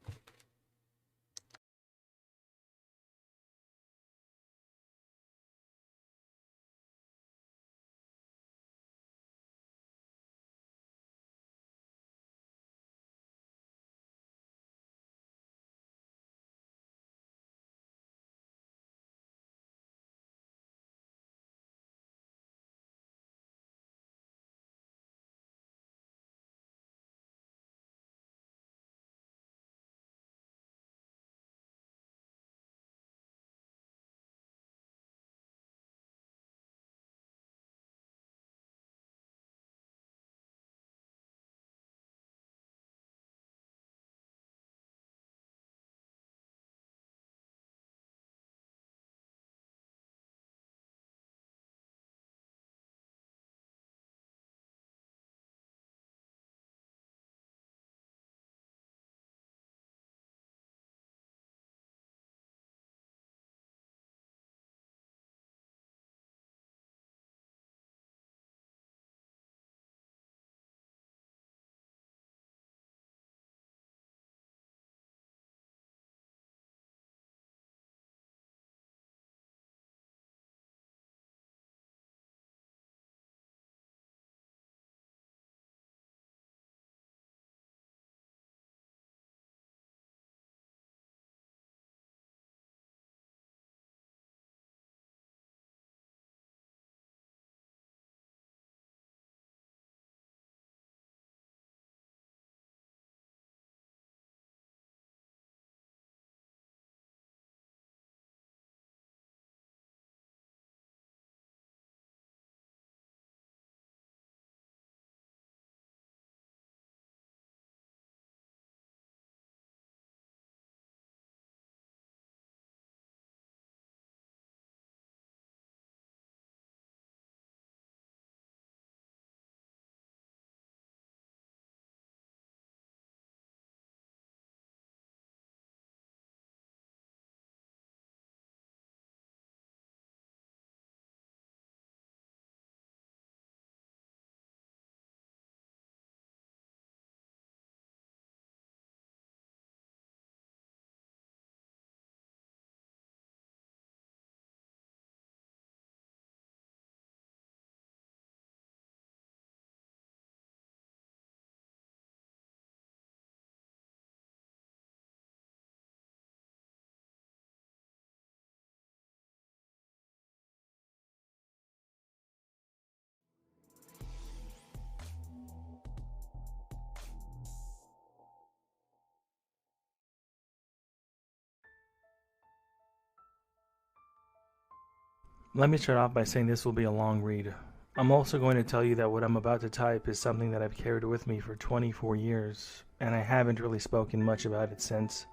Let me start off by saying this will be a long read. I'm also going to tell you that what I'm about to type is something that I've carried with me for 24 years, and I haven't really spoken much about it since.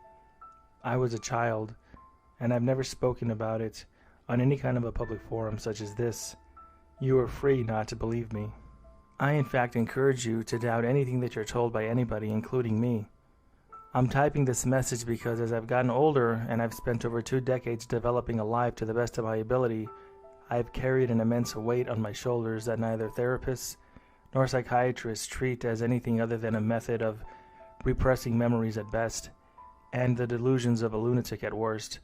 I was a child, and I've never spoken about it on any kind of a public forum such as this. You are free not to believe me. I in fact encourage you to doubt anything that you're told by anybody, including me. I'm typing this message because as I've gotten older and I've spent over 2 decades developing a life to the best of my ability, I've carried an immense weight on my shoulders that neither therapists nor psychiatrists treat as anything other than a method of repressing memories at best and the delusions of a lunatic at worst.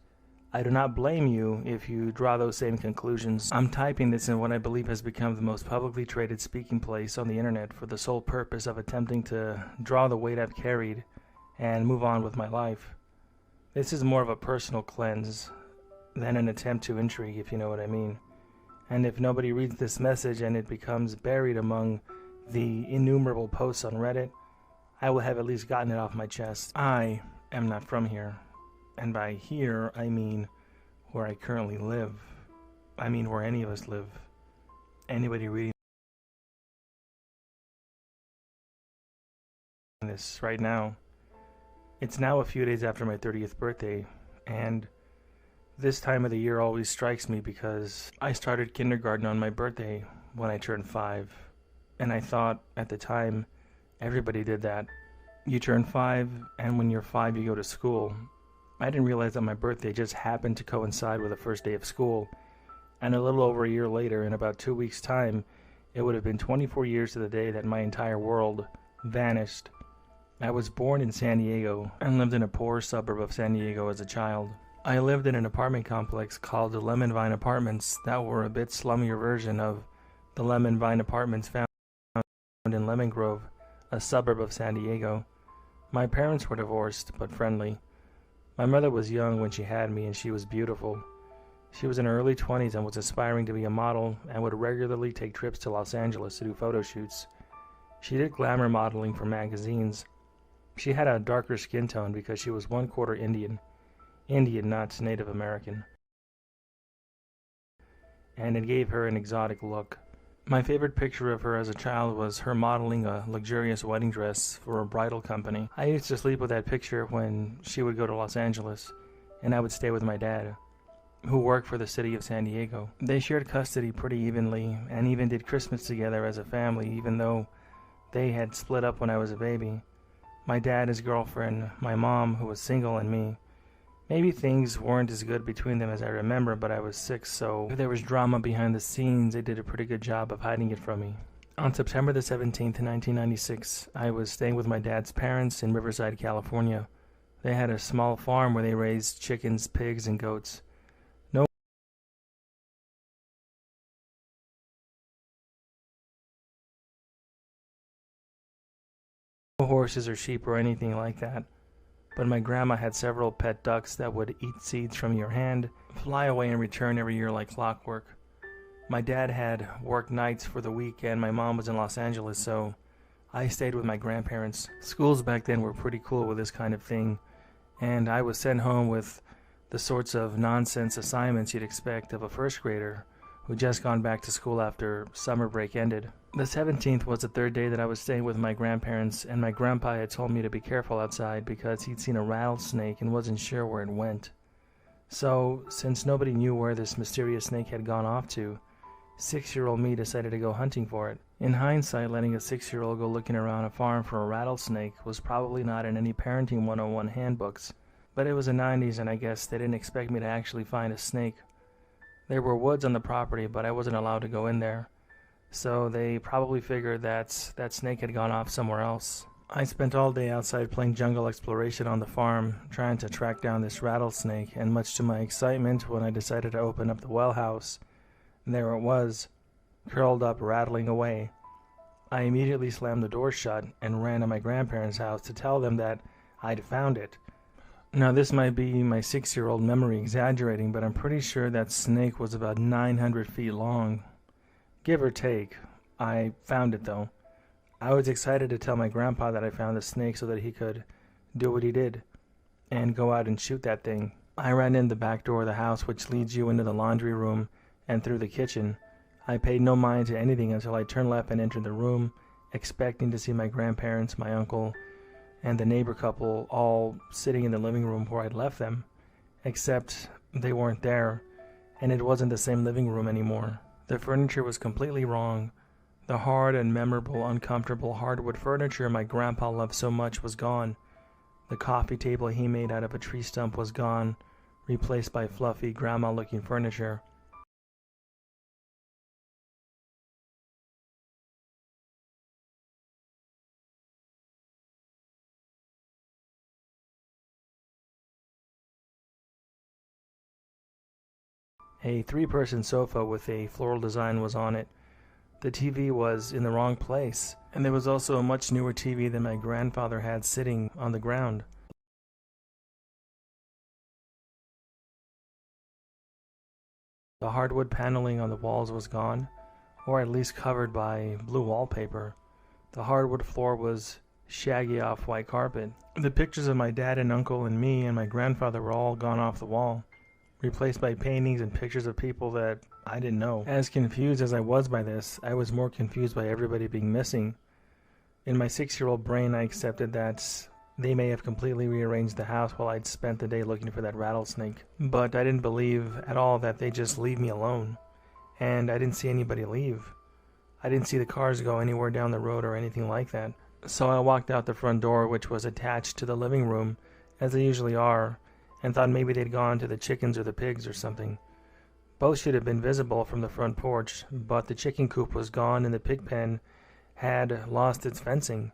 I do not blame you if you draw those same conclusions. I'm typing this in what I believe has become the most publicly traded speaking place on the internet for the sole purpose of attempting to draw the weight I've carried and move on with my life. This is more of a personal cleanse than an attempt to intrigue, if you know what I mean. And if nobody reads this message and it becomes buried among the innumerable posts on Reddit, I will have at least gotten it off my chest. I am not from here. And by here, I mean where I currently live. I mean where any of us live. Anybody reading this right now. It's now a few days after my 30th birthday, and this time of the year always strikes me because I started kindergarten on my birthday when I turned 5, and I thought at the time everybody did that. You turn 5, and when you're 5 you go to school. I didn't realize that my birthday just happened to coincide with the first day of school, and a little over a year later, in about 2 weeks' time, it would have been 24 years to the day that my entire world vanished. I was born in San Diego and lived in a poor suburb of San Diego as a child. I lived in an apartment complex called the Lemon Vine Apartments that were a bit slummier version of the Lemon Vine Apartments found in Lemon Grove, a suburb of San Diego. My parents were divorced, but friendly. My mother was young when she had me, and she was beautiful. She was in her early 20s and was aspiring to be a model and would regularly take trips to Los Angeles to do photo shoots. She did glamour modeling for magazines. She had a darker skin tone because she was 1/4 Indian. Indian, not Native American. And it gave her an exotic look. My favorite picture of her as a child was her modeling a luxurious wedding dress for a bridal company. I used to sleep with that picture when she would go to Los Angeles, and I would stay with my dad, who worked for the city of San Diego. They shared custody pretty evenly, and even did Christmas together as a family, even though they had split up when I was a baby. My dad, his girlfriend, my mom, who was single, and me. Maybe things weren't as good between them as I remember, but I was 6, so if there was drama behind the scenes, they did a pretty good job of hiding it from me. On September the 17th, 1996, I was staying with my dad's parents in Riverside, California. They had a small farm where they raised chickens, pigs, and goats. No horses or sheep or anything like that. But my grandma had several pet ducks that would eat seeds from your hand, fly away and return every year like clockwork. My dad had worked nights for the week and my mom was in Los Angeles, so I stayed with my grandparents. Schools back then were pretty cool with this kind of thing, and I was sent home with the sorts of nonsense assignments you'd expect of a first grader who'd just gone back to school after summer break ended. The 17th was the 3rd day that I was staying with my grandparents, and my grandpa had told me to be careful outside because he'd seen a rattlesnake and wasn't sure where it went. So, since nobody knew where this mysterious snake had gone off to, 6-year-old me decided to go hunting for it. In hindsight, letting a 6-year-old go looking around a farm for a rattlesnake was probably not in any parenting 101 handbooks, but it was the 90s and I guess they didn't expect me to actually find a snake. There were woods on the property, but I wasn't allowed to go in there. So they probably figured that snake had gone off somewhere else. I spent all day outside playing jungle exploration on the farm, trying to track down this rattlesnake, and much to my excitement, when I decided to open up the well house, there it was, curled up, rattling away. I immediately slammed the door shut and ran to my grandparents' house to tell them that I'd found it. Now this might be my 6-year-old memory exaggerating, but I'm pretty sure that snake was about 900 feet long. Give or take. I found it though. I was excited to tell my grandpa that I found the snake so that he could do what he did and go out and shoot that thing. I ran in the back door of the house, which leads you into the laundry room and through the kitchen. I paid no mind to anything until I turned left and entered the room, expecting to see my grandparents, my uncle, and the neighbor couple all sitting in the living room where I'd left them, except they weren't there, and it wasn't the same living room anymore. The furniture was completely wrong. The hard and memorable, uncomfortable hardwood furniture my grandpa loved so much was gone. The coffee table he made out of a tree stump was gone, replaced by fluffy, grandma-looking furniture. A 3-person sofa with a floral design was on it. The TV was in the wrong place, and there was also a much newer TV than my grandfather had sitting on the ground. The hardwood paneling on the walls was gone, or at least covered by blue wallpaper. The hardwood floor was shaggy off-white carpet. The pictures of my dad and uncle and me and my grandfather were all gone off the wall, replaced by paintings and pictures of people that I didn't know. As confused as I was by this, I was more confused by everybody being missing. In my 6-year-old brain, I accepted that they may have completely rearranged the house while I'd spent the day looking for that rattlesnake. But I didn't believe at all that they'd just leave me alone. And I didn't see anybody leave. I didn't see the cars go anywhere down the road or anything like that. So I walked out the front door, which was attached to the living room, as they usually are, and thought maybe they'd gone to the chickens or the pigs or something. Both should have been visible from the front porch, but the chicken coop was gone and the pig pen had lost its fencing,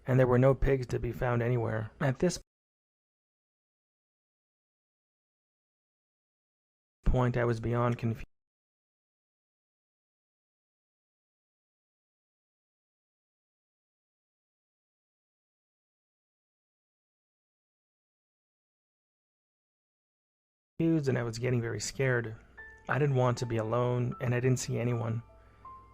and there were no pigs to be found anywhere. At this point, I was beyond confused. And I was getting very scared. I didn't want to be alone, and I didn't see anyone.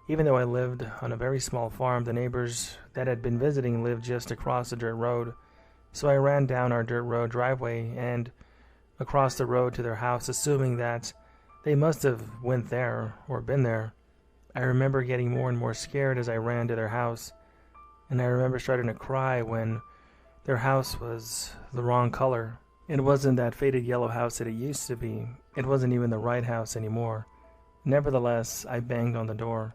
Even though I lived on a very small farm, the neighbors that had been visiting lived just across the dirt road. So I ran down our dirt road driveway and across the road to their house, assuming that they must have went there or been there. I remember getting more and more scared as I ran to their house, and I remember starting to cry when their house was the wrong color. It wasn't that faded yellow house that it used to be. It wasn't even the right house anymore. Nevertheless, I banged on the door.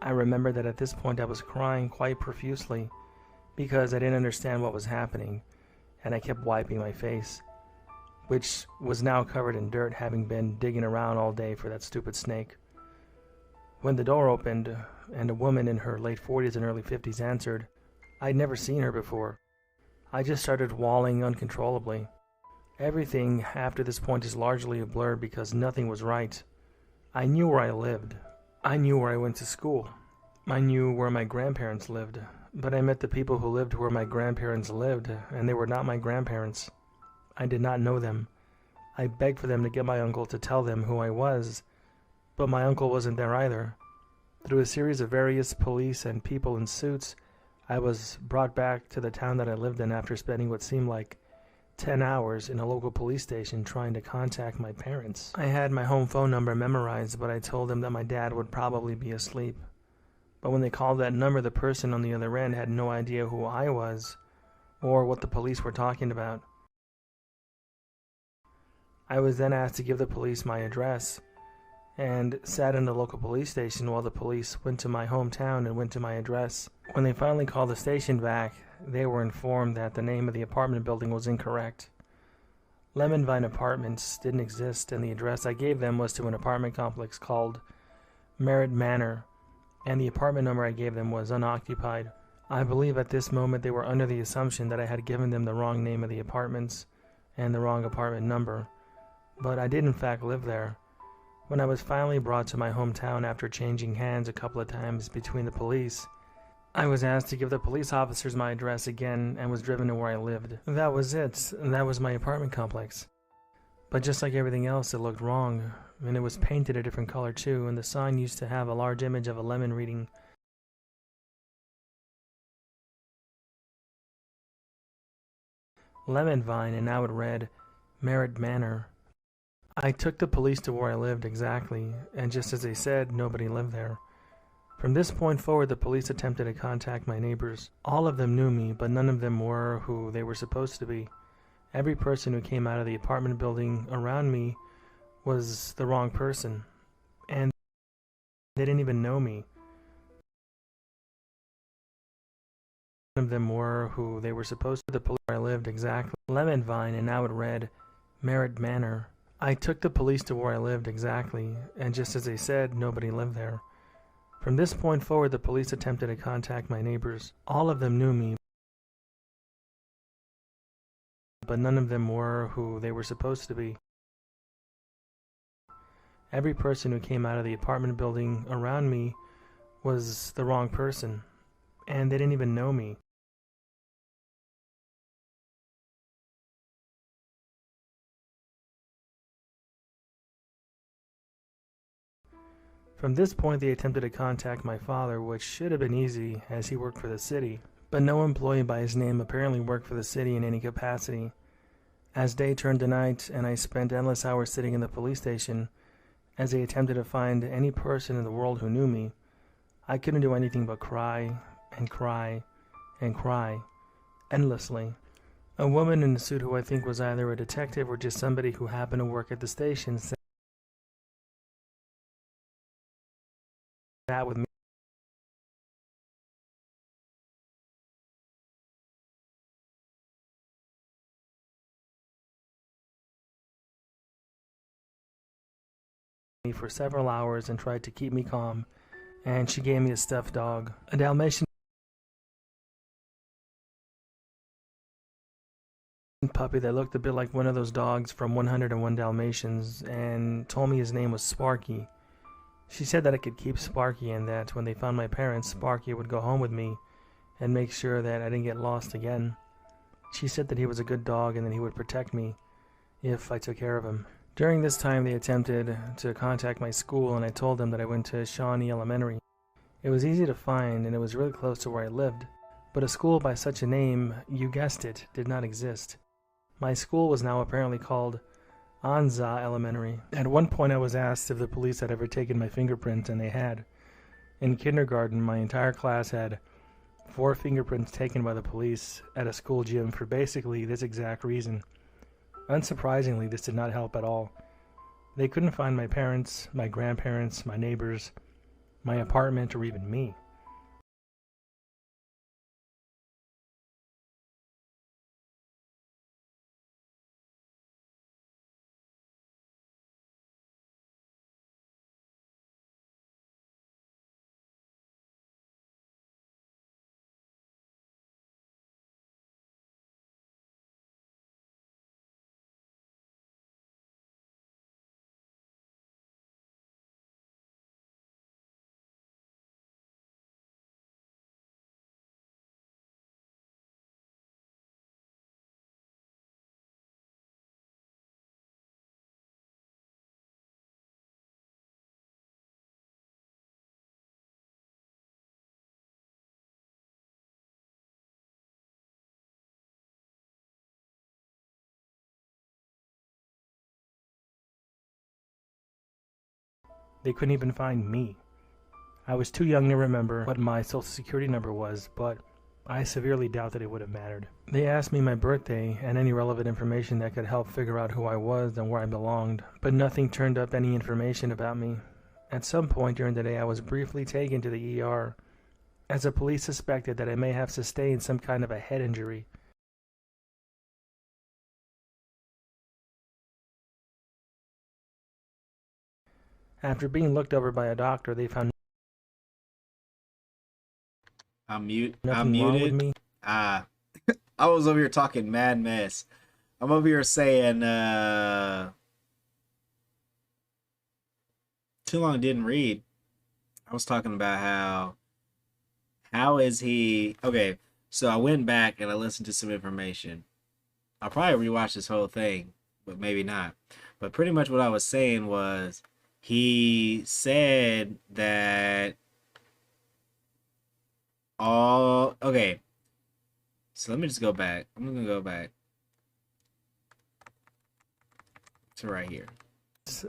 I remember that at this point I was crying quite profusely because I didn't understand what was happening, and I kept wiping my face, which was now covered in dirt, having been digging around all day for that stupid snake. When the door opened and a woman in her late 40s and early 50s answered, I'd never seen her before. I just started wailing uncontrollably. Everything after this point is largely a blur because nothing was right. I knew where I lived. I knew where I went to school. I knew where my grandparents lived. But I met the people who lived where my grandparents lived, and they were not my grandparents. I did not know them. I begged for them to get my uncle to tell them who I was, but my uncle wasn't there either. Through a series of various police and people in suits, I was brought back to the town that I lived in after spending what seemed like 10 hours in a local police station trying to contact my parents. I had my home phone number memorized, but I told them that my dad would probably be asleep. But when they called that number, the person on the other end had no idea who I was or what the police were talking about. I was then asked to give the police my address and sat in the local police station while the police went to my hometown and went to my address. When they finally called the station back, they were informed that the name of the apartment building was incorrect. Lemon Vine Apartments didn't exist, and the address I gave them was to an apartment complex called Merritt Manor, and the apartment number I gave them was unoccupied. I believe at this moment they were under the assumption that I had given them the wrong name of the apartments and the wrong apartment number, but I did in fact live there. When I was finally brought to my hometown after changing hands a couple of times between the police, I was asked to give the police officers my address again and was driven to where I lived. That was it. That was my apartment complex. But just like everything else, it looked wrong, and it was painted a different color too, and the sign used to have a large image of a lemon reading Lemon Vine, and now it read Merritt Manor. I took the police to where I lived exactly, and just as they said, nobody lived there. From this point forward, the police attempted to contact my neighbors. All of them knew me, but none of them were who they were supposed to be. Every person who came out of the apartment building around me was the wrong person, and they didn't even know me. None of them were who they were supposed to. The police where I lived exactly. Lemon Vine, and now it read Merritt Manor. I took the police to where I lived exactly, and just as they said, nobody lived there. From this point forward, the police attempted to contact my neighbors. All of them knew me, but none of them were who they were supposed to be. Every person who came out of the apartment building around me was the wrong person, and they didn't even know me. From this point, they attempted to contact my father, which should have been easy as he worked for the city, but no employee by his name apparently worked for the city in any capacity. As day turned to night, and I spent endless hours sitting in the police station as they attempted to find any person in the world who knew me, I couldn't do anything but cry and cry and cry endlessly. A woman in a suit who I think was either a detective or just somebody who happened to work at the station sat with me. For several hours and tried to keep me calm, and she gave me a stuffed dog, a Dalmatian puppy that looked a bit like one of those dogs from 101 Dalmatians, and told me his name was Sparky. She said that I could keep Sparky and that when they found my parents, Sparky would go home with me and make sure that I didn't get lost again. She said that he was a good dog and that he would protect me if I took care of him. During this time, they attempted to contact my school, and I told them that I went to Shawnee Elementary. It was easy to find, and it was really close to where I lived, but a school by such a name, you guessed it, did not exist. My school was now apparently called Anza Elementary. At one point, I was asked if the police had ever taken my fingerprint, and they had. In kindergarten, my entire class had 4 fingerprints taken by the police at a school gym for basically this exact reason. Unsurprisingly, this did not help at all. They couldn't find my parents, my grandparents, my neighbors, my apartment, or even me. They couldn't even find me. I was too young to remember what my social security number was, but I severely doubt that it would have mattered. They asked me my birthday and any relevant information that could help figure out who I was and where I belonged, but nothing turned up any information about me. At some point during the day, I was briefly taken to the ER, as the police suspected that I may have sustained some kind of a head injury. After being looked over by a doctor, they found I'm nothing muted. wrong with me. I was over here talking mad mess. I'm over here saying too long didn't read. I was talking about how is he okay, so I went back and I listened to some information. I'll probably rewatch this whole thing, but maybe not. But pretty much what I was saying was he said that okay. So let me just go back. I'm gonna go back to right here.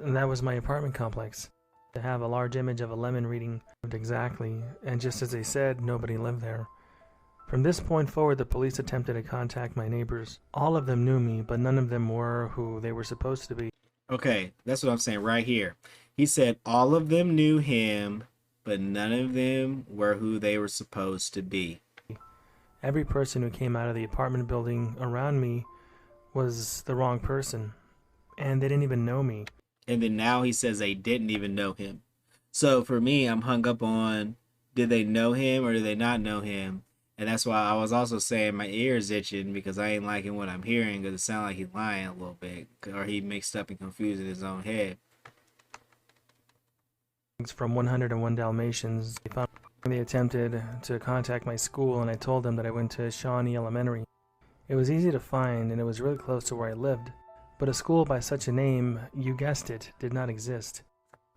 That was my apartment complex. To have a large image of a lemon reading exactly, and just as they said, nobody lived there. From this point forward, the police attempted to contact my neighbors. All of them knew me, but none of them were who they were supposed to be. Okay, that's what I'm saying right here. He said all of them knew him, but none of them were who they were supposed to be. Every person who came out of the apartment building around me was the wrong person, and they didn't even know me. And then now he says they didn't even know him. So for me, I'm hung up on, did they know him or did they not know him? And that's why I was also saying my ear's itching, because I ain't liking what I'm hearing, because it sounds like he's lying a little bit, or he mixed up and confused in his own head. From 101 Dalmatians, they attempted to contact my school, and I told them that I went to Shawnee Elementary. It was easy to find, and it was really close to where I lived. But a school by such a name, you guessed it, did not exist.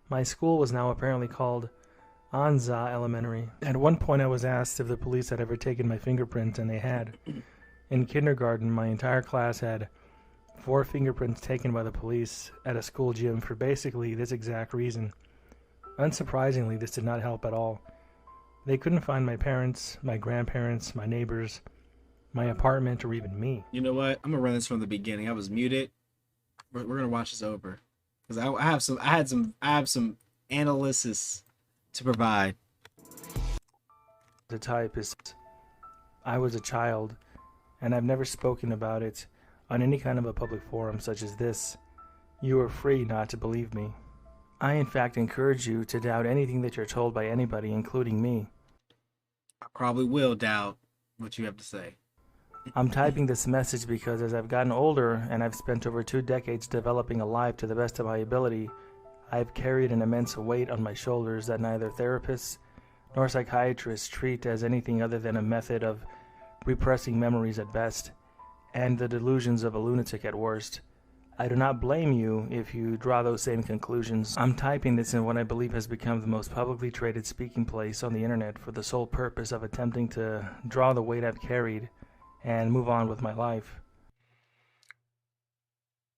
My school was now apparently called Anza Elementary. At one point I was asked if the police had ever taken my fingerprint, and they had. In kindergarten, my entire class had 4 fingerprints taken by the police at a school gym for basically this exact reason. Unsurprisingly, this did not help at all. They couldn't find my parents, my grandparents, my neighbors, my apartment, or even me. You know what? I'm gonna run this from the beginning. I was muted. We're gonna watch this over because I have some analysis to provide. The type is, I was a child, and I've never spoken about it on any kind of a public forum such as this. You are free not to believe me. I in fact encourage you to doubt anything that you're told by anybody, including me. I probably will doubt what you have to say. I'm typing this message because as I've gotten older and I've spent over 2 decades developing a life to the best of my ability, I've carried an immense weight on my shoulders that neither therapists nor psychiatrists treat as anything other than a method of repressing memories at best, and the delusions of a lunatic at worst. I do not blame you if you draw those same conclusions. I'm typing this in what I believe has become the most publicly traded speaking place on the internet for the sole purpose of attempting to draw the weight I've carried and move on with my life.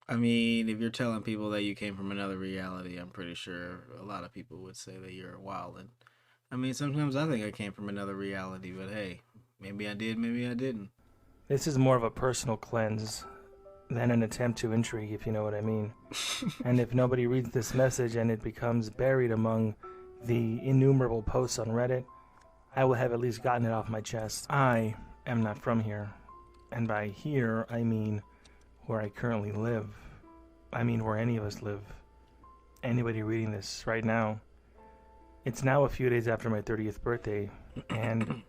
I mean, if you're telling people that you came from another reality, I'm pretty sure a lot of people would say that you're wildin'. I mean, sometimes I think I came from another reality, but hey, maybe I did, maybe I didn't. This is more of a personal cleanse than an attempt to intrigue, if you know what I mean. And if nobody reads this message and it becomes buried among the innumerable posts on Reddit, I will have at least gotten it off my chest. I am not from here. And by here, I mean where I currently live. I mean where any of us live. Anybody reading this right now. It's now a few days after my 30th birthday, and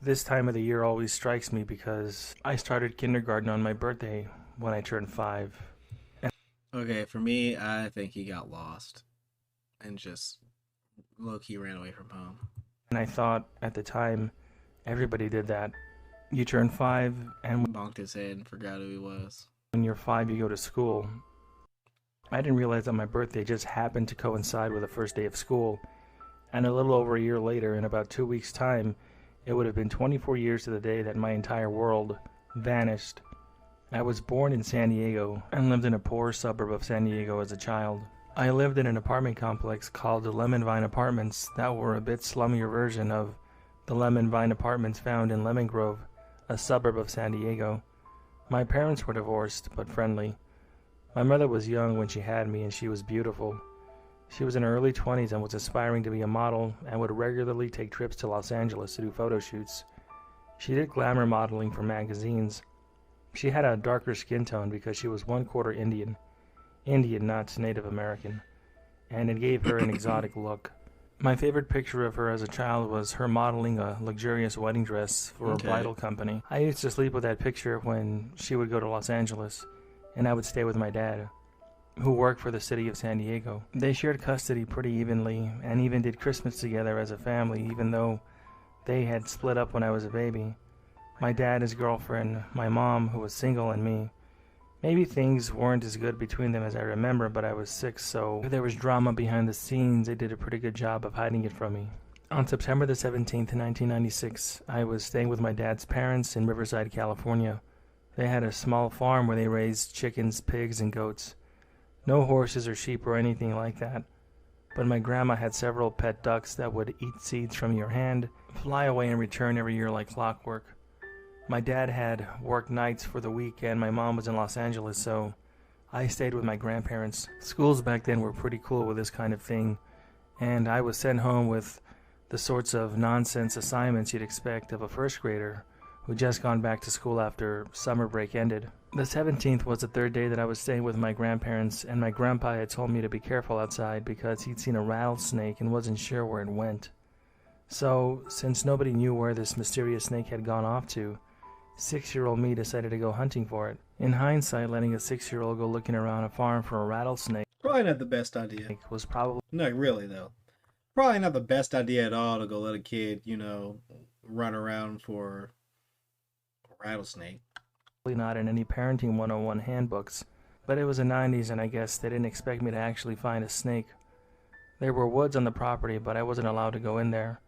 this time of the year always strikes me because I started kindergarten on my birthday when I turned 5. Okay, for me, I think he got lost and just low-key ran away from home. And I thought at the time, everybody did that. You turn 5 and bonked his head and forgot who he was. When you're 5, you go to school. I didn't realize that my birthday just happened to coincide with the first day of school. And a little over a year later, in about 2 weeks' time, it would have been 24 years to the day that my entire world vanished. I was born in San Diego and lived in a poor suburb of San Diego as a child. I lived in an apartment complex called the Lemon Vine Apartments that were a bit slummier version of the Lemon Vine Apartments found in Lemon Grove, a suburb of San Diego. My parents were divorced, but friendly. My mother was young when she had me, and she was beautiful. She was in her early 20s and was aspiring to be a model and would regularly take trips to Los Angeles to do photo shoots. She did glamour modeling for magazines. She had a darker skin tone because she was 1/4 Indian. Indian, not Native American. And it gave her an exotic look. My favorite picture of her as a child was her modeling a luxurious wedding dress for a bridal company. I used to sleep with that picture when she would go to Los Angeles, and I would stay with my dad, who worked for the city of San Diego. They shared custody pretty evenly, and even did Christmas together as a family, even though they had split up when I was a baby. My dad, his girlfriend, my mom, who was single, and me. Maybe things weren't as good between them as I remember, but I was 6, so if there was drama behind the scenes, they did a pretty good job of hiding it from me. On September the 17th, 1996, I was staying with my dad's parents in Riverside, California. They had a small farm where they raised chickens, pigs, and goats. No horses or sheep or anything like that. But my grandma had several pet ducks that would eat seeds from your hand, fly away and return every year like clockwork. My dad had worked nights for the week and my mom was in Los Angeles, so I stayed with my grandparents. Schools back then were pretty cool with this kind of thing, and I was sent home with the sorts of nonsense assignments you'd expect of a first grader who'd just gone back to school after summer break ended. The 17th was the third day that I was staying with my grandparents, and my grandpa had told me to be careful outside because he'd seen a rattlesnake and wasn't sure where it went. So, since nobody knew where this mysterious snake had gone off to, 6-year-old me decided to go hunting for it. In hindsight, letting a 6-year-old go looking around a farm for a rattlesnake Probably not the best idea. was probably No, really though. Probably not the best idea at all to go let a kid, run around for a rattlesnake. not in any parenting 101 handbooks, but it was the 90s and I guess they didn't expect me to actually find a snake. There were woods on the property, but I wasn't allowed to go in there,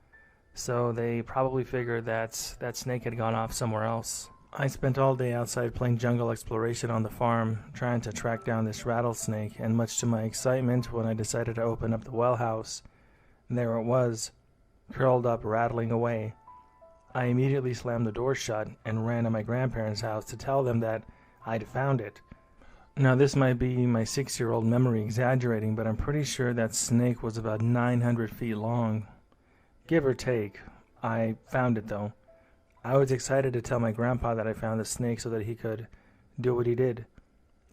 so they probably figured that snake had gone off somewhere else. I spent all day outside playing jungle exploration on the farm, trying to track down this rattlesnake, and much to my excitement, when I decided to open up the well house, there it was, curled up, rattling away. I immediately slammed the door shut and ran to my grandparents' house to tell them that I'd found it. Now this might be my 6-year-old memory exaggerating, but I'm pretty sure that snake was about 900 feet long. Give or take. I found it though. I was excited to tell my grandpa that I found the snake so that he could do what he did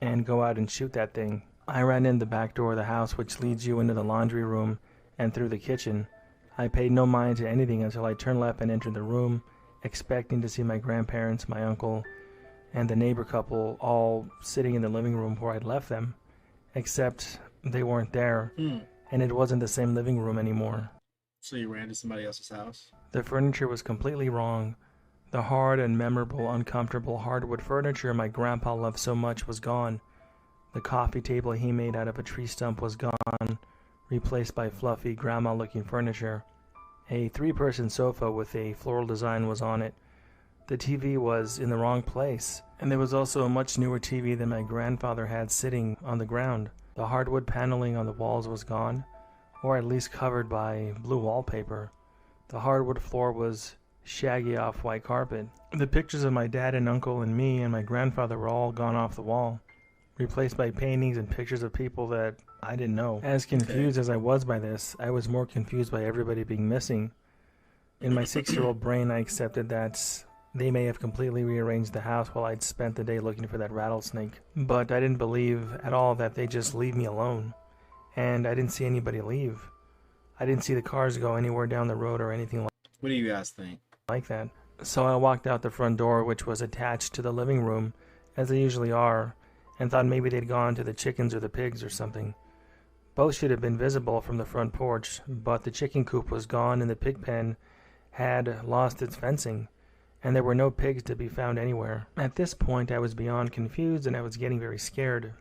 and go out and shoot that thing. I ran in the back door of the house, which leads you into the laundry room and through the kitchen. I paid no mind to anything until I turned left and entered the room, expecting to see my grandparents, my uncle, and the neighbor couple all sitting in the living room where I'd left them, except they weren't there, and it wasn't the same living room anymore. So you ran to somebody else's house? The furniture was completely wrong. The hard and memorable, uncomfortable hardwood furniture my grandpa loved so much was gone. The coffee table he made out of a tree stump was gone, replaced by fluffy, grandma-looking furniture. A 3-person sofa with a floral design was on it. The TV was in the wrong place, and there was also a much newer TV than my grandfather had sitting on the ground. The hardwood paneling on the walls was gone, or at least covered by blue wallpaper. The hardwood floor was shaggy off-white carpet. The pictures of my dad and uncle and me and my grandfather were all gone off the wall, replaced by paintings and pictures of people that I didn't know. As confused as I was by this, I was more confused by everybody being missing. In my 6-year-old brain, I accepted that they may have completely rearranged the house while I'd spent the day looking for that rattlesnake. But I didn't believe at all that they'd just leave me alone. And I didn't see anybody leave. I didn't see the cars go anywhere down the road or anything What do you guys think? like that. So I walked out the front door, which was attached to the living room, as they usually are, and thought maybe they'd gone to the chickens or the pigs or something. Both should have been visible from the front porch, but the chicken coop was gone and the pig pen had lost its fencing, and there were no pigs to be found anywhere. At this point, I was beyond confused and I was getting very scared.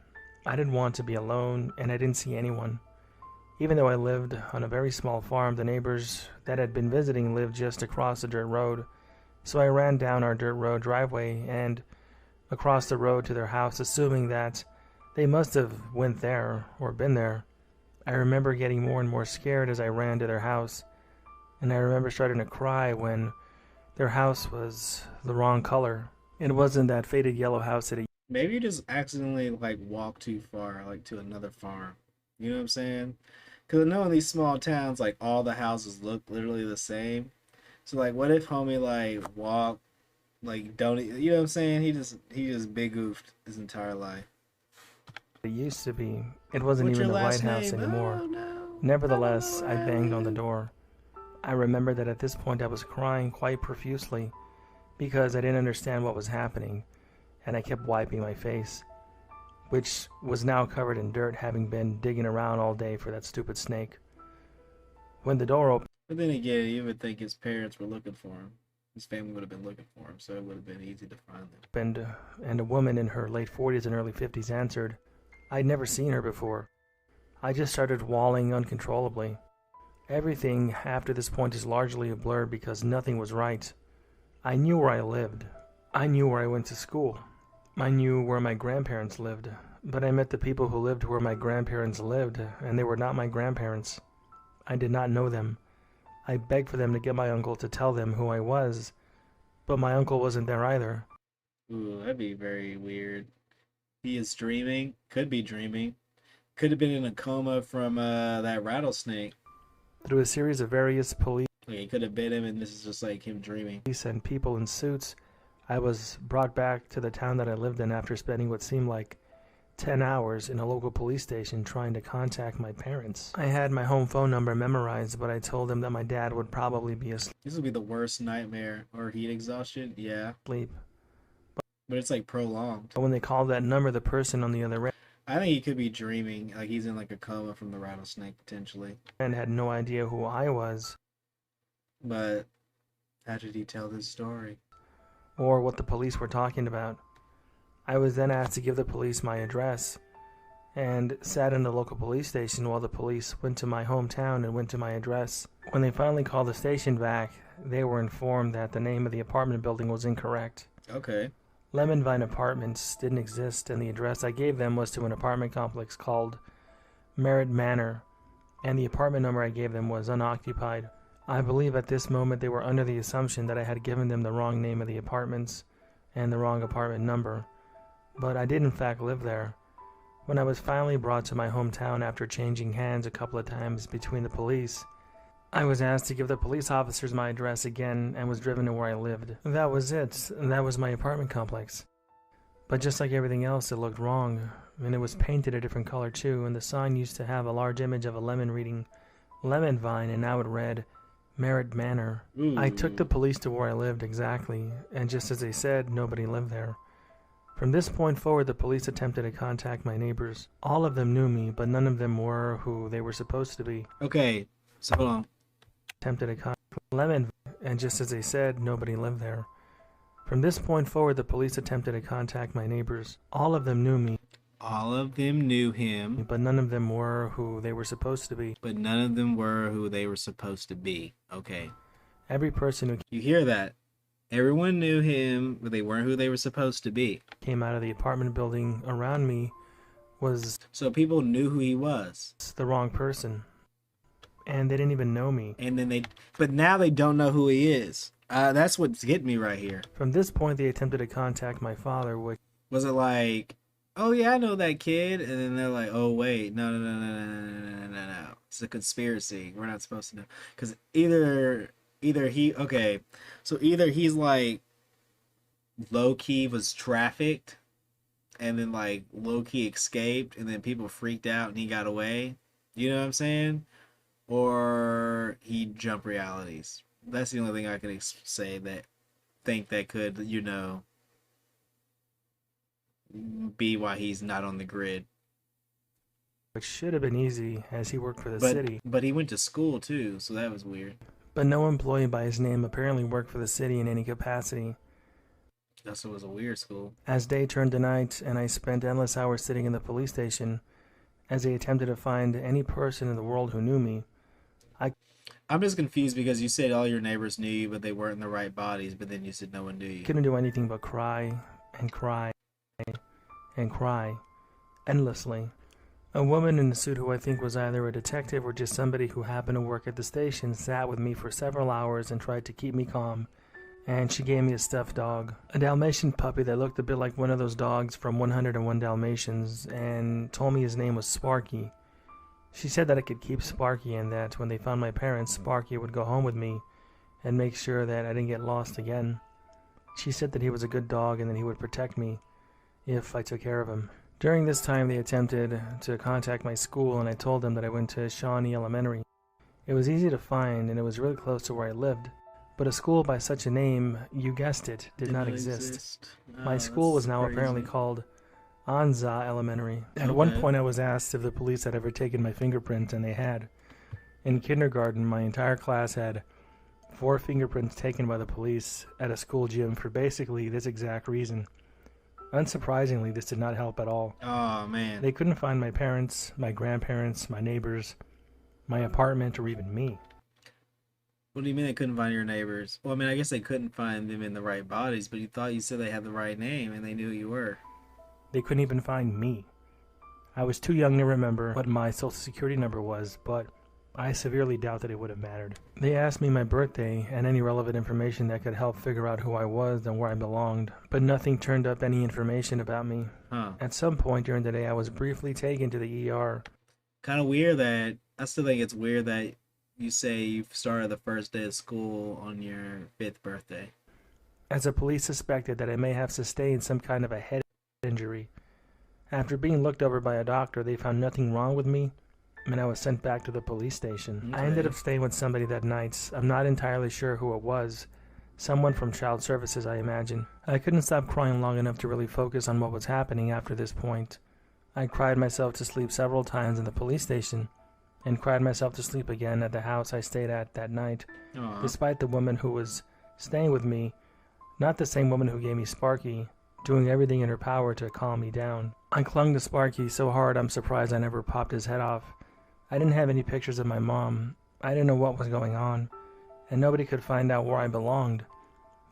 I didn't want to be alone, and I didn't see anyone. Even though I lived on a very small farm, the neighbors that had been visiting lived just across the dirt road, so I ran down our dirt road driveway and across the road to their house, assuming that they must have went there or been there. I remember getting more and more scared as I ran to their house, and I remember starting to cry when their house was the wrong color. It wasn't that faded yellow house that it Maybe you just accidentally walked too far, to another farm. You know what I'm saying? Because I know in these small towns, all the houses look literally the same. So what if homie walked, don't, you know what I'm saying? He just big goofed his entire life. used to be. It wasn't What's even your the White last House name? anymore. Oh, no. Nevertheless, I banged on the door. I remember that at this point I was crying quite profusely because I didn't understand what was happening, and I kept wiping my face, which was now covered in dirt, having been digging around all day for that stupid snake. When the door opened, But then again, you would think his parents were looking for him. His family would have been looking for him, so it would have been easy to find them. and a woman in her late 40s and early 50s answered. I'd never seen her before. I just started wailing uncontrollably. Everything after this point is largely a blur because nothing was right. I knew where I lived. I knew where I went to school. I knew where my grandparents lived, but I met the people who lived where my grandparents lived, and they were not my grandparents. I did not know them. I begged for them to get my uncle to tell them who I was, but my uncle wasn't there either. Ooh, that'd be very weird. He is dreaming. Could be dreaming. Could have been in a coma from that rattlesnake. Through a series of various police Like, he could have bit him, and this is just like him dreaming. and people in suits, I was brought back to the town that I lived in after spending what seemed like 10 hours in a local police station trying to contact my parents. I had my home phone number memorized, but I told them that my dad would probably be asleep. This would be the worst nightmare. Or heat exhaustion? Yeah. But it's like prolonged. But when they called that number, the person on the other I think he could be dreaming. Like he's in like a coma from the rattlesnake, potentially. end had no idea who I was. But how did he tell this story? Or what the police were talking about. I was then asked to give the police my address and sat in the local police station while the police went to my hometown and went to my address. When they finally called the station back, they were informed that the name of the apartment building was incorrect. Okay. Lemon Vine Apartments didn't exist, and the address I gave them was to an apartment complex called Merritt Manor, and the apartment number I gave them was unoccupied. I believe at this moment they were under the assumption that I had given them the wrong name of the apartments and the wrong apartment number, but I did in fact live there. When I was finally brought to my hometown after changing hands a couple of times between the police, I was asked to give the police officers my address again and was driven to where I lived. That was it. That was my apartment complex. But just like everything else, it looked wrong, and it was painted a different color too, and the sign used to have a large image of a lemon reading Lemon Vine, and now it read Merritt Manor. I took the police to where I lived exactly, and just as they said, nobody lived there. From this point forward, the police attempted to contact my neighbors. All of them knew me, but none of them were who they were supposed to be. Okay, so hold on. Attempted to contact Lemon, and just as they said, nobody lived there. From this point forward, the police attempted to contact my neighbors. All of them knew me. All of them knew him. But none of them were who they were supposed to be. But none of them were who they were supposed to be. Okay. Every person who... You hear that? Everyone knew him, but they weren't who they were supposed to be. Came out of the apartment building around me was... So people knew who he was. The wrong person. And they didn't even know me. And then but now they don't know who he is. That's what's getting me right here. From this point, they attempted to contact my father, which... Was it like, oh yeah, I know that kid, and then they're like, oh wait, no, it's a conspiracy. We're not supposed to know, because either he's like low key was trafficked, and then like low key escaped, and then people freaked out and he got away. You know what I'm saying? Or he jumped realities. That's the only thing I can say that think that could, be why he's not on the grid. Which should have been easy, as he worked for the city. But he went to school too, so that was weird. But no employee by his name apparently worked for the city in any capacity. That's what was a weird school. As day turned to night, and I spent endless hours sitting in the police station, as they attempted to find any person in the world who knew me, I'm just confused because you said all your neighbors knew you, but they weren't in the right bodies, but then you said no one knew you. Couldn't do anything but cry and cry and cry endlessly. A woman in a suit who I think was either a detective or just somebody who happened to work at the station sat with me for several hours and tried to keep me calm, and she gave me a stuffed dog, a Dalmatian puppy that looked a bit like one of those dogs from 101 Dalmatians, and told me his name was Sparky. She said that I could keep Sparky and that when they found my parents, Sparky would go home with me and make sure that I didn't get lost again. She said that he was a good dog and that he would protect me if I took care of him. During this time, they attempted to contact my school, and I told them that I went to Shawnee Elementary. It was easy to find, and it was really close to where I lived. But a school by such a name, you guessed it, did not exist. My school was now apparently called Anza Elementary. At one point I was asked if the police had ever taken my fingerprint, and they had. In kindergarten, my entire class had 4 fingerprints taken by the police at a school gym for basically this exact reason. Unsurprisingly, this did not help at all. Oh, man. They couldn't find my parents, my grandparents, my neighbors, my apartment, or even me. What do you mean they couldn't find your neighbors? Well, I mean, I guess they couldn't find them in the right bodies, but you said they had the right name and they knew who you were. They couldn't even find me. I was too young to remember what my social security number was, but I severely doubt that it would have mattered. They asked me my birthday and any relevant information that could help figure out who I was and where I belonged, but nothing turned up any information about me. Huh. At some point during the day, I was briefly taken to the ER. Kind of weird that, I still think it's weird that you say you started the first day of school on your 5th birthday. As the police suspected that I may have sustained some kind of a head injury. After being looked over by a doctor, they found nothing wrong with me, and I was sent back to the police station. Okay. I ended up staying with somebody that night. I'm not entirely sure who it was. Someone from child services, I imagine. I couldn't stop crying long enough to really focus on what was happening after this point. I cried myself to sleep several times in the police station, and cried myself to sleep again at the house I stayed at that night. Aww. Despite the woman who was staying with me, not the same woman who gave me Sparky, doing everything in her power to calm me down. I clung to Sparky so hard I'm surprised I never popped his head off. I didn't have any pictures of my mom. I didn't know what was going on, and nobody could find out where I belonged.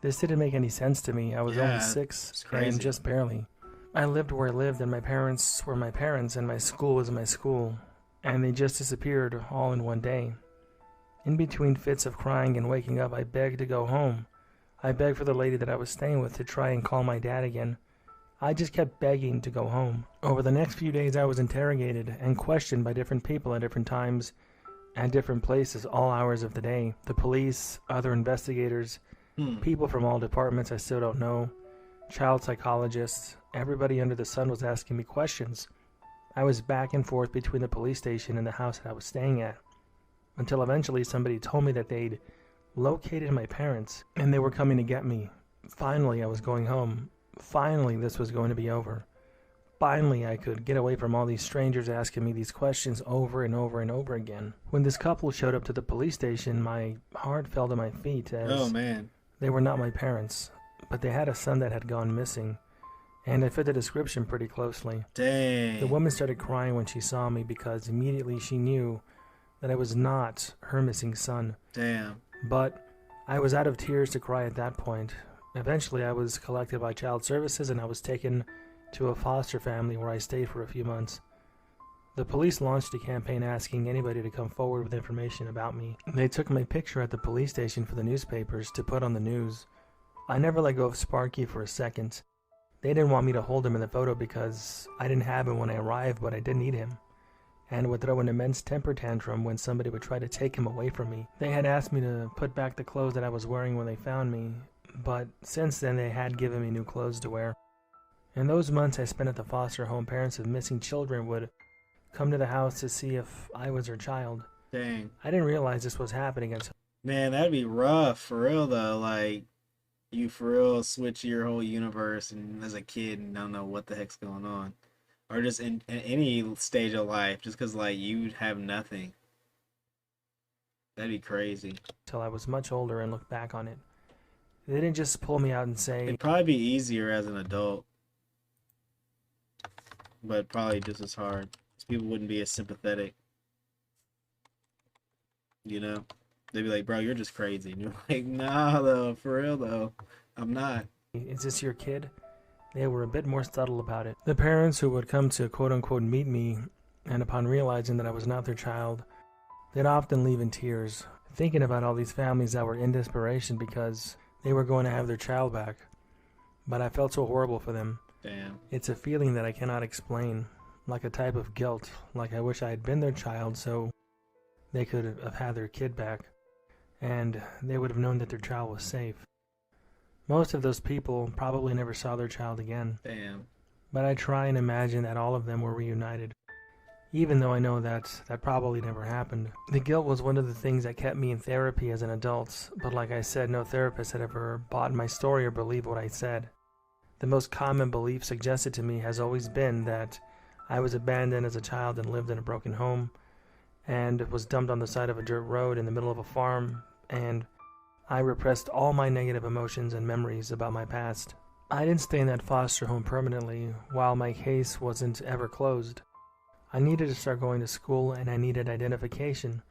This didn't make any sense to me. I was only 6, and just barely. I lived where I lived, and my parents were my parents, and my school was my school, and they just disappeared all in one day. In between fits of crying and waking up, I begged to go home. I begged for the lady that I was staying with to try and call my dad again. I just kept begging to go home. Over the next few days, I was interrogated and questioned by different people at different times and different places, all hours of the day. The police, other investigators, people from all departments I still don't know, child psychologists, everybody under the sun was asking me questions. I was back and forth between the police station and the house that I was staying at, until eventually somebody told me that they'd located my parents and they were coming to get me. Finally, I was going home. Finally, this was going to be over. Finally, I could get away from all these strangers asking me these questions over and over and over again. When this couple showed up to the police station, my heart fell to my feet as they were not my parents, but they had a son that had gone missing, and I fit the description pretty closely. Dang. The woman started crying when she saw me because immediately she knew that I was not her missing son. Damn. But I was out of tears to cry at that point. Eventually, I was collected by child services and I was taken to a foster family where I stayed for a few months. The police launched a campaign asking anybody to come forward with information about me. They took my picture at the police station for the newspapers to put on the news. I never let go of Sparky for a second. They didn't want me to hold him in the photo because I didn't have him when I arrived, but I did need him, and would throw an immense temper tantrum when somebody would try to take him away from me. They had asked me to put back the clothes that I was wearing when they found me, but since then they had given me new clothes to wear. In those months I spent at the foster home, parents of missing children would come to the house to see if I was their child. Dang. I didn't realize this was happening until... Man, that'd be rough, for real, though. Like, you for real switch your whole universe and as a kid and don't know what the heck's going on. Or just in any stage of life, just because, like, you have nothing. That'd be crazy. Until I was much older and looked back on it. They didn't just pull me out and say... It'd probably be easier as an adult. But probably just as hard. People wouldn't be as sympathetic. You know? They'd be like, bro, you're just crazy. And you're like, nah, though, for real, though. I'm not. Is this your kid? They were a bit more subtle about it. The parents who would come to quote-unquote meet me, and upon realizing that I was not their child, they'd often leave in tears, thinking about all these families that were in desperation because they were going to have their child back. But I felt so horrible for them. Damn. It's a feeling that I cannot explain, like a type of guilt, like I wish I had been their child so they could have had their kid back, and they would have known that their child was safe. Most of those people probably never saw their child again. Damn. But I try and imagine that all of them were reunited, even though I know that probably never happened. The guilt was one of the things that kept me in therapy as an adult, but like I said, no therapist had ever bought my story or believed what I said. The most common belief suggested to me has always been that I was abandoned as a child and lived in a broken home, and was dumped on the side of a dirt road in the middle of a farm, and I repressed all my negative emotions and memories about my past. I didn't stay in that foster home permanently, while my case wasn't ever closed. I needed to start going to school, and I needed identification.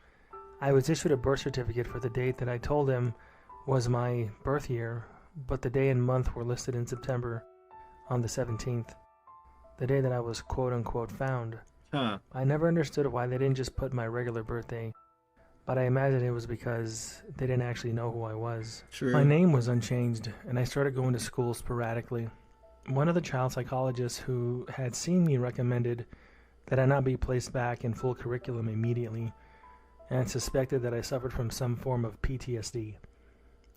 I was issued a birth certificate for the date that I told him was my birth year, but the day and month were listed in September on the 17th, the day that I was quote-unquote found. Huh. I never understood why they didn't just put my regular birthday, but I imagine it was because they didn't actually know who I was. True. My name was unchanged, and I started going to school sporadically. One of the child psychologists who had seen me recommended that I not be placed back in full curriculum immediately, and suspected that I suffered from some form of PTSD.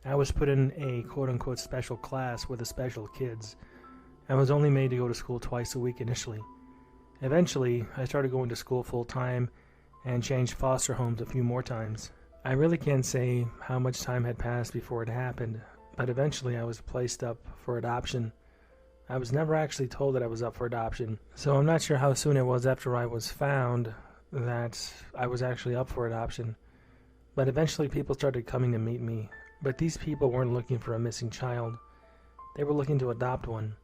I was put in a quote-unquote special class with the special kids, and was only made to go to school twice a week initially. Eventually, I started going to school full-time and changed foster homes a few more times. I really can't say how much time had passed before it happened, but eventually I was placed up for adoption. I was never actually told that I was up for adoption, so I'm not sure how soon it was after I was found that I was actually up for adoption. But eventually people started coming to meet me, but these people weren't looking for a missing child. They were looking to adopt one.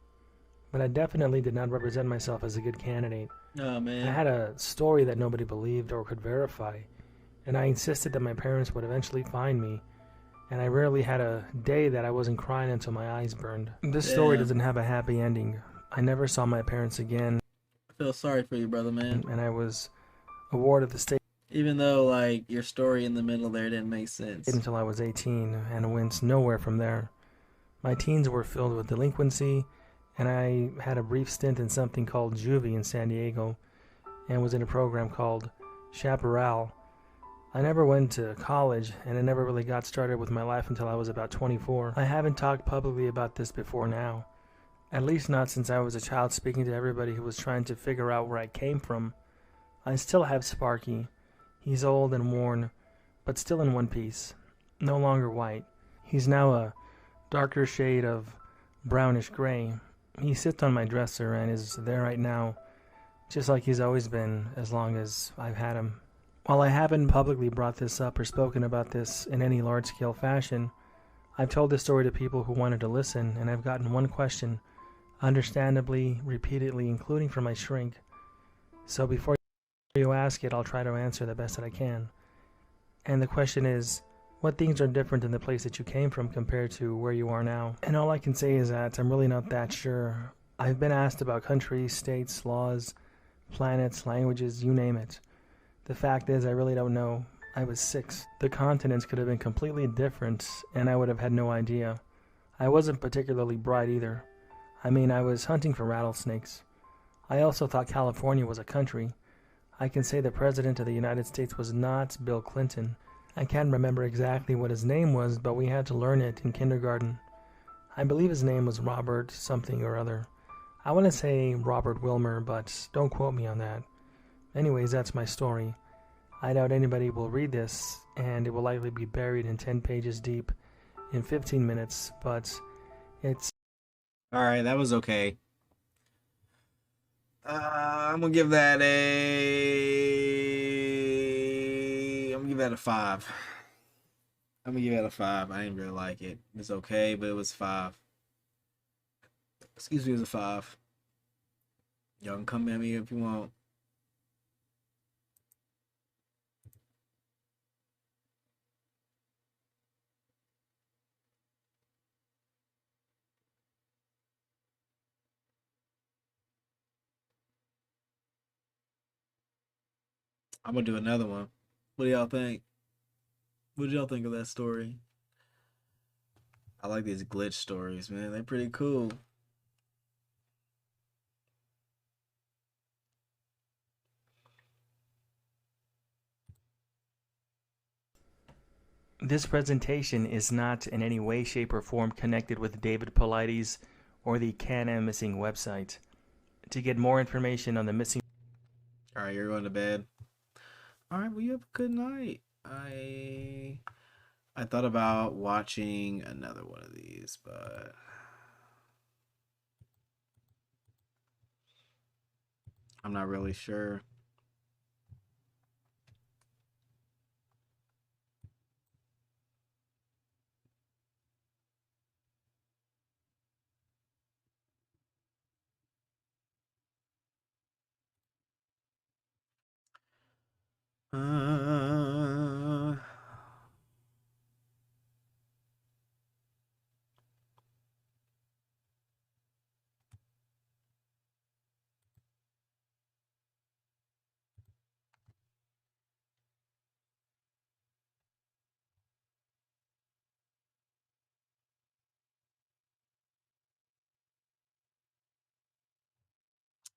But I definitely did not represent myself as a good candidate. Oh, man. I had a story that nobody believed or could verify, and I insisted that my parents would eventually find me, and I rarely had a day that I wasn't crying until my eyes burned. This story doesn't have a happy ending. I never saw my parents again. I feel sorry for you, brother, man. And I was awarded the state. Even though, like, your story in the middle there didn't make sense. Until I was 18 and went nowhere from there. My teens were filled with delinquency, and I had a brief stint in something called Juvie in San Diego, and was in a program called Chaparral. I never went to college, and I never really got started with my life until I was about 24. I haven't talked publicly about this before now, at least not since I was a child speaking to everybody who was trying to figure out where I came from. I still have Sparky. He's old and worn, but still in one piece, no longer white. He's now a darker shade of brownish gray. He sits on my dresser and is there right now, just like he's always been as long as I've had him. While I haven't publicly brought this up or spoken about this in any large-scale fashion, I've told this story to people who wanted to listen, and I've gotten one question, understandably, repeatedly, including from my shrink. So before you ask it, I'll try to answer the best that I can. And the question is, what things are different in the place that you came from compared to where you are now? And all I can say is that I'm really not that sure. I've been asked about countries, states, laws, planets, languages, you name it. The fact is, I really don't know. I was 6. The continents could have been completely different, and I would have had no idea. I wasn't particularly bright either. I mean, I was hunting for rattlesnakes. I also thought California was a country. I can say the President of the United States was not Bill Clinton. I can't remember exactly what his name was, but we had to learn it in kindergarten. I believe his name was Robert something or other. I want to say Robert Wilmer, but don't quote me on that. Anyways, that's my story. I doubt anybody will read this, and it will likely be buried in 10 pages deep in 15 minutes, but it's... Alright, that was okay. I'm gonna give that a 5. I'm gonna give that a 5. I didn't really like it. It's okay, but it was 5. Excuse me, it was a 5. Y'all can come at me if you want. I'm gonna do another one. What do y'all think? What did y'all think of that story? I like these glitch stories, man. They're pretty cool. This presentation is not in any way, shape, or form connected with David Paulides or the Can-Am Missing website. To get more information on the missing... Alright, you're going to bed. Alright, well, you have a good night. I thought about watching another one of these, but I'm not really sure.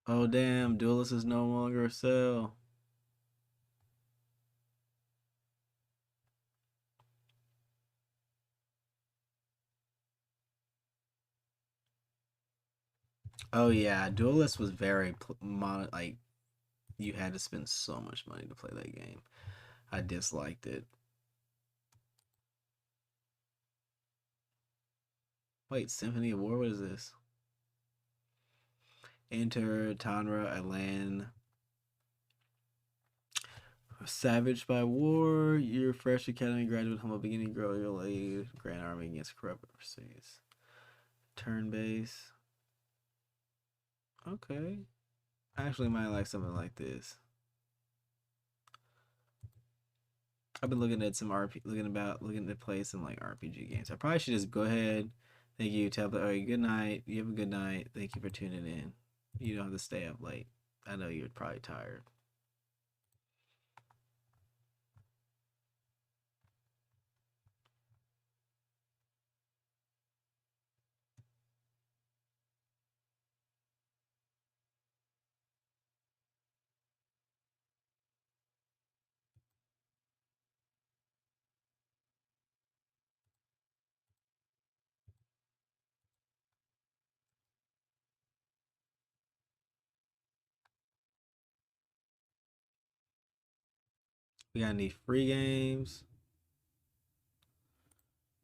Oh damn, Duelist is no longer a sale. Oh yeah, Duelist was very like you had to spend so much money to play that game. I disliked it. Wait, Symphony of War, what is this? Enter Tanra, Alan. Savaged by war, you're fresh academy graduate, humble beginning, grow your lead, grand army against corrupt overseas. Turn base. Okay. I actually might like something like this. I've been looking at some looking to play some like RPG games. I probably should just go ahead. Thank you, tablet. All right, good night. You have a good night. Thank you for tuning in. You don't have to stay up late. I know you're probably tired. We got any free games?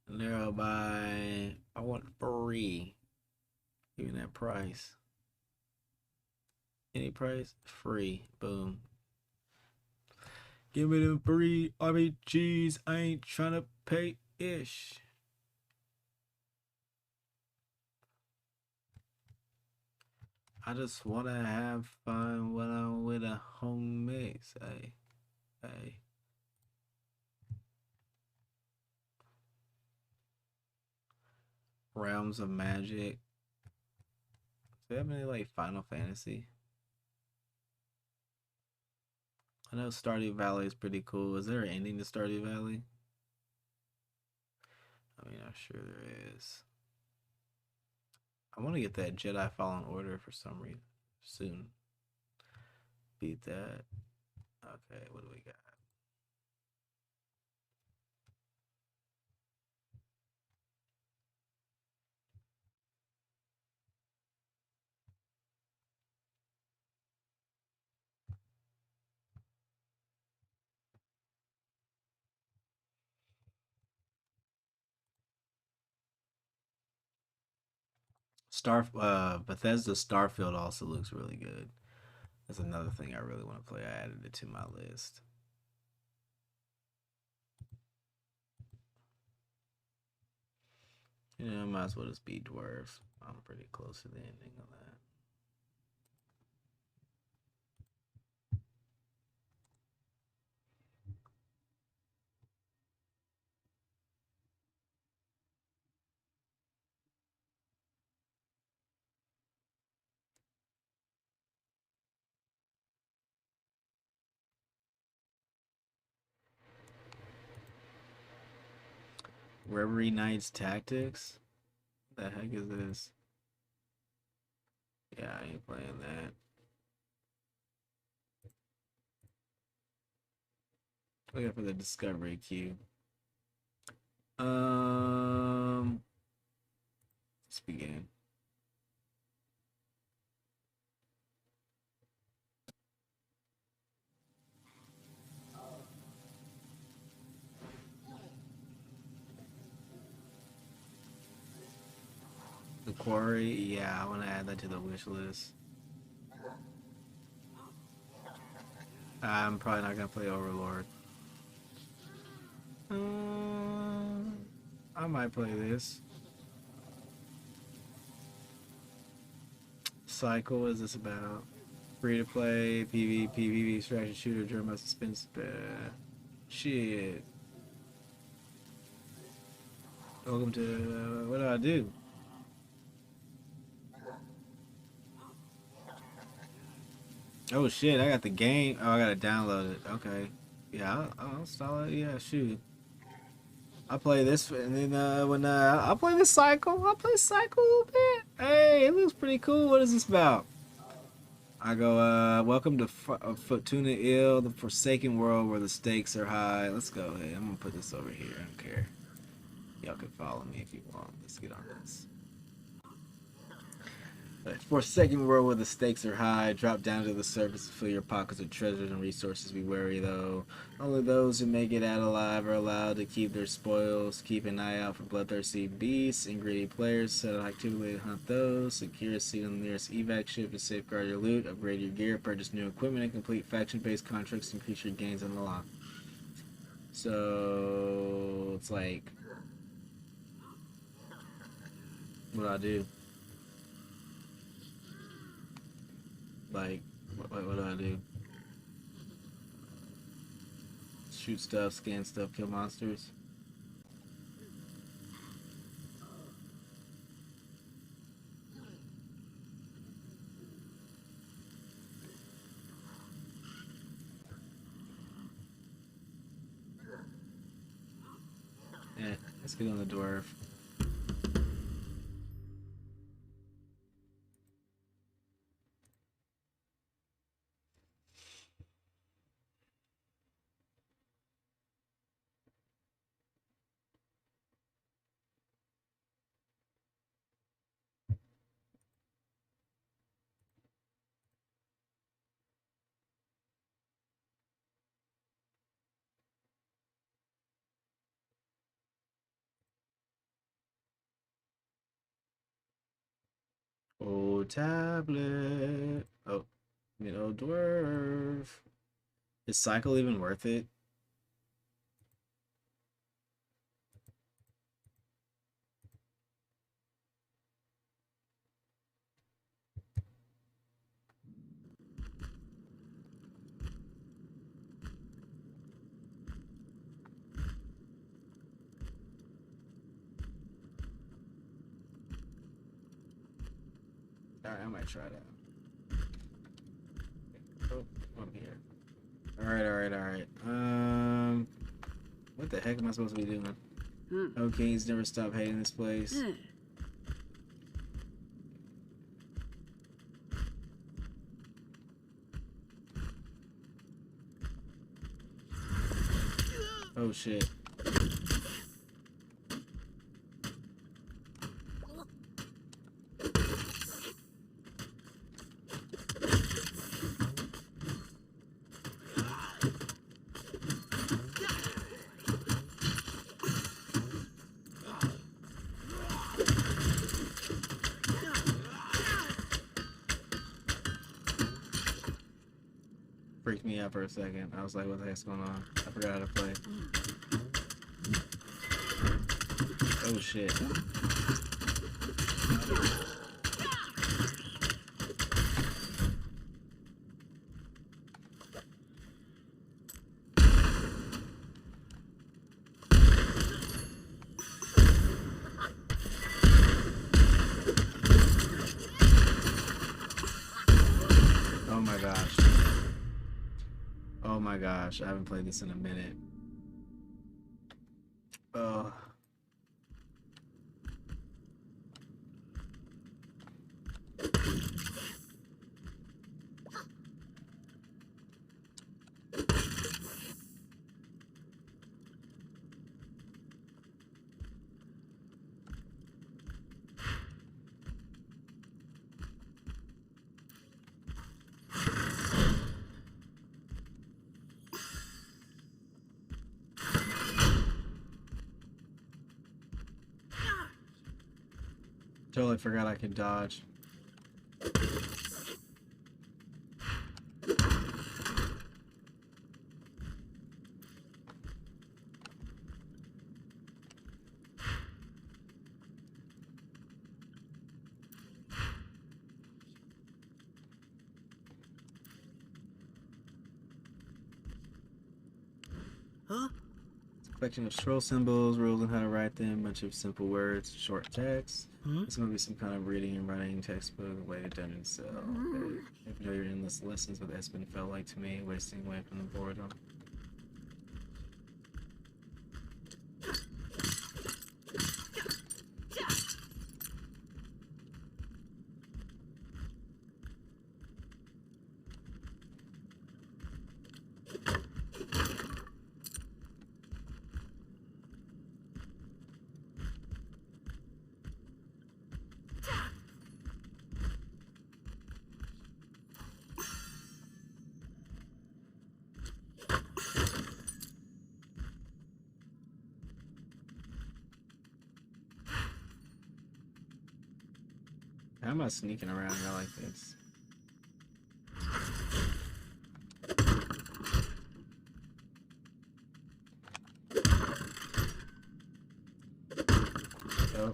Narrow by. I want free. Even that price. Any price? Free. Boom. Give me them free RPGs. I ain't trying to pay ish. I just want to have fun when I'm with a homies. Hey. Realms of Magic. Do they have any like Final Fantasy? I know Stardew Valley is pretty cool. Is there an ending to Stardew Valley? I mean, I'm sure there is. I want to get that Jedi Fallen Order for some reason soon. Beat that. Okay, what do we got? Bethesda Starfield also looks really good. That's another thing I really want to play. I added it to my list. You know, I might as well just be dwarf. I'm pretty close to the ending of that. Reverie Knight's Tactics? What the heck is this? Yeah, I ain't playing that. Look out for the discovery queue. Let's begin. The Quarry, yeah, I want to add that to the wish list. I'm probably not gonna play Overlord. I might play this. Cycle, what is this about? Free to play, PvP strategy shooter, during my suspense. Shit. Welcome to, what do I do? Oh shit, I got the game. Oh, I gotta download it. Okay. Yeah, I'll install it. Yeah, shoot. I'll play this, and then I'll play this cycle. I'll play cycle a little bit. Hey, it looks pretty cool. What is this about? I go, welcome to Fortuna Ill, the forsaken world where the stakes are high. Let's go ahead. I'm gonna put this over here. I don't care. Y'all can follow me if you want. Let's get on this. The forsaken world where the stakes are high. Drop down to the surface to fill your pockets with treasures and resources. Be wary, though. Only those who make it out alive are allowed to keep their spoils. Keep an eye out for bloodthirsty beasts and greedy players. Set out actively to hunt those. Secure a seat on the nearest evac ship to safeguard your loot. Upgrade your gear. Purchase new equipment and complete faction-based contracts to increase your gains on the line. So it's like, what do I do? Like, what do I do? Shoot stuff, scan stuff, kill monsters. Let's get on the dwarf. Oh, tablet. Oh, middle dwarf. Is cycle even worth it? Alright, I might try that. Oh, I'm here. Alright. What the heck am I supposed to be doing? Oh, kings never stop hating this place. Oh shit. Freaked me out for a second. I was like, what the heck's going on? I forgot how to play. Oh shit. Oh my gosh. Oh my gosh, I haven't played this in a minute. Oh. Totally forgot I could dodge. Huh? It's a collection of scroll symbols, rules on how to write them, bunch of simple words, short text. It's going to be some kind of reading and writing textbook, way to dungeon cell. Okay. If you know your endless lessons, what that's been felt like to me, wasting away from the boredom. am I sneaking around here like this? Oh.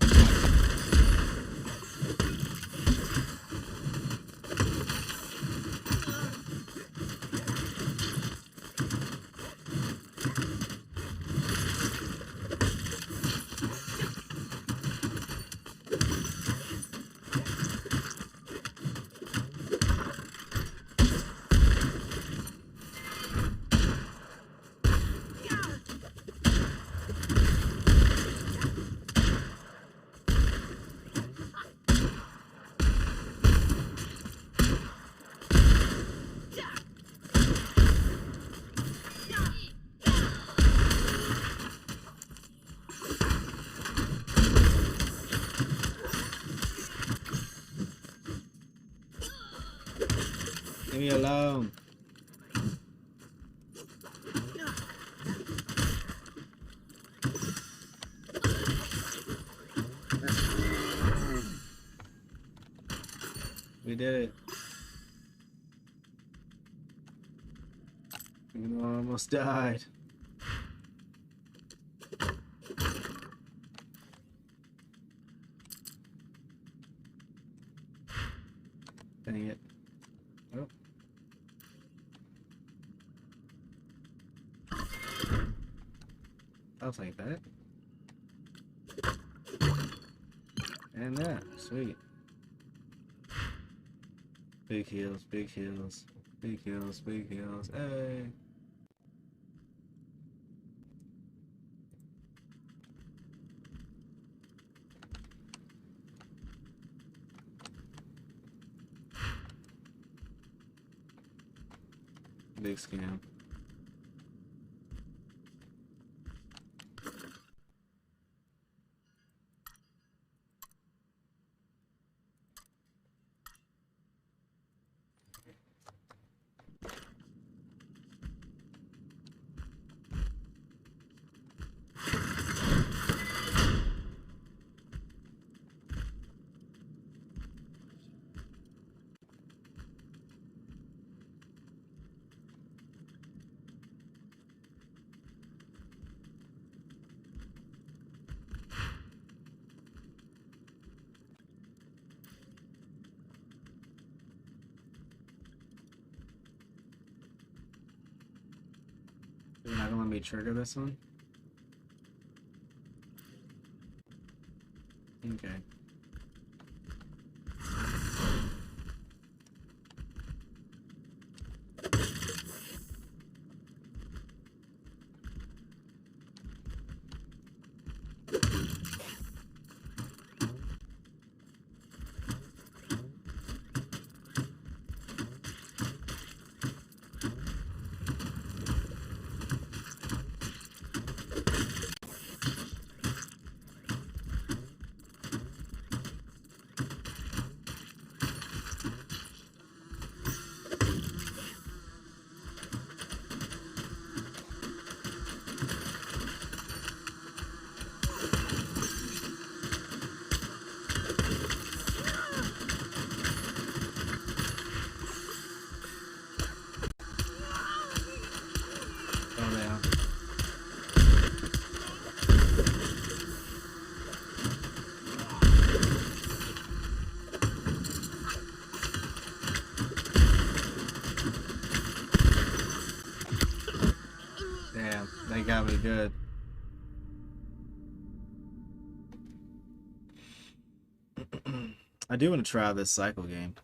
Leave me alone. We did it. Even though I almost died. Dang it. Oh. I'll take that. And that. Sweet. Big heals, big heals, big heals, big heals. Hey. Big scam. You're not gonna let me trigger this one? Okay. They got me good. I do want to try this cycle game.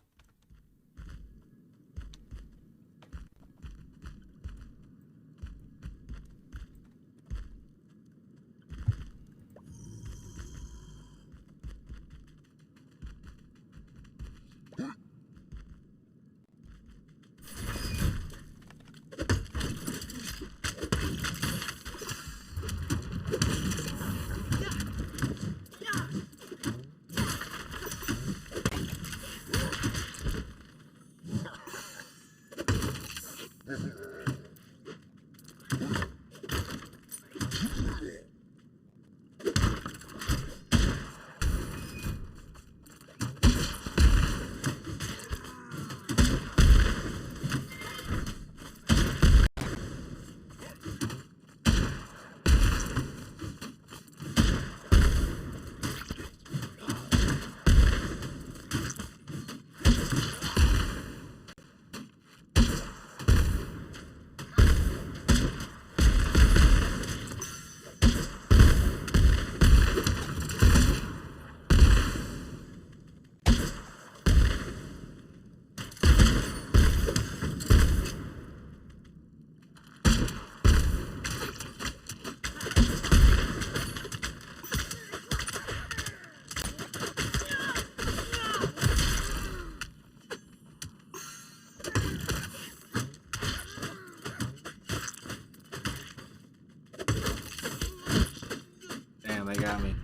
got me.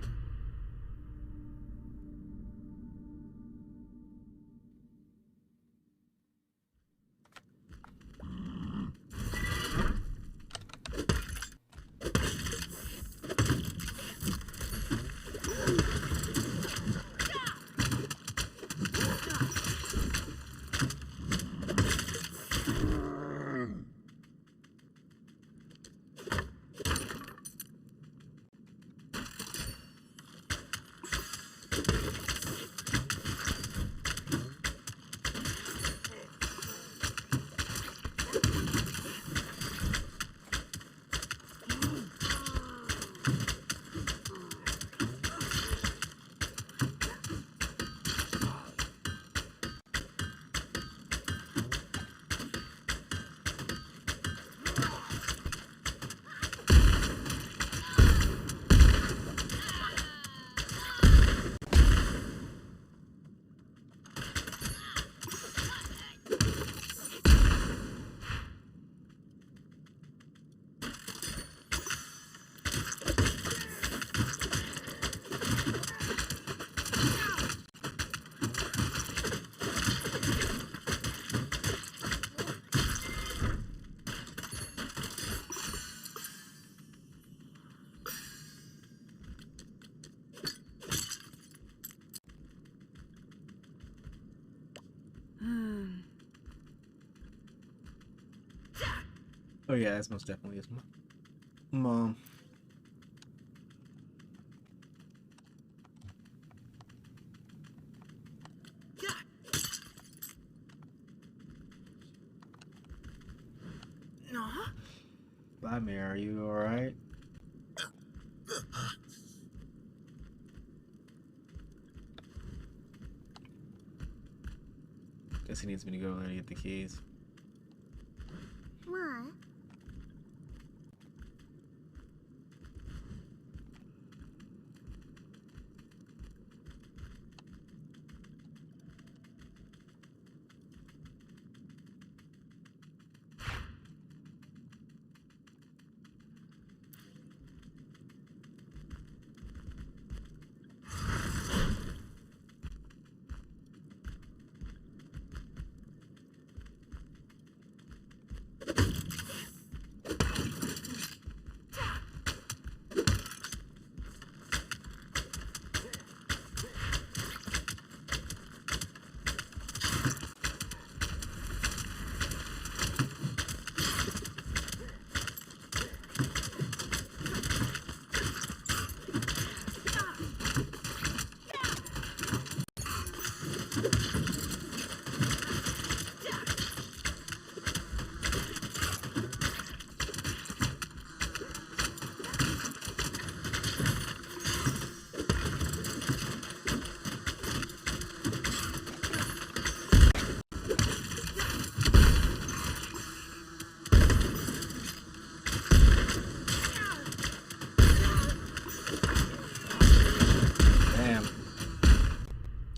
Oh yeah, that's most definitely his mom. No. Bye, Mary. Are you alright? Guess he needs me to go there to get the keys. What?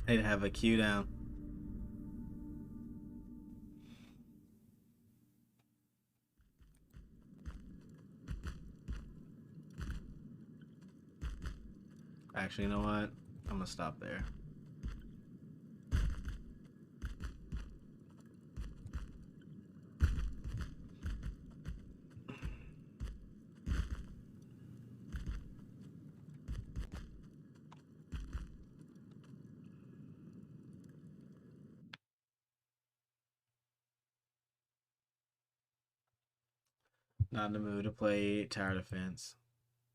I need to have a cue down. Actually, you know what? I'm gonna stop there. Not in the mood to play tower defense.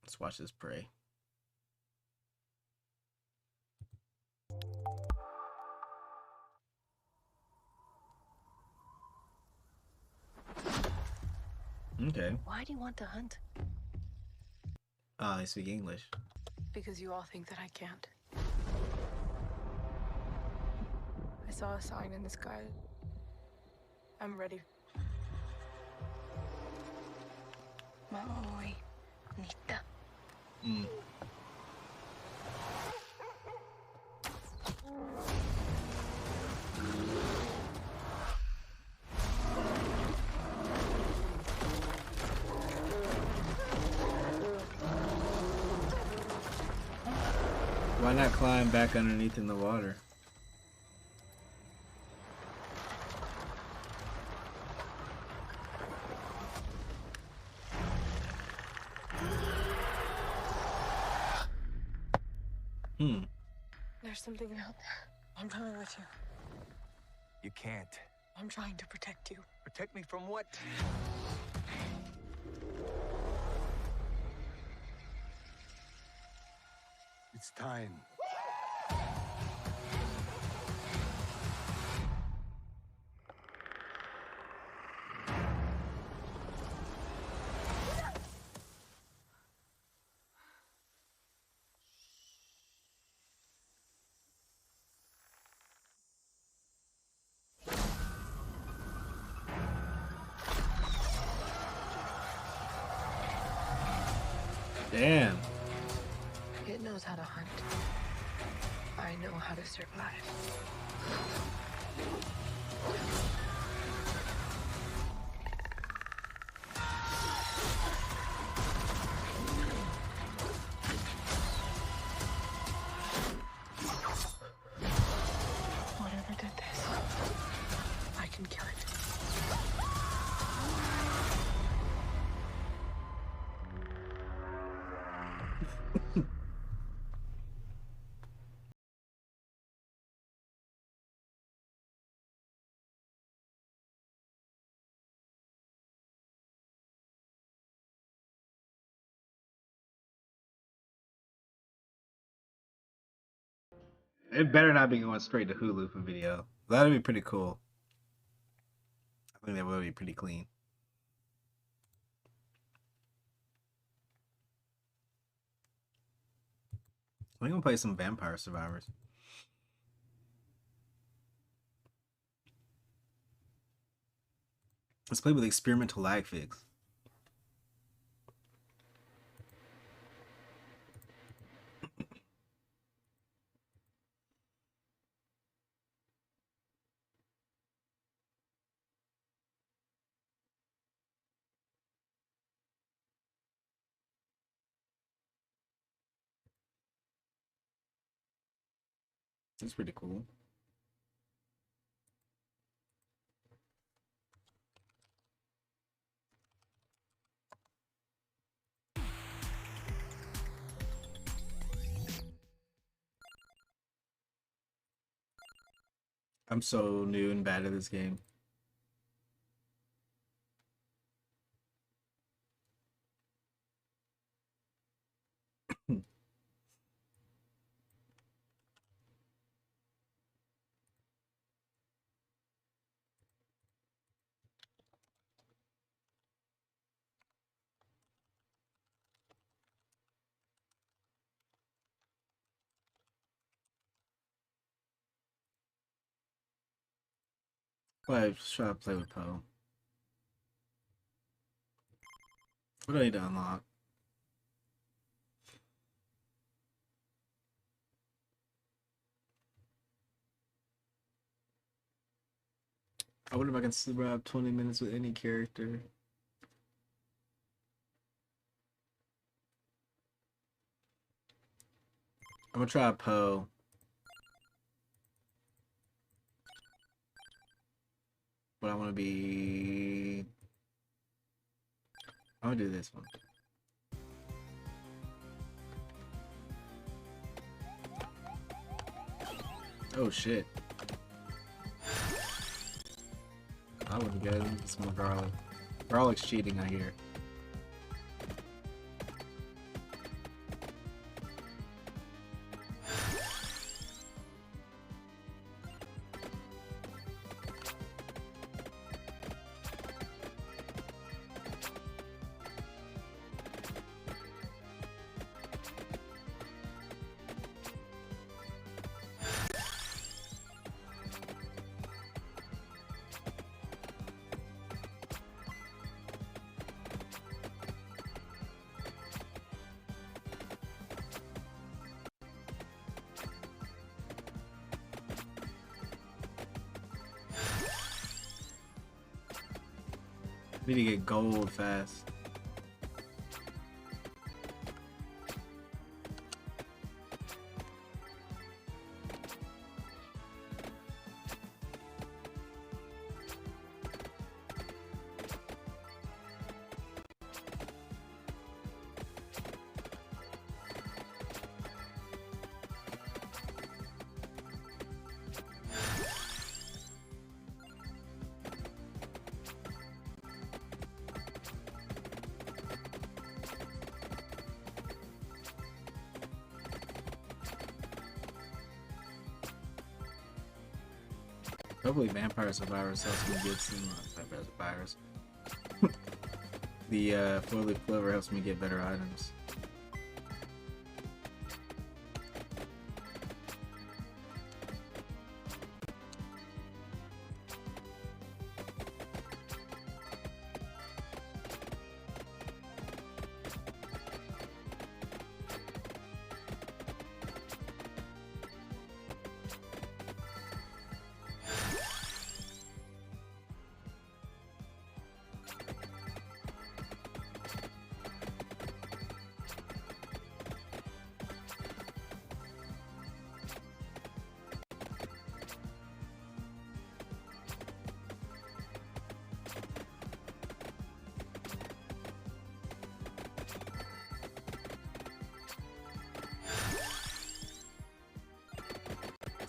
Let's watch this pray. Okay. Why do you want to hunt? I speak English. Because you all think that I can't. I saw a sign in the sky. I'm ready. Maoy. Nita. Why not climb back underneath in the water? There's something out there. I'm coming with you. You can't. I'm trying to protect you. Protect me from what? It's time. Damn. It knows how to hunt. I know how to survive. Whatever did this, I can kill it. It better not be going straight to Hulu for video. That'd be pretty cool. I think that would be pretty clean. We're gonna play some Vampire Survivors. Let's play with experimental lag fix. That's pretty cool. I'm so new and bad at this game. Let's try to play with Poe. What do I need to unlock? I wonder if I can survive 20 minutes with any character. I'm gonna try Poe. But I want to be... I'm gonna do this one. Oh shit. I wouldn't get some more garlic. Garlic's cheating, I hear. We need to get gold fast. Hopefully Vampire Survivors helps me get some Vampire Survivors. The four-leaf clover helps me get better items.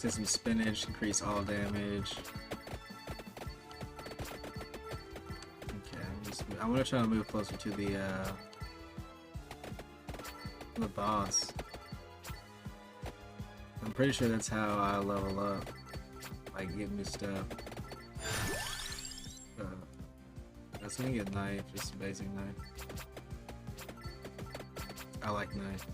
Some spinach, increase all damage. Okay, I'm gonna try to move closer to the boss. I'm pretty sure that's how I level up. Like, get new stuff. That's gonna get a knife, just a basic knife. I like knife.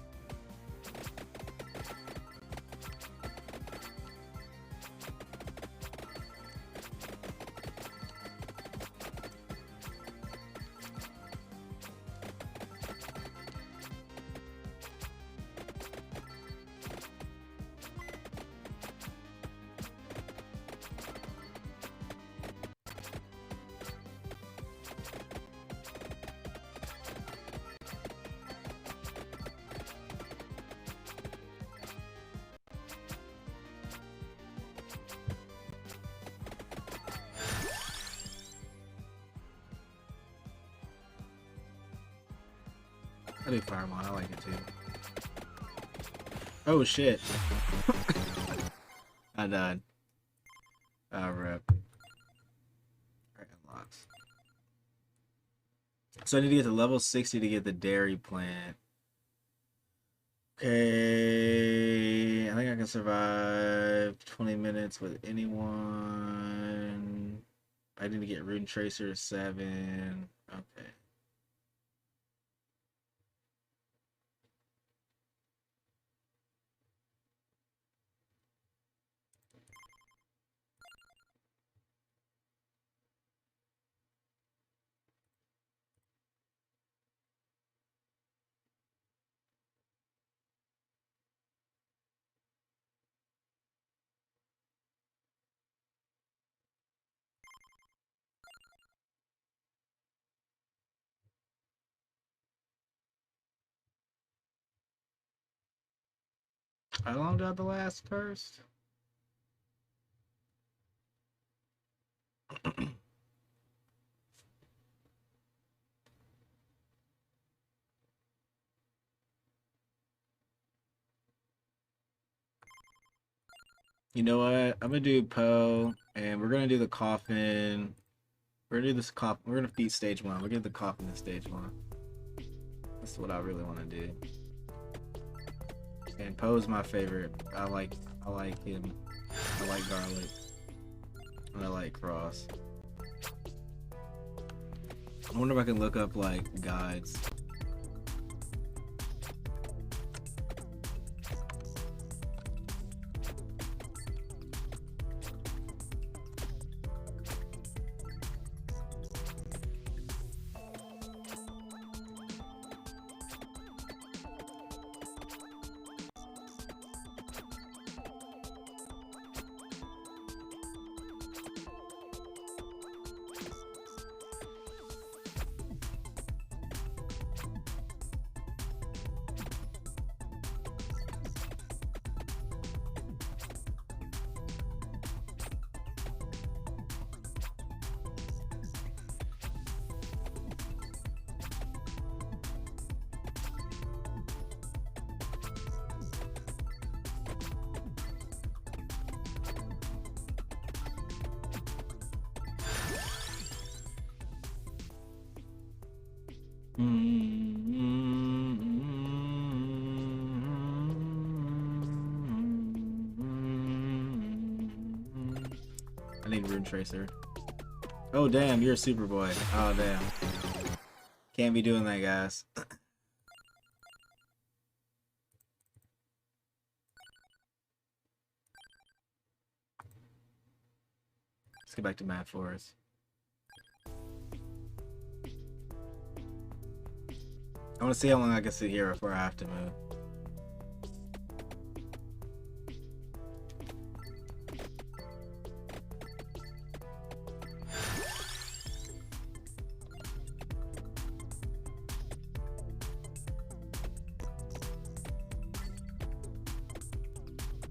I do Fireball, I like it too. Oh shit. I died. Rip. Alright, unlocks. So I need to get to level 60 to get the dairy plant. Okay, I think I can survive 20 minutes with anyone. I need to get Rune Tracer 7. Okay. How long did the last first? You know what? I'm gonna do Poe, and we're gonna do the coffin. We're gonna do this coffin. We're gonna beat stage 1. We're gonna do the coffin in stage 1. That's what I really want to do. And Poe's my favorite. I like him. I like Garlic. And I like Cross. I wonder if I can look up like guides. need Rune Tracer. Oh damn, you're a Superboy. Oh damn. Can't be doing that, guys. Let's get back to Mad Forest. I want to see how long I can sit here before I have to move.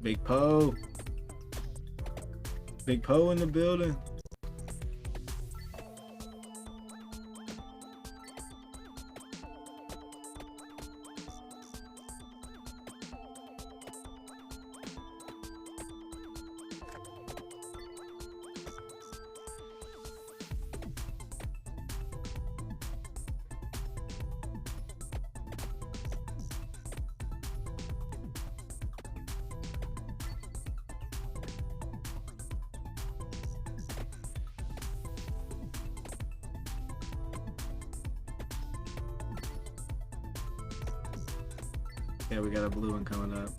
Big Poe. Big Poe in the building. Yeah, we got a blue one coming up.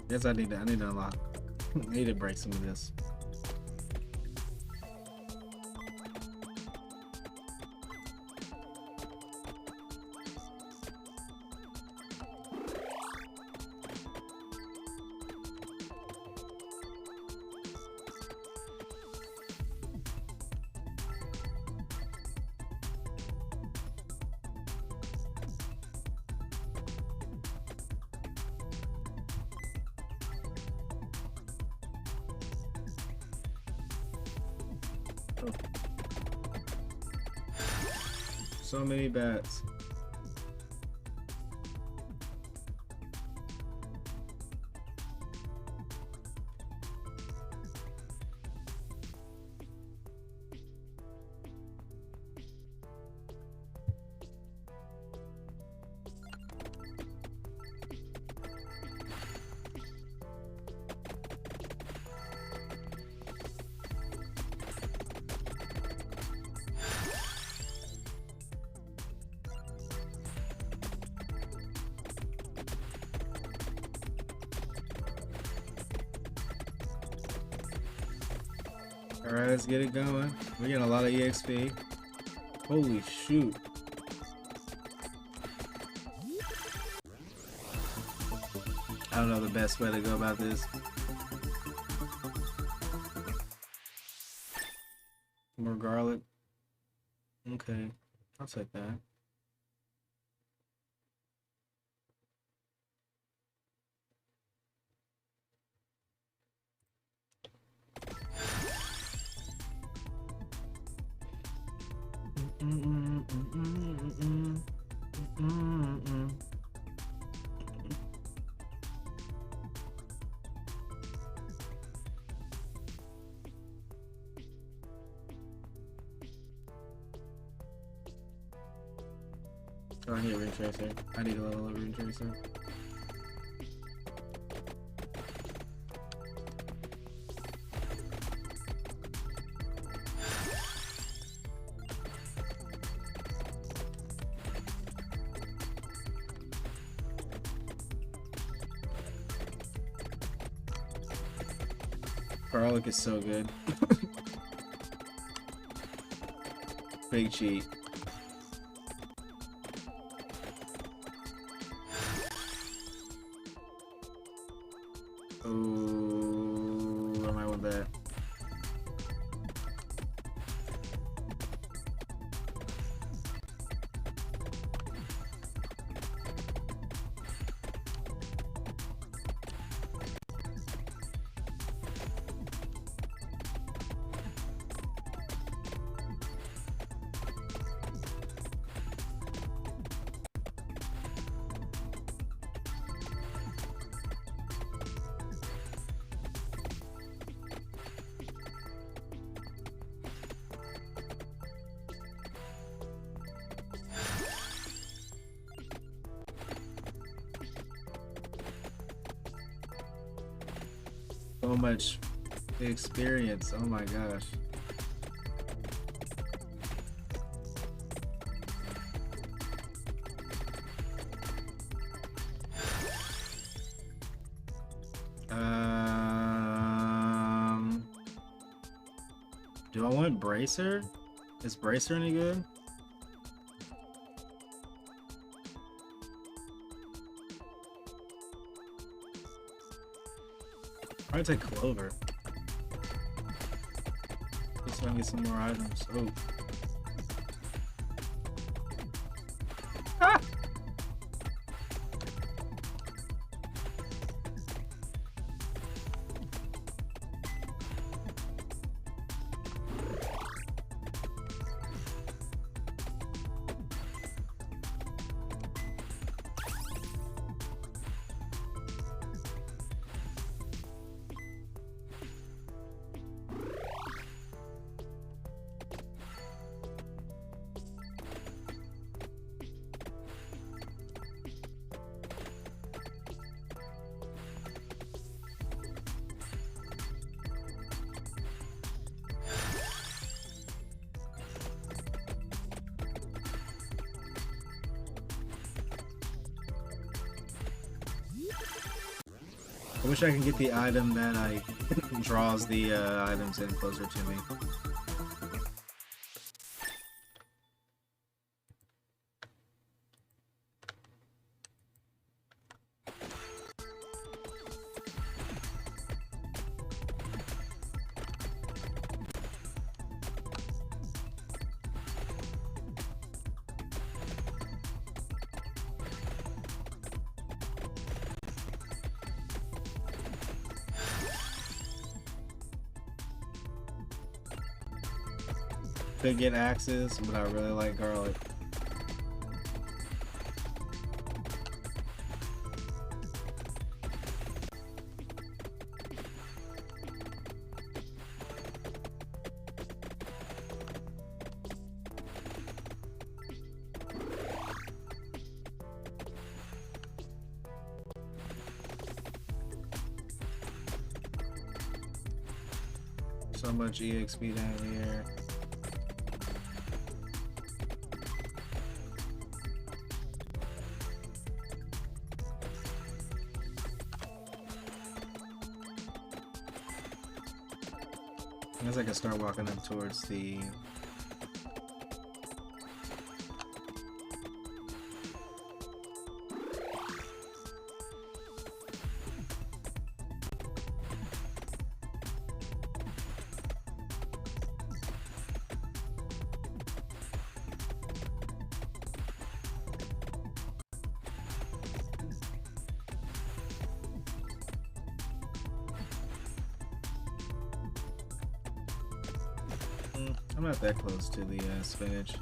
Yes, I need to unlock. I need to break some of this. So many bats. Alright, let's get it going. We're getting a lot of EXP. Holy shoot. I don't know the best way to go about this. More garlic. Okay, I'll take that. Oh, I need a Ring Tracer. I need a level of Ring Tracer. Garlic is so good. Big cheat. Ooh, where am I with that? So much experience. Oh my gosh. Do I want Bracer? Is Bracer any good? I'd take Clover. Just so I can get some more items. Oh. Ah! I wish I could get the item that draws the items in closer to me. Could get axes, but I really like garlic. So much EXP down here. I guess I can start walking up towards the... I'm not that close to the spinach.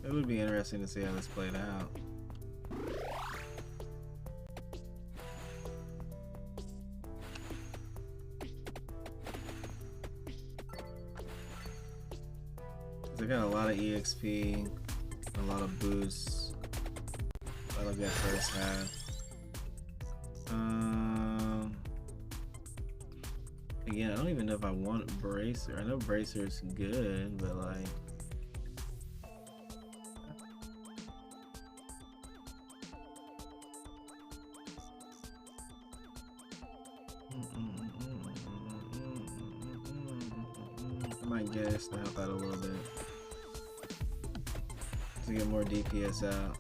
It would be interesting to see how this played out. I got a lot of EXP, a lot of boosts. I like that first half. Again, I don't even know if I want Bracer. I know Bracer's good, but like... I might guess to help out a little bit. To get more DPS out.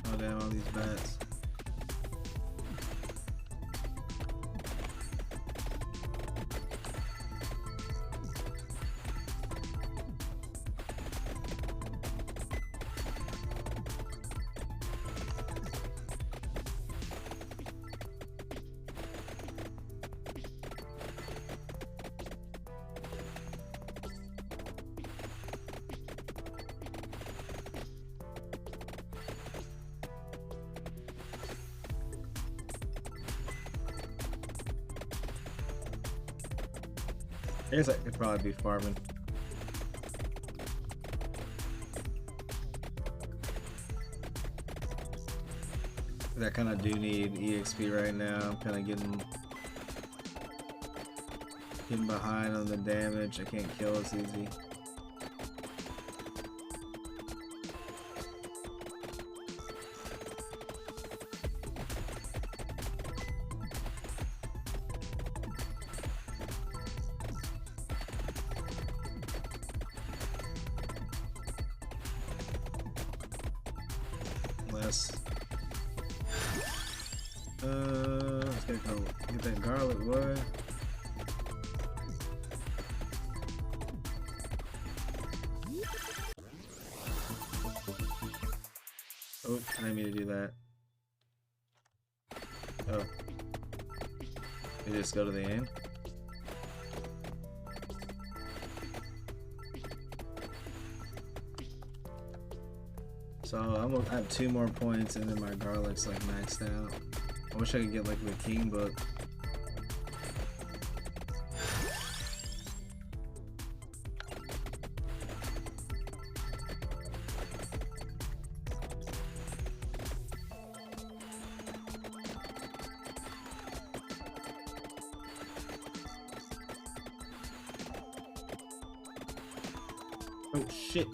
Oh damn, all these bats. I guess I could probably be farming. I kind of do need EXP right now. I'm kind of getting behind on the damage. I can't kill as easy. Let's get that garlic, boy. Oh, I didn't mean to do that. Oh. Did it just go to the end? So I have 2 more points and then my garlic's like maxed out. I wish I could get like the king book. Oh shit.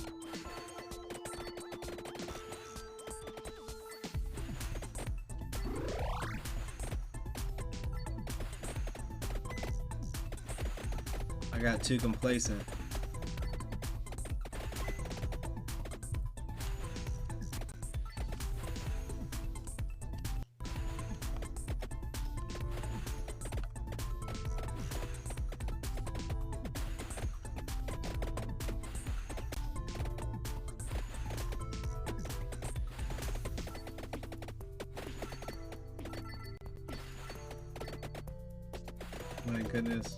I got too complacent. My goodness.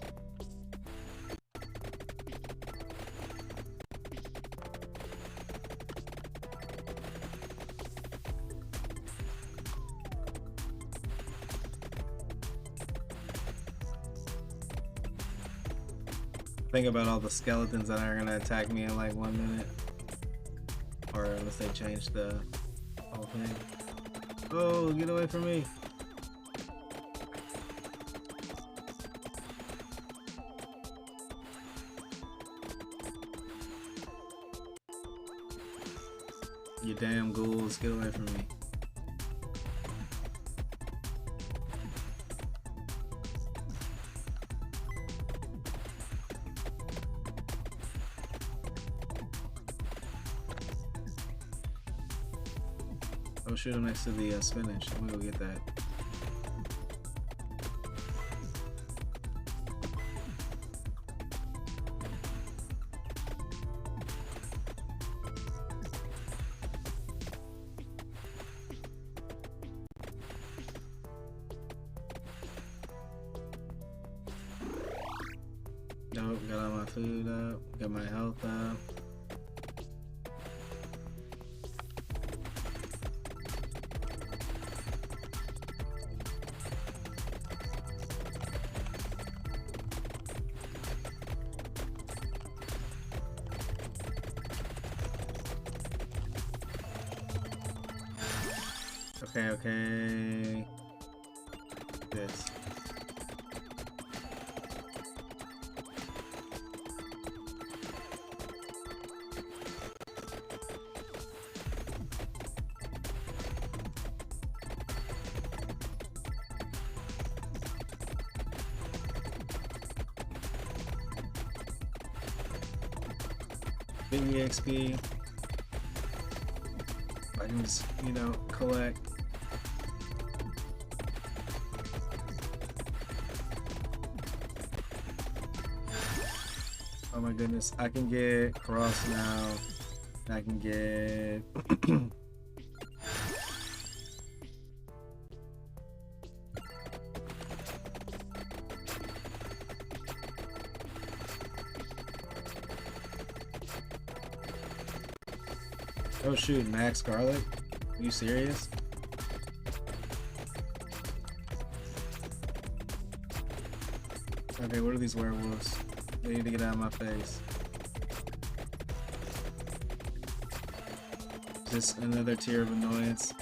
Think about all the skeletons that are gonna attack me in like 1 minute. Or unless they change the whole thing. Oh, get away from me. You damn ghouls, get away from me. Oh, shoot him next to the spinach. I'm gonna go get that. Nope, got all my food up, got my health up. Okay. This. Big EXP. I can just, you know, collect. Oh my goodness, I can get cross now. I can get oh shoot, max garlic? Are you serious? Okay, what are these werewolves? They need to get out of my face. Just another tier of annoyance.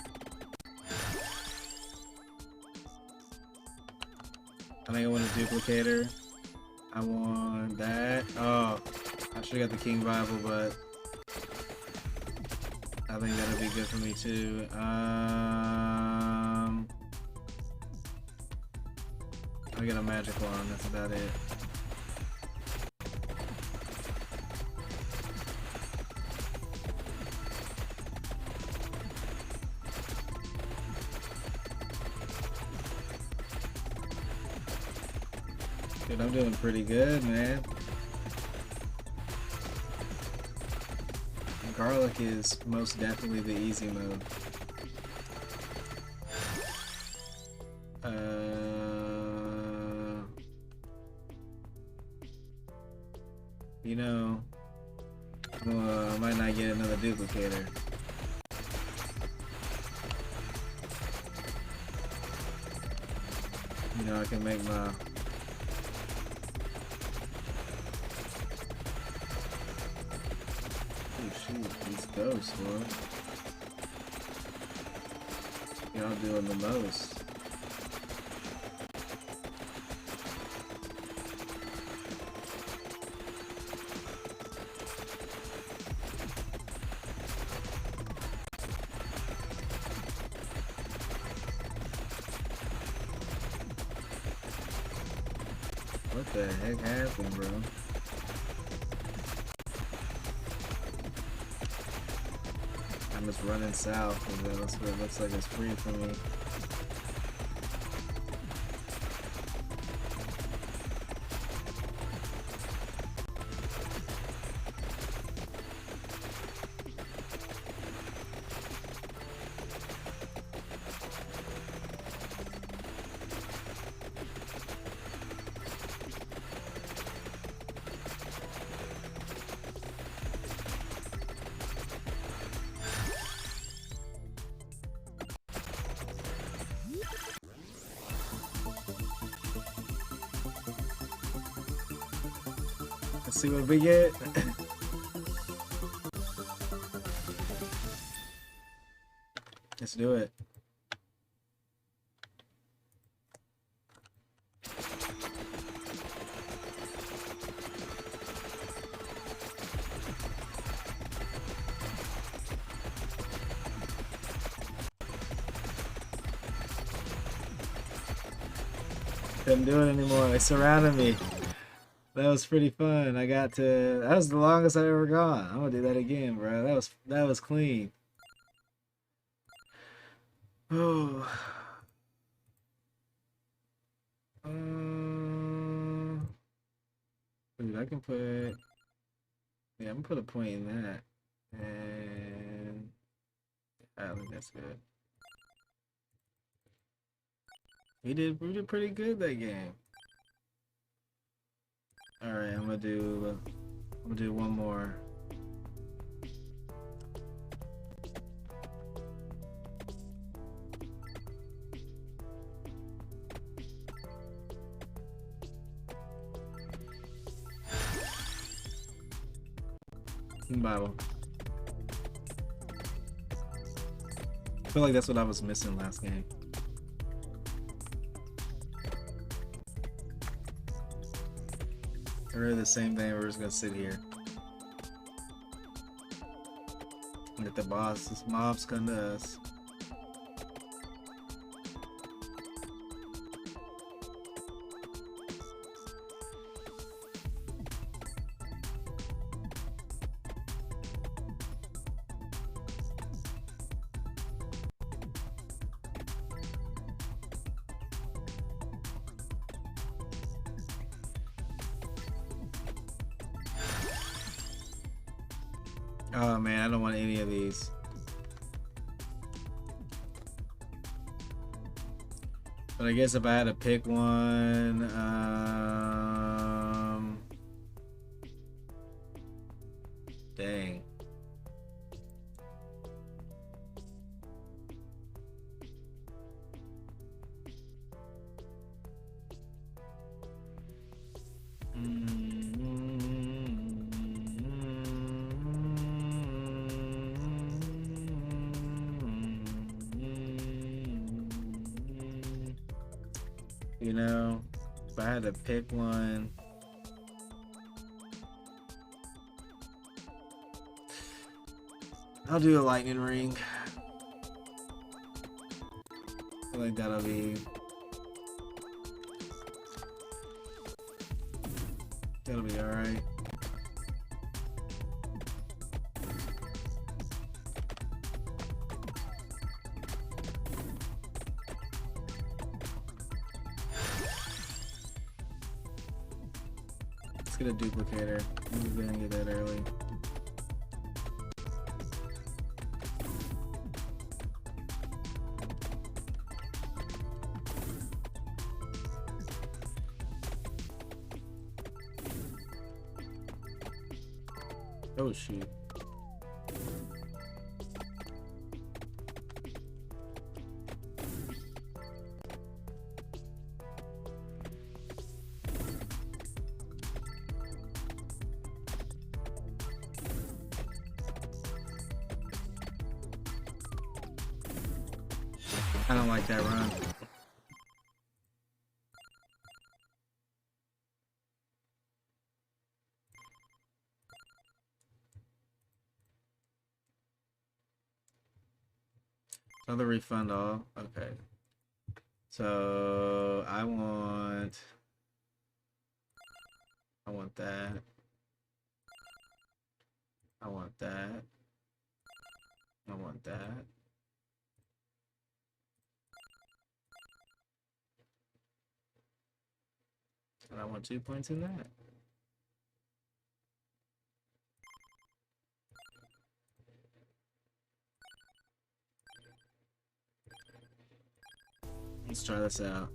I think I want a duplicator. I want that. Oh, I should have got the King Bible, but I think that'll be good for me too. I got a magic wand, that's about it. Dude, I'm doing pretty good, man. Garlic is most definitely the easy mode. You know, I might not get another duplicator. You know, I can make my... Oh shoot, these ghosts, bro. Y'all doing the most. What the heck happened, bro? I'm just running south because that's what it looks like it's free for me. Let's see what we get. Let's do it. Couldn't do it anymore. They surrounded me. That was pretty fun. I got to... That was the longest I've ever gone. I'm gonna do that again, bro. That was clean. Oh. Dude, I can put... Yeah, I'm gonna put a point in that. And... I think that's good. We did pretty good that game. All right, I'm gonna do one more. Bible. I feel like that's what I was missing last game. Or the same thing, we're just gonna sit here. Let the boss, this mobs come to us. Oh man, I don't want any of these. But I guess if I had to pick one, dang. You know, if I had to pick one, I'll do a lightning ring. I think that'll be alright. Let's get a duplicator. We're gonna get that early. Oh shoot. I don't like that run. Another refund all. Okay. So I want that. I want that. I want that. And I want 2 points in that. Let's try this out.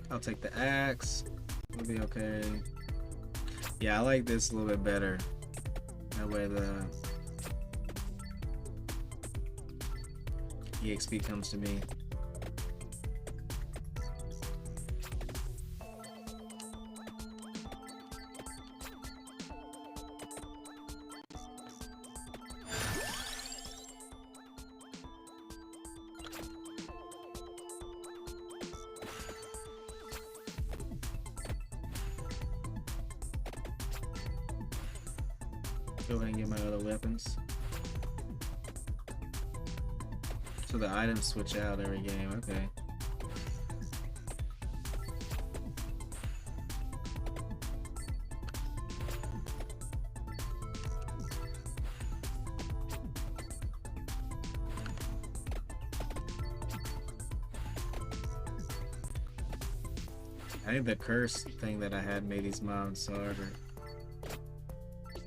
I'll take the axe. It'll be okay. Yeah, I like this a little bit better. That way the EXP comes to me. Go ahead and get my other weapons. So the items switch out every game, okay. I think the curse thing that I had made these mounts harder.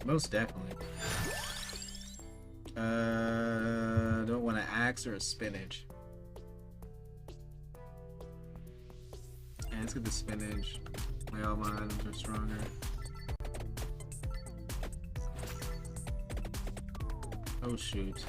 Most definitely. Don't want an axe or a spinach. Yeah, let's get the spinach. Like all my items are stronger. Oh shoot.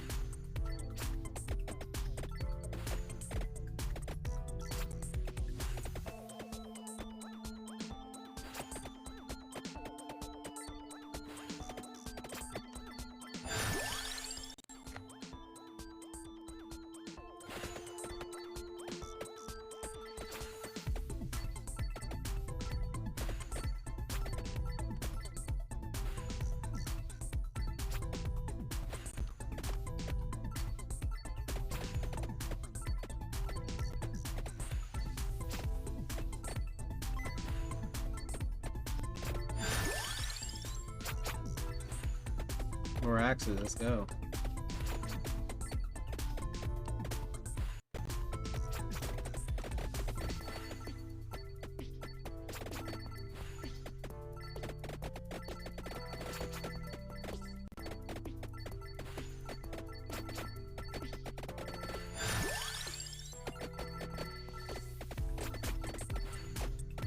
More axes, let's go.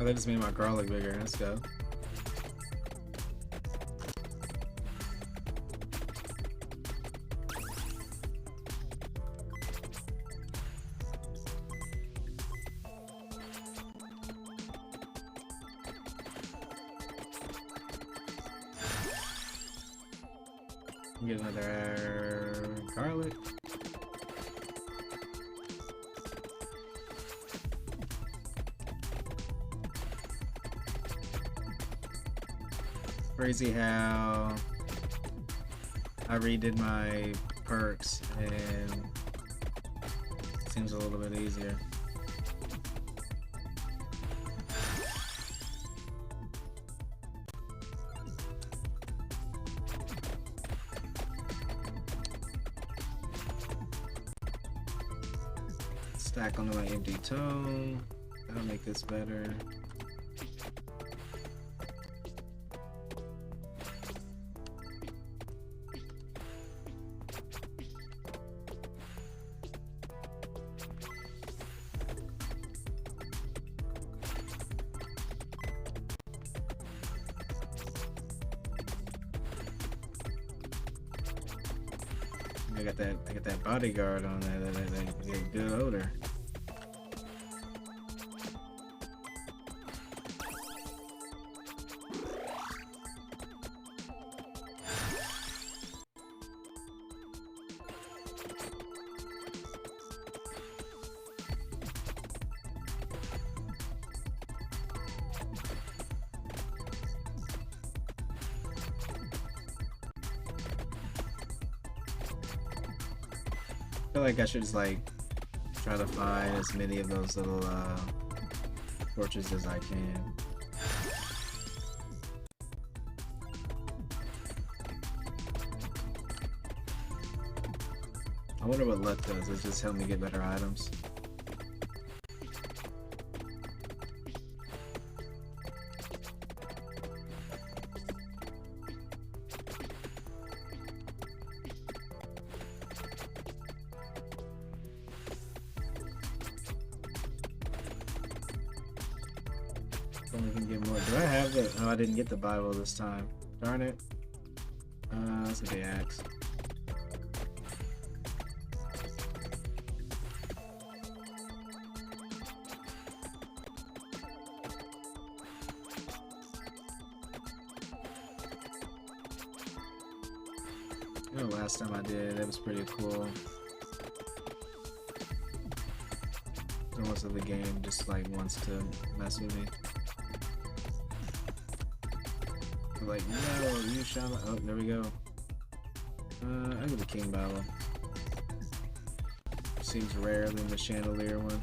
Oh, that just made my garlic bigger. Let's go. Get another garlic. Crazy how I redid my perks and it seems a little bit easier. Stack onto my empty tome. That'll make this better. I got that bodyguard on there, that good odor. I feel like I should just like try to find as many of those little torches as I can. I wonder what luck does. Does it just help me get better items? Oh, I didn't get the Bible this time. Darn it. That's gonna be axe. You know, last time I did, that was pretty cool. So most of the game just like wants to mess with me. Like, no, you shall not. Oh, there we go. I go the King Bible. Seems rarer than the Chandelier one.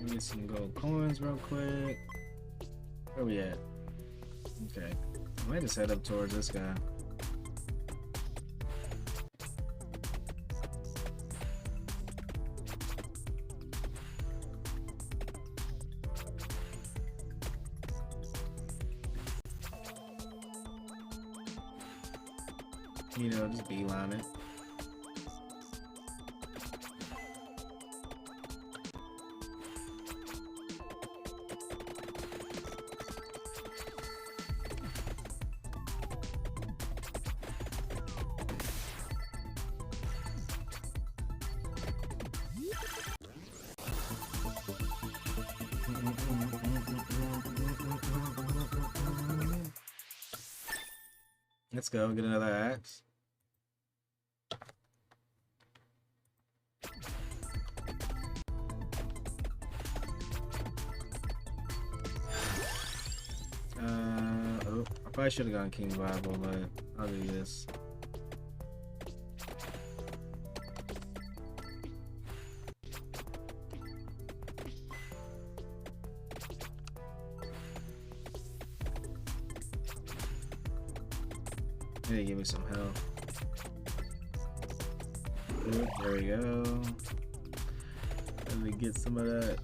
Get some gold coins real quick. Where we at? Okay. I might just head up towards this guy. You know, just beeline it. Let's go get another axe. Oh, I probably should have gone King Bible, but I'll do this. Hey, give me some health. Good, there we go. Let me get some of that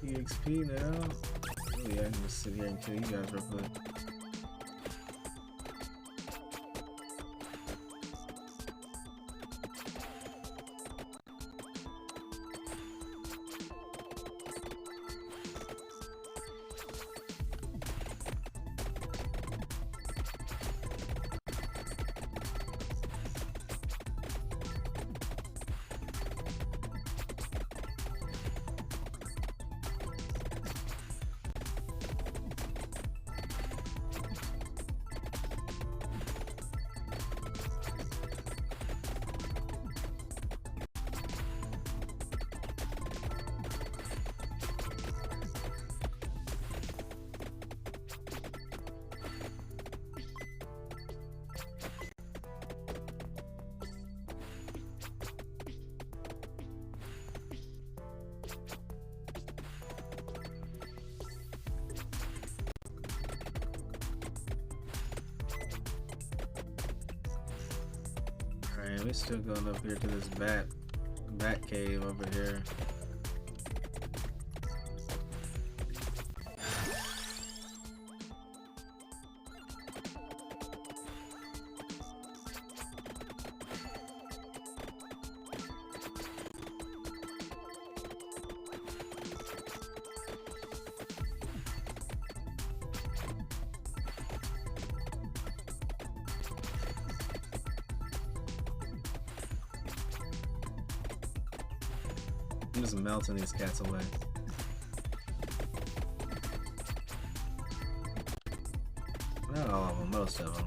EXP now. Oh yeah, I can just sit here and kill you guys real quick. Alright, we still going up here to this bat cave over here. I'm just melting these cats away. Not all of them, most of them.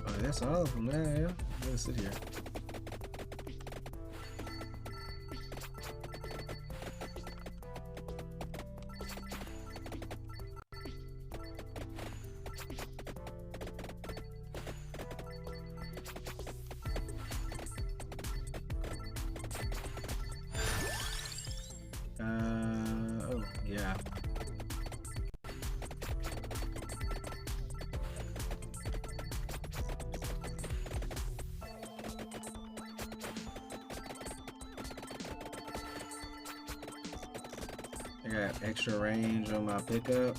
Oh, that's all of them. Yeah. I'm gonna sit here. Oh, yeah. I got extra range on my pickup.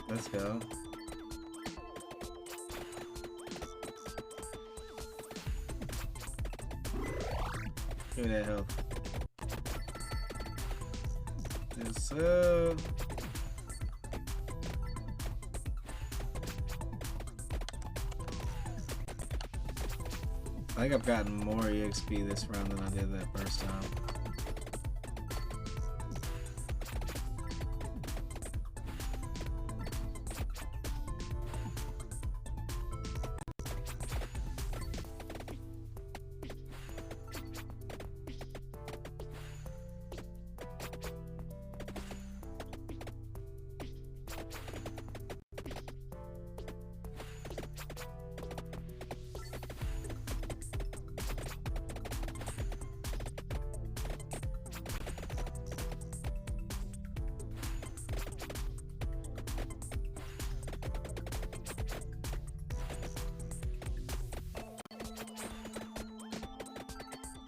Let's go. Give me that health. Yes, sir. I think I've gotten more EXP this round than I did that first time.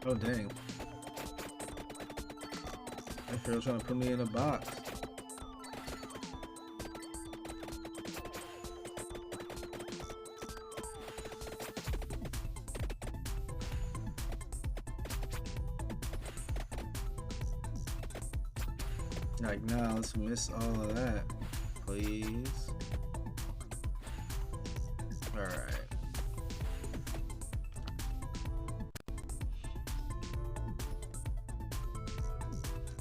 Oh dang. That girl's trying to put me in a box. Like, nah, let's miss all of that, please. Alright.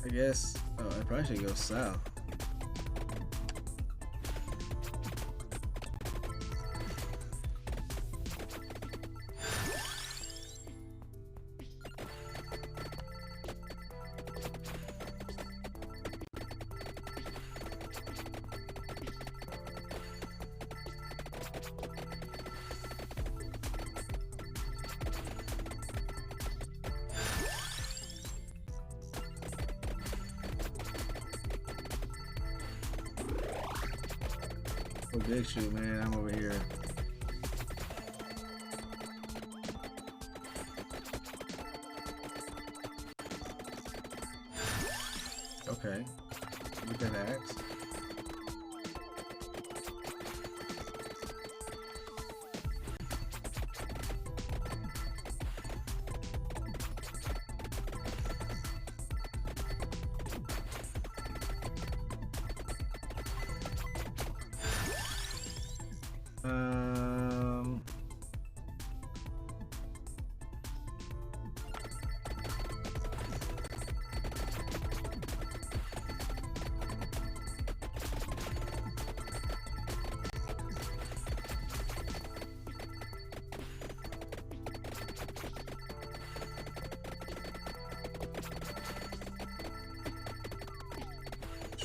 I guess, I probably should go south. Oh, big shoot, man. I'm over here. Okay. Look at that axe.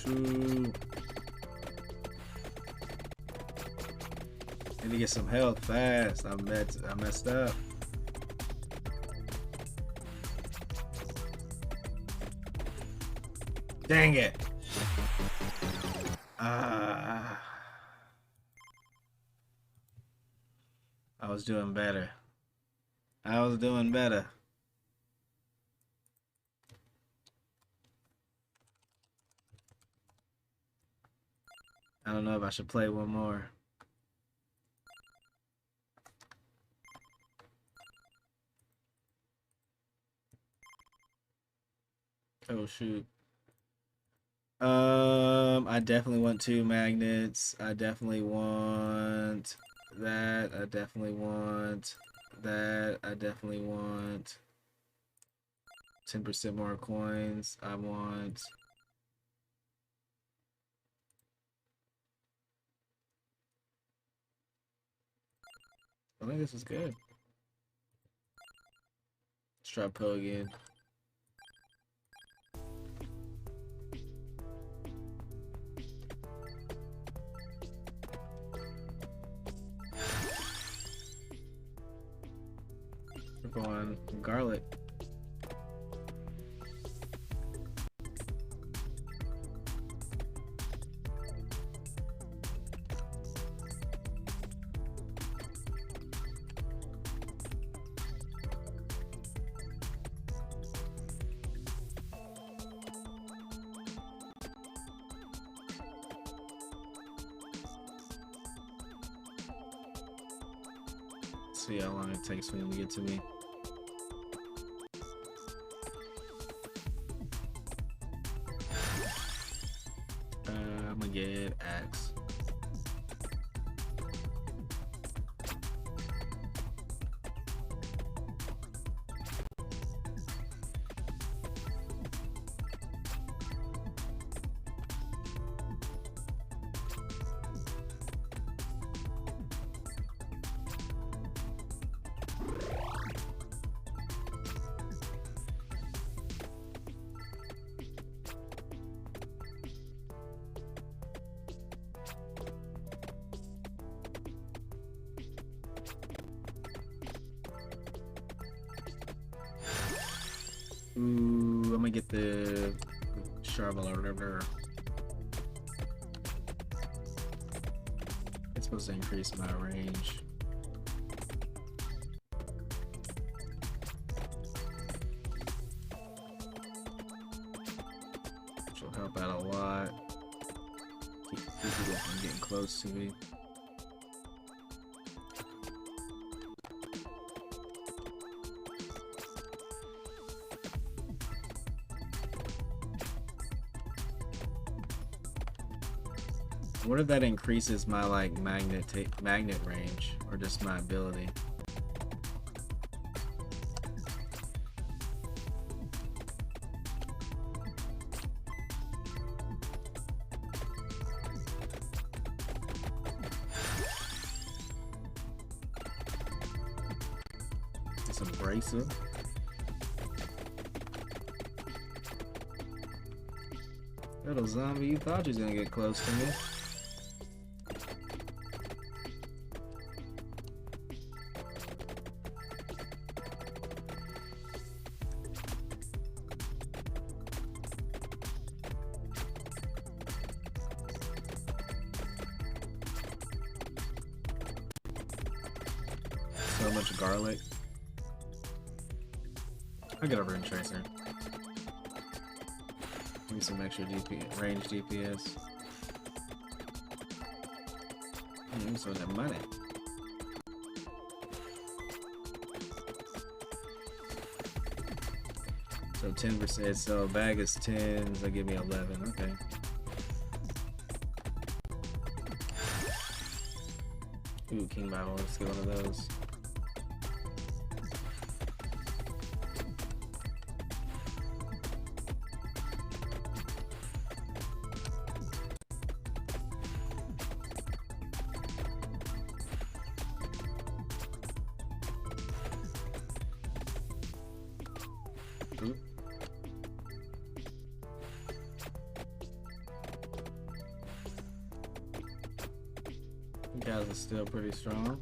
Shoot. Need to get some health fast. I messed up. Dang it. was doing better. I was doing better. I don't know if I should play one more. Oh shoot. I definitely want 2 magnets. I definitely want that. I definitely want that. I definitely want 10% more coins. I want I think this is good. Let's try Poe again. We're going garlic. See how long it takes for him to get to me. I'm gonna get axe. Ooh, I'm gonna get the shovel or whatever. It's supposed to increase my range. Which will help out a lot. Keep people from getting close to me. What if that increases my like magnet range or just my ability? It's abrasive. Little zombie, you thought you was gonna get close to me. So much garlic. I'll get a rune tracer. Give me some extra range DPS. So that money. So 10%. So a bag is 10. So give me 11. Okay. Ooh, King Bible. Let's get one of those. Guys are still pretty strong.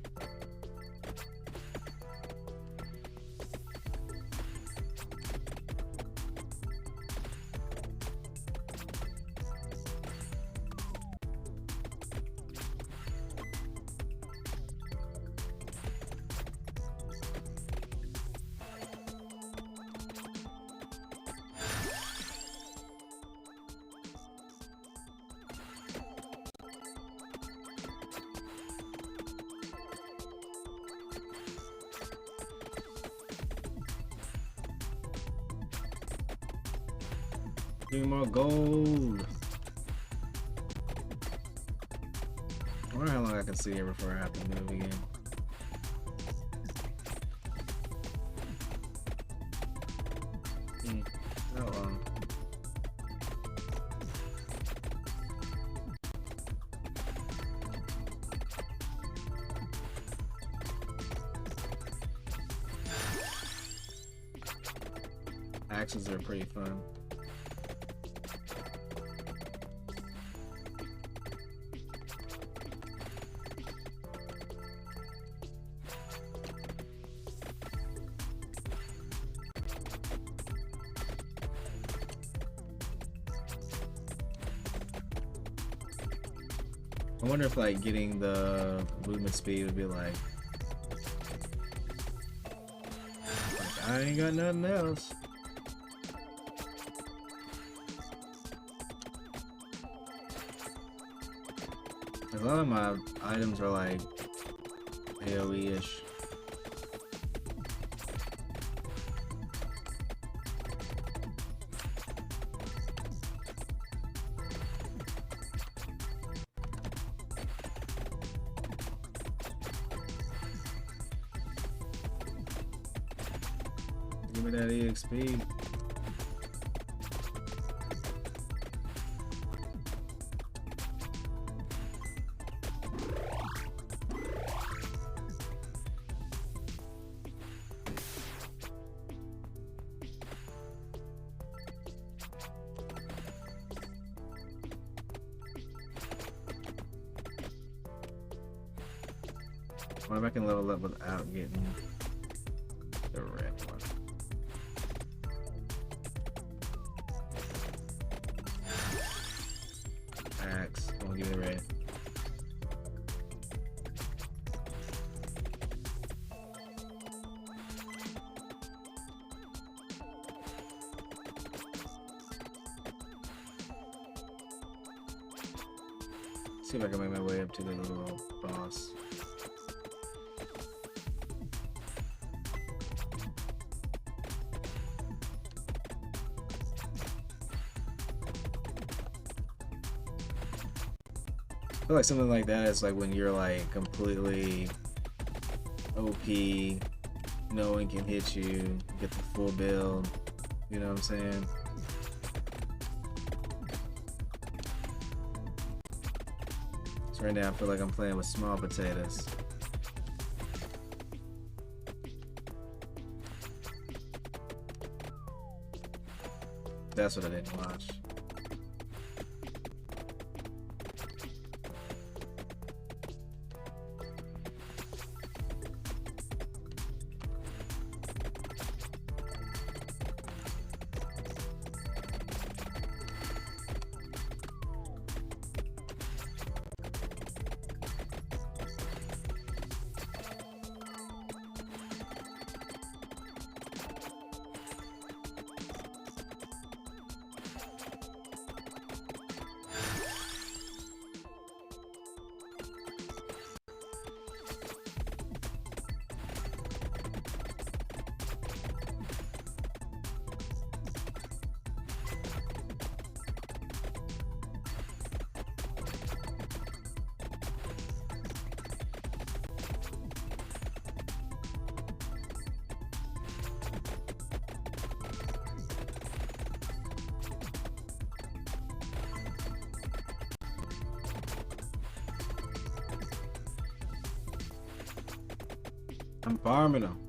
Give me more gold. I wonder how long I can see here before I have to move again. Not long. Actions are pretty fun. I wonder if like getting the movement speed would be like I ain't got nothing else. A lot of my items are like AoE-ish. Give me that EXP. What if I can level up without getting the red one? Axe, I won't give you the red. See if I can make my way up to the little boss. I feel like something like that is like when you're like completely OP, no one can hit you, get the full build, you know what I'm saying? So right now I feel like I'm playing with small potatoes. That's what I didn't watch. I'm farming them.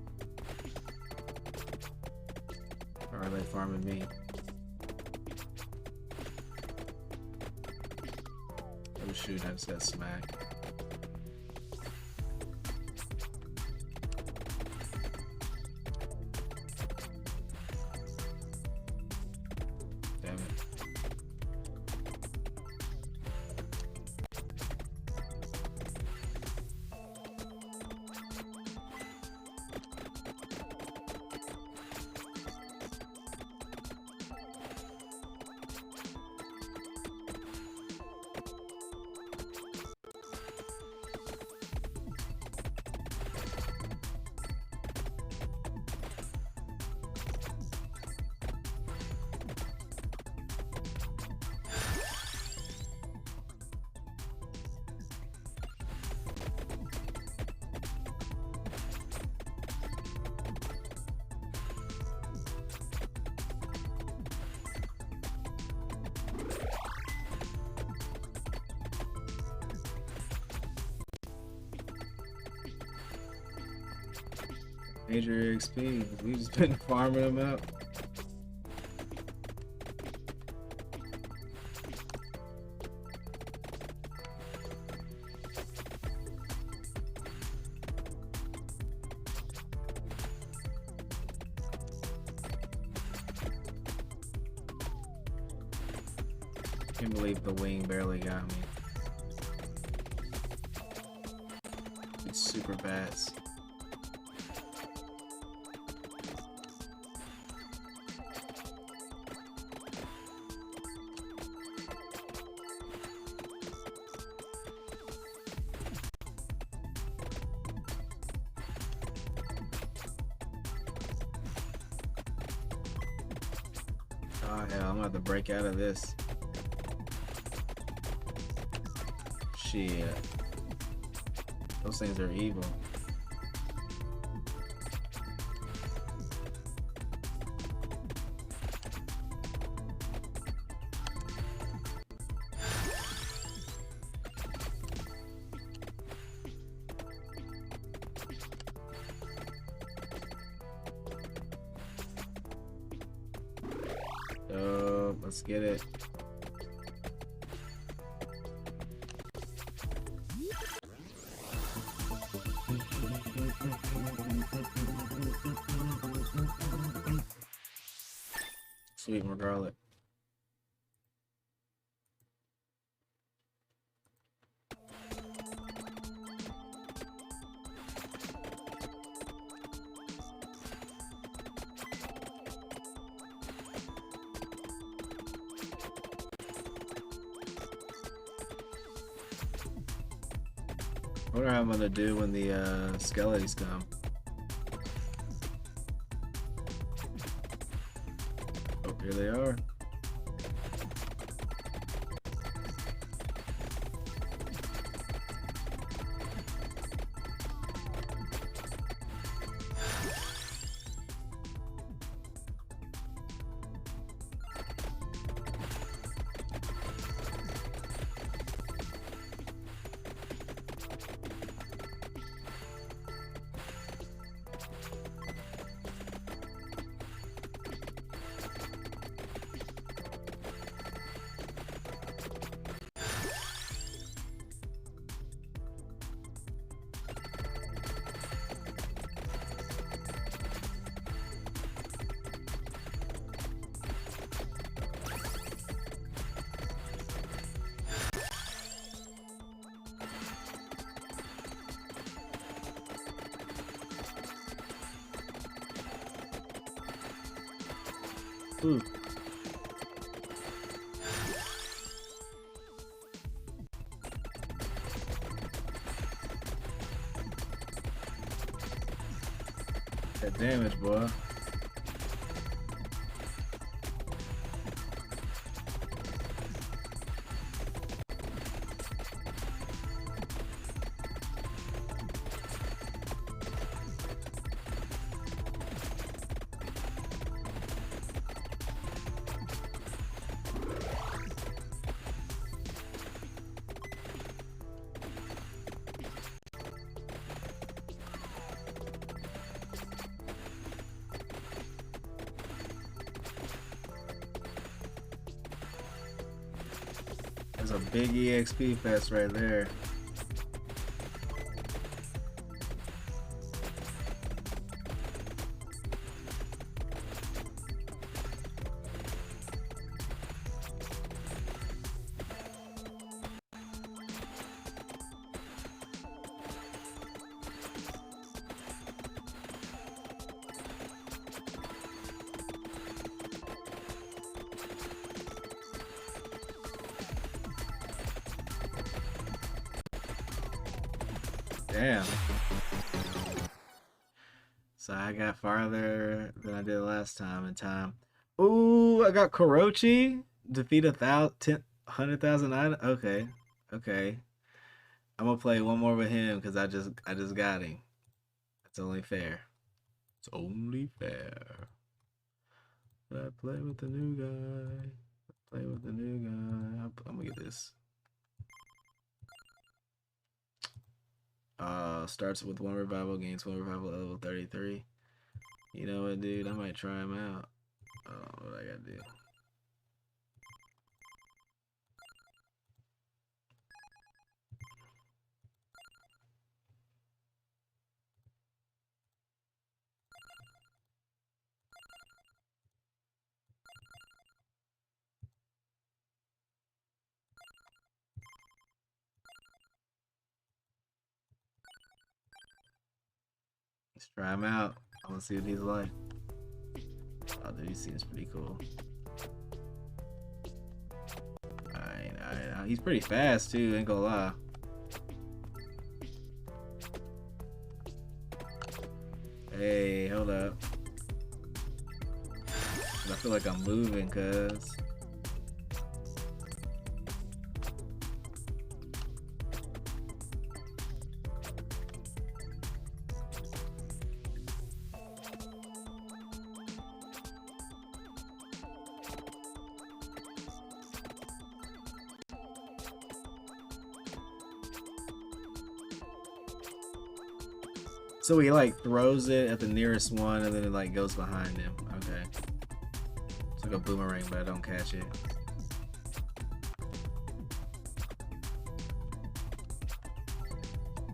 Or are they farming me? Oh shoot, I just got smacked. Damn it. major XP. We just been farming them out. I can't believe the wing barely got me. It's super fast. Oh hell, I'm gonna have to break out of this. Shit. Those things are evil. Oh, let's get it. Sweet McGarlic. I wonder how I'm gonna do when the skellies come. Oh, here they are. Ooh. That damage, boy. There's a big EXP fest right there. Damn. So I got farther than I did last time in time. Ooh, I got Korochi. Defeat 100,000 items. Okay. Okay. I'm gonna play one more with him because I just got him. It's only fair. It's only fair. But I play with the new guy. Play with the new guy. I'm gonna get this. Starts with one revival, gains one revival at level 33. You know what, dude? I might try him out. Oh, what I gotta do? Let's try him out. I want to see what he's like. Oh, dude, he seems pretty cool. Alright. He's pretty fast, too, ain't gonna lie. Hey, hold up. I feel like I'm moving, cuz. So he like throws it at the nearest one and then it like goes behind him. Okay. It's like a boomerang, but I don't catch it.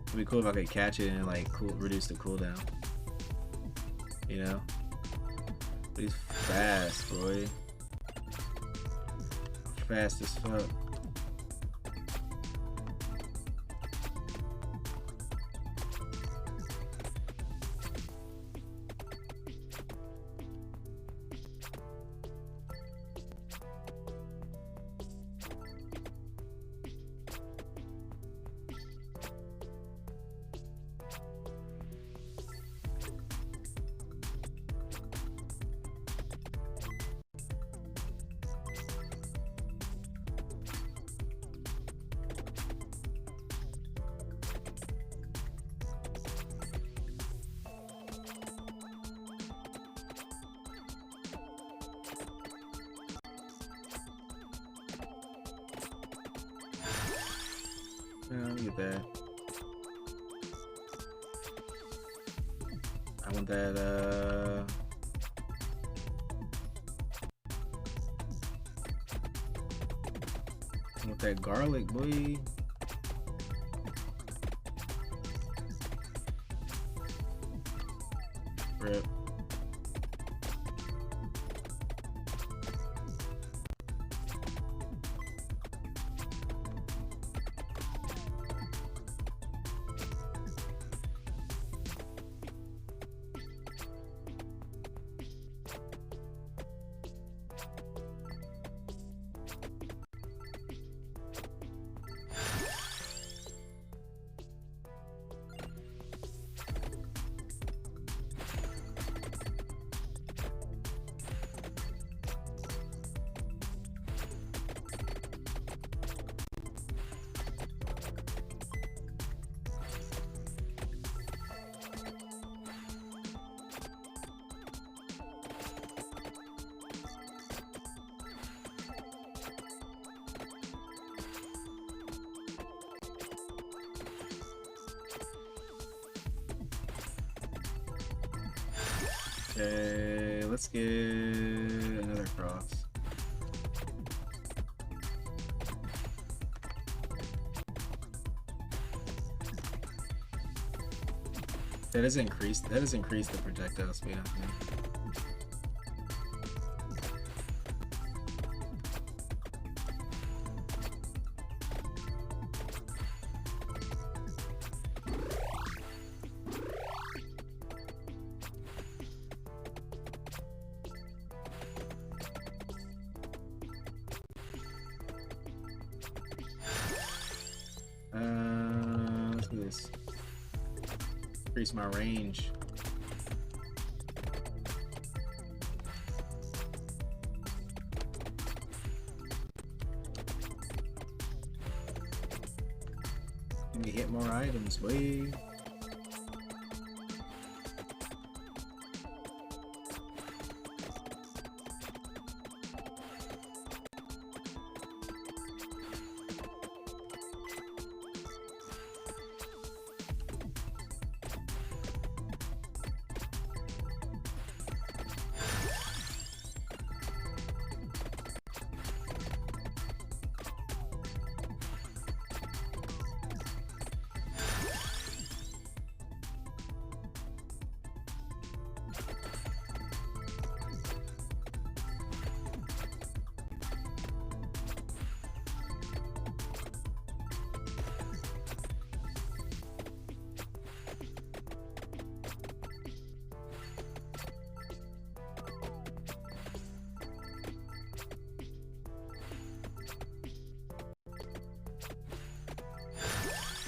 It'd be cool if I could catch it and like reduce the cooldown. You know? But he's fast, boy. Fast as fuck. Look at that. I want that, I want that garlic, boy. Rip. Okay, let's get another cross. That does increase the projectile speed, I think. Let's do this. Increase my range. Let me hit more items, boy.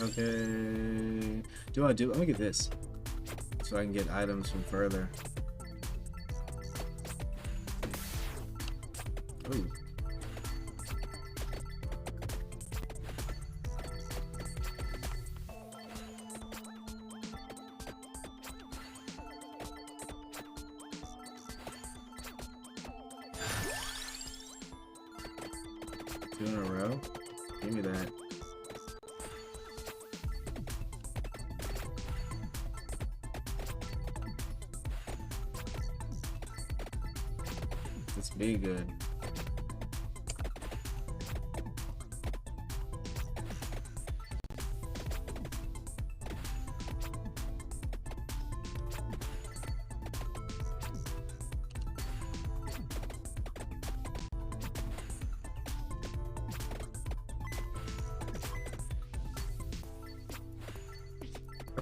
Okay. Let me get this. So I can get items from further. Ooh. Two in a row? Give me that. Let's be good.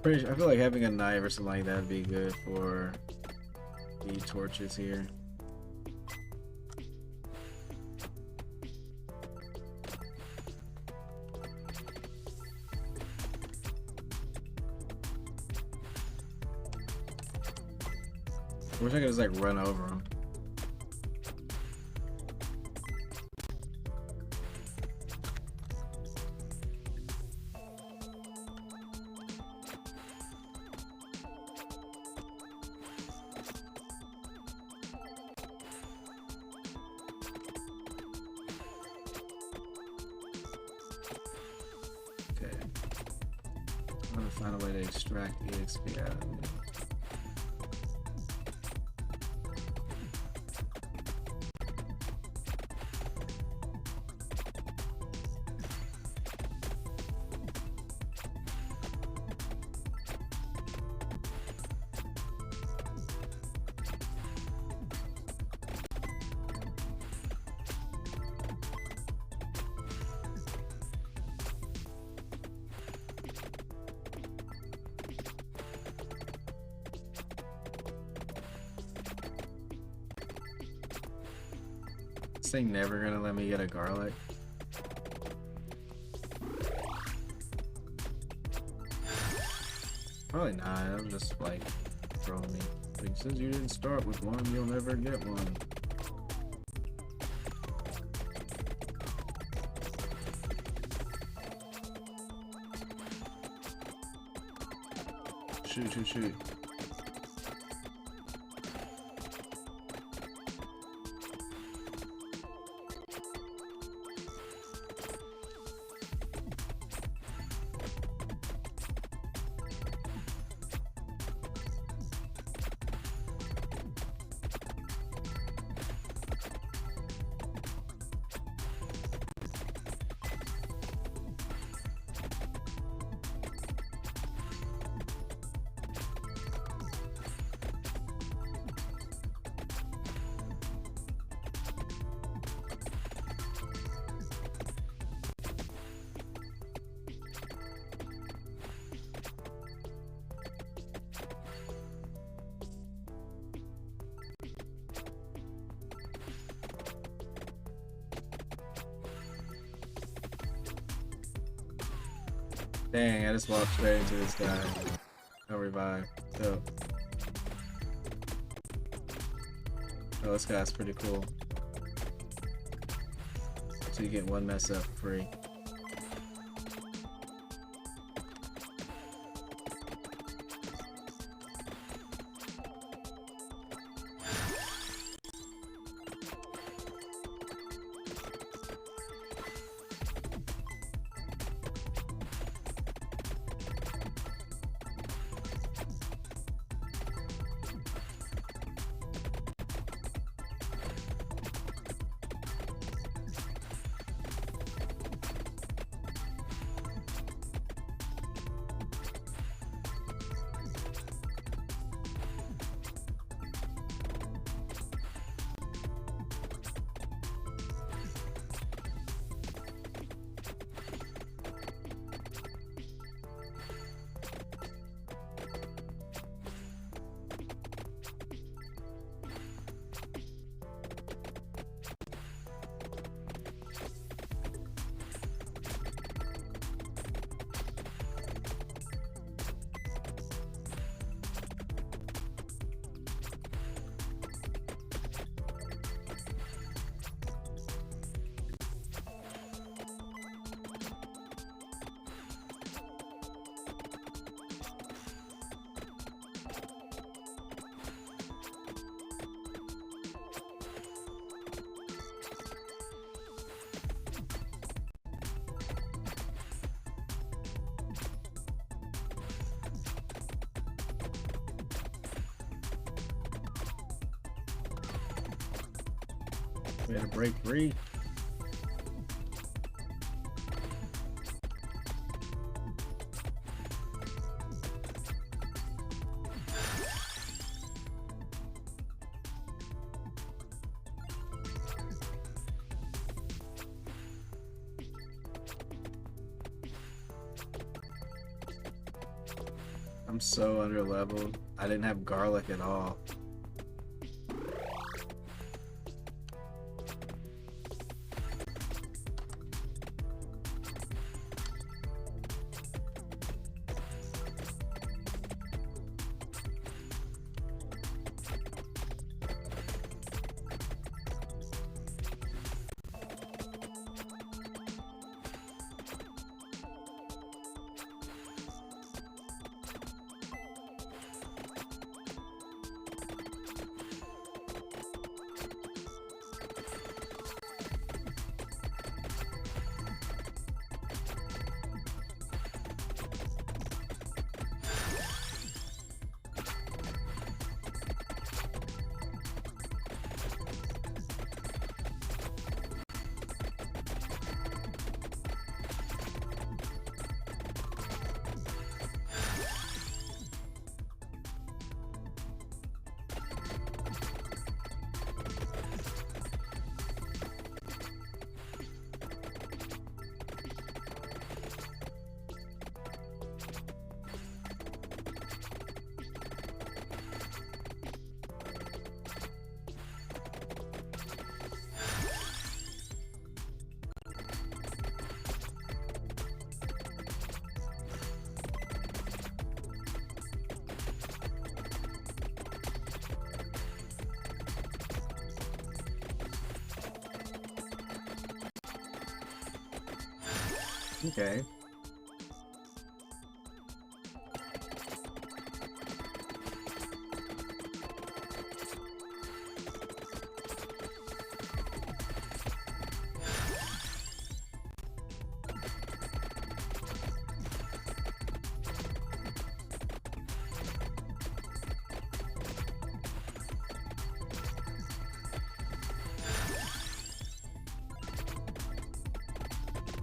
I feel like having a knife or something like that would be good for the torches here. I wish I could just like run over them. Okay. I'm gonna find a way to extract the XP out of it. This thing never gonna let me get a garlic. Probably not. I'm just like throwing me. Like, since you didn't start with one, you'll never get one. Shoot, shoot, shoot. Dang, I just walked straight into this guy. No revive. Dope. Oh, this guy's pretty cool. So you get one mess up for free. Way to break free. I'm so under leveled. I didn't have garlic at all. Okay.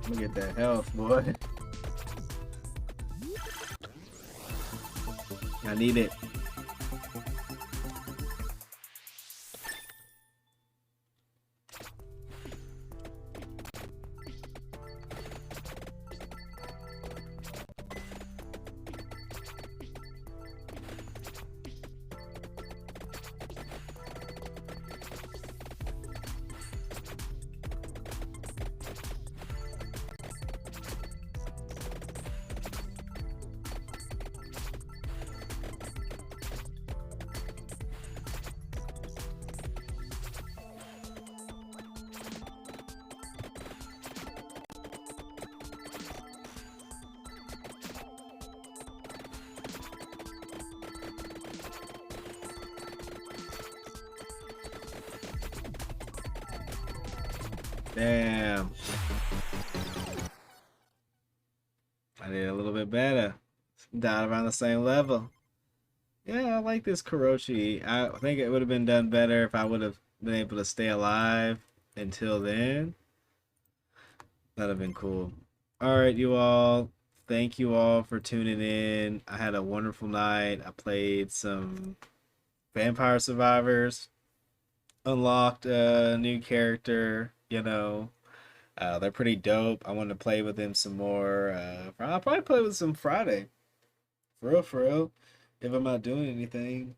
I'm gonna get that health, boy. I need it. Damn. I did a little bit better. Died around the same level. Yeah, I like this Kurochi. I think it would have been done better if I would have been able to stay alive until then. That'd have been cool. All right, you all. Thank you all for tuning in. I had a wonderful night. I played some Vampire Survivors. Unlocked a new character, you know. They're pretty dope. I want to play with them some more. I'll probably play with some Friday. For real. If I'm not doing anything.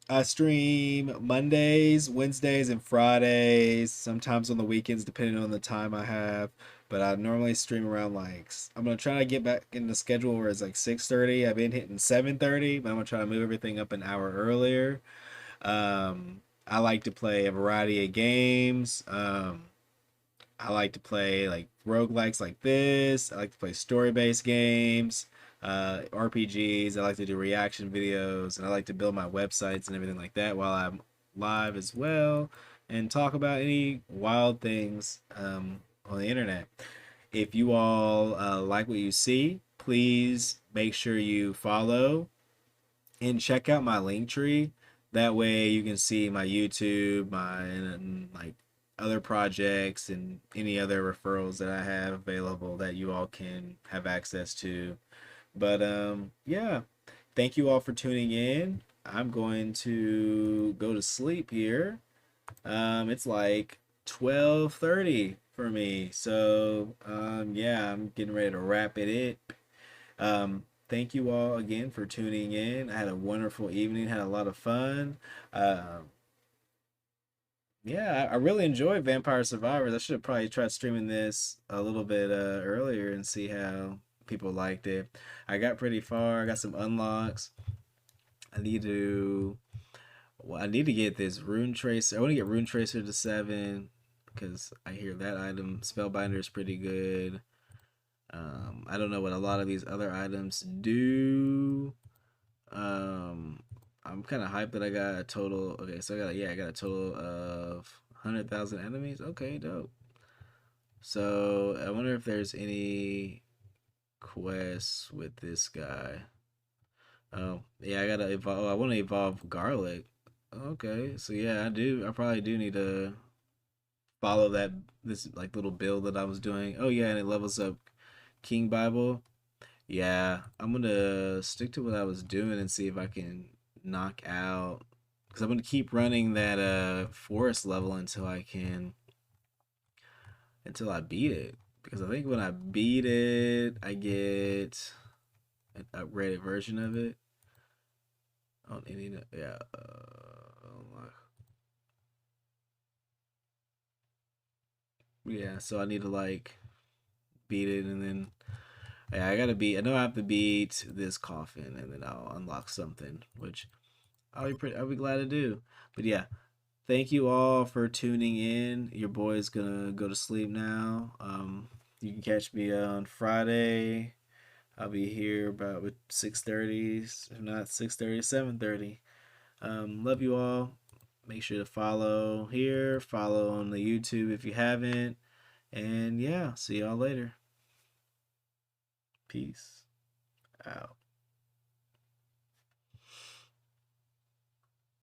I stream Mondays, Wednesdays, and Fridays. Sometimes on the weekends, depending on the time I have. But I normally stream around I'm gonna try to get back in the schedule where it's 6:30. I've been hitting 7:30, but I'm gonna try to move everything up an hour earlier. I like to play a variety of games. I like to play roguelikes like this. I like to play story-based games, RPGs. I like to do reaction videos, and I like to build my websites and everything like that while I'm live as well, and talk about any wild things on the internet. If you all like what you see, please make sure you follow and check out my link tree. that way you can see my YouTube, my like other projects, and any other referrals that I have available that you all can have access to. But yeah, thank you all for tuning in. I'm going to go to sleep here. It's like 12:30 for me. So yeah, I'm getting ready to wrap it up. Thank you all again for tuning in. I had a wonderful evening, had a lot of fun. Yeah, I really enjoyed Vampire Survivors. I should have probably tried streaming this a little bit earlier and see how people liked it. I got pretty far. I got some unlocks. I need to get this Rune Tracer. I want to get Rune Tracer to 7 because I hear that item Spellbinder is pretty good. I don't know what a lot of these other items do. I'm kind of hyped that I got a total. Okay, so I got a total of 100,000 enemies. Okay, dope. So I wonder if there's any quests with this guy. Oh, yeah, I gotta evolve. Oh, I want to evolve Garlic. Okay, so yeah, I do. I probably do need to follow this like little build that I was doing. Oh yeah, and it levels up King Bible. Yeah, I'm gonna stick to what I was doing and see if I can knock out, because I'm gonna keep running that forest level until I beat it. Because I think when I beat it, I get an upgraded version of it. On any yeah. Yeah, so I need to like beat it, and then yeah, I know I have to beat this coffin, and then I'll unlock something, which I'll be glad to do. But yeah, thank you all for tuning in. Your boy's gonna go to sleep now. You can catch me on Friday. I'll be here about with 6:30, if not 6:30, 7:30. Love you all. Make sure to follow here, follow on the YouTube if you haven't. And yeah, see y'all later. Peace out.